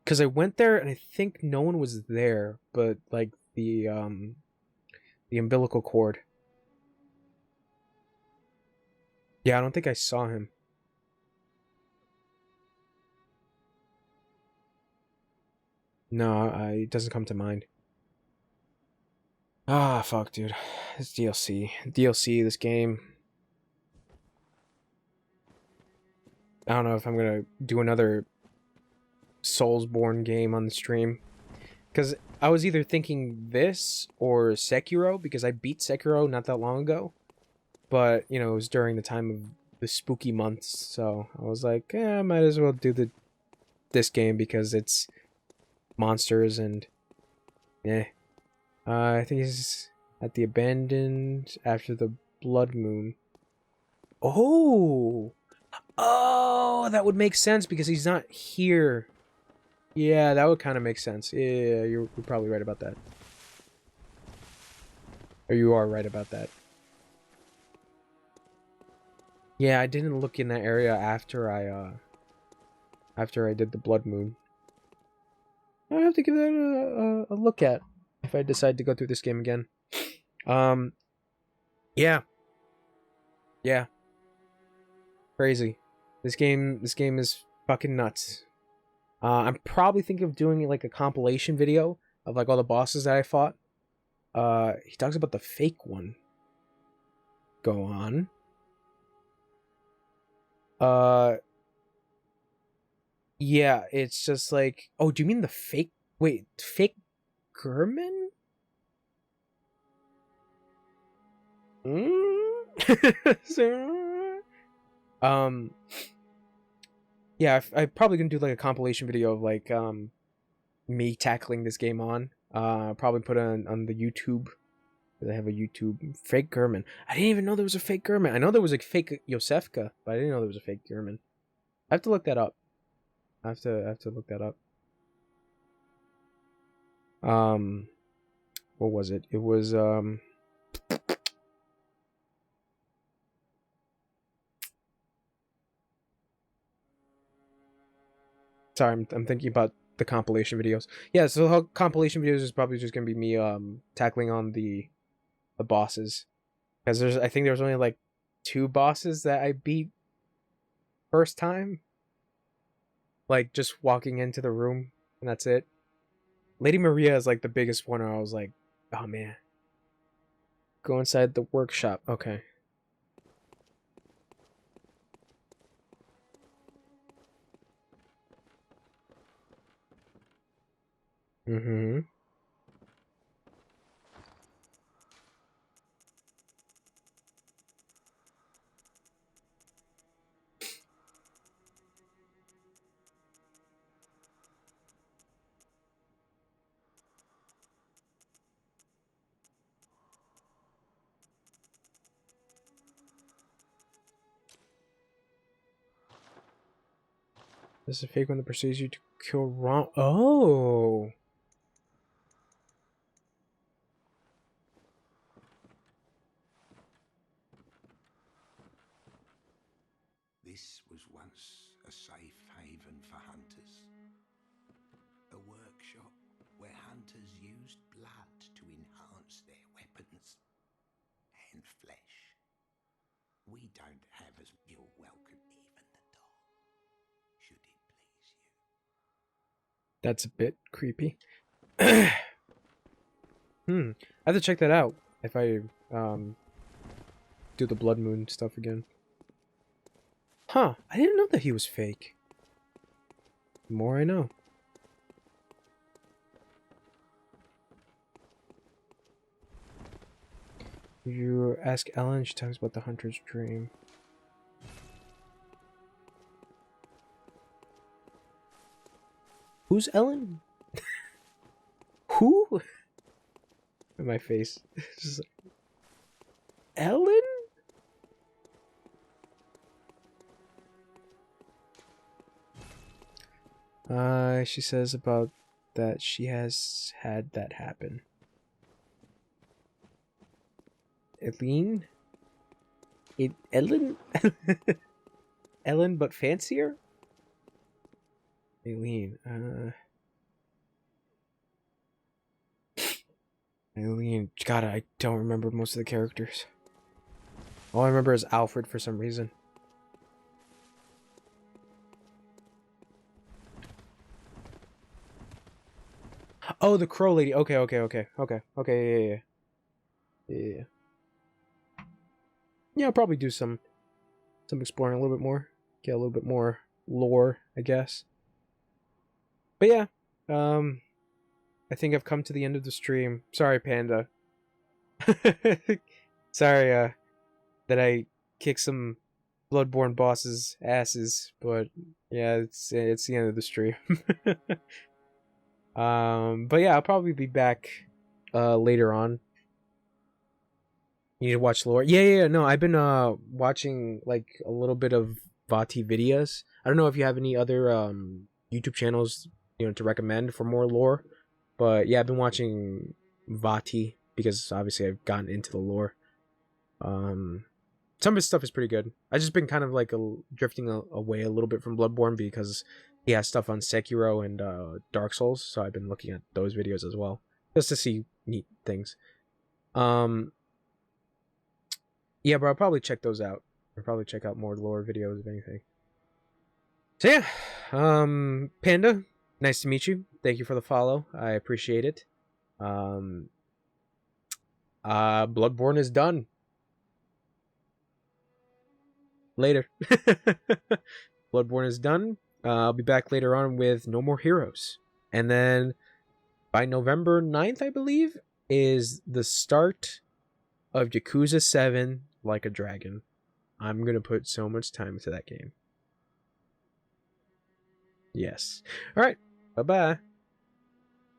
Because I went there and I think no one was there, but like the umbilical cord. Yeah, I don't think I saw him. No, it doesn't come to mind. Ah, fuck, dude. This DLC. DLC, this game. I don't know if I'm gonna do another Soulsborne game on the stream. Because I was either thinking this or Sekiro, because I beat Sekiro not that long ago. But, you know, it was during the time of the spooky months, so I was like, I might as well do this game because it's monsters and I think he's at the abandoned after the blood moon. Oh, that would make sense because he's not here. Yeah, that would kind of make sense. Yeah, you're probably right about that. Or you are right about that. Yeah, I didn't look in that area after I did the blood moon. I'll have to give that a look at if I decide to go through this game again. Yeah. Yeah. Crazy. This game is fucking nuts. I'm probably thinking of doing like a compilation video of like all the bosses that I fought. He talks about the fake one. Go on. Yeah, it's just like, oh, do you mean the fake? Wait, fake German? Yeah, I'm probably gonna do like a compilation video of like me tackling this game on. Probably put it on the YouTube. I have a YouTube fake German. I didn't even know there was a fake German. I know there was a fake Yosefka, but I didn't know there was a fake German. I have to look that up. I have to look that up. What was it? It was sorry, I'm thinking about the compilation videos. Yeah, so how compilation videos is probably just gonna be me tackling on the bosses, because I think there's only like 2 bosses that I beat first time, like just walking into the room, and that's it. Lady Maria is like the biggest one where I was like, oh man, go inside the workshop. Okay. Mm-hmm. This is a fake one that pursues you to kill wrong. Oh. This was once a safe haven for hunters. A workshop where hunters used blood to enhance their weapons and flesh. We don't have as you're welcome, even the dog, should it please you. That's a bit creepy. I have to check that out if I do the blood moon stuff again. Huh, I didn't know that he was fake. The more I know. You ask Ellen, she talks about the hunter's dream. Who's Ellen? Who? In my face. Just like, Ellen? She says about that she has had that happen. Eileen? Ellen? Ellen, but fancier? Eileen, Eileen, God, I don't remember most of the characters. All I remember is Alfred for some reason. Oh, the crow lady. Okay. Yeah. Yeah, I'll probably do some exploring a little bit more. Get a little bit more lore, I guess. But yeah, I think I've come to the end of the stream. Sorry, Panda. Sorry, that I kicked some Bloodborne bosses' asses, but yeah, it's the end of the stream. But yeah, I'll probably be back later on. You need to watch lore. Yeah. No, I've been watching like a little bit of Vati videos. I don't know if you have any other YouTube channels, to recommend for more lore. But yeah, I've been watching Vati because obviously I've gotten into the lore. Some of his stuff is pretty good. I just been kind of like drifting away a little bit from Bloodborne because he has stuff on Sekiro and Dark Souls, so I've been looking at those videos as well just to see neat things. Yeah, but I'll probably check those out. I'll probably check out more lore videos if anything. So yeah, Panda, nice to meet you. Thank you for the follow. I appreciate it. Bloodborne is done. Later. Bloodborne is done. I'll be back later on with No More Heroes. And then by November 9th, I believe, is the start of Yakuza 7 Like a Dragon. I'm going to put so much time into that game. Yes. All right. Bye-bye.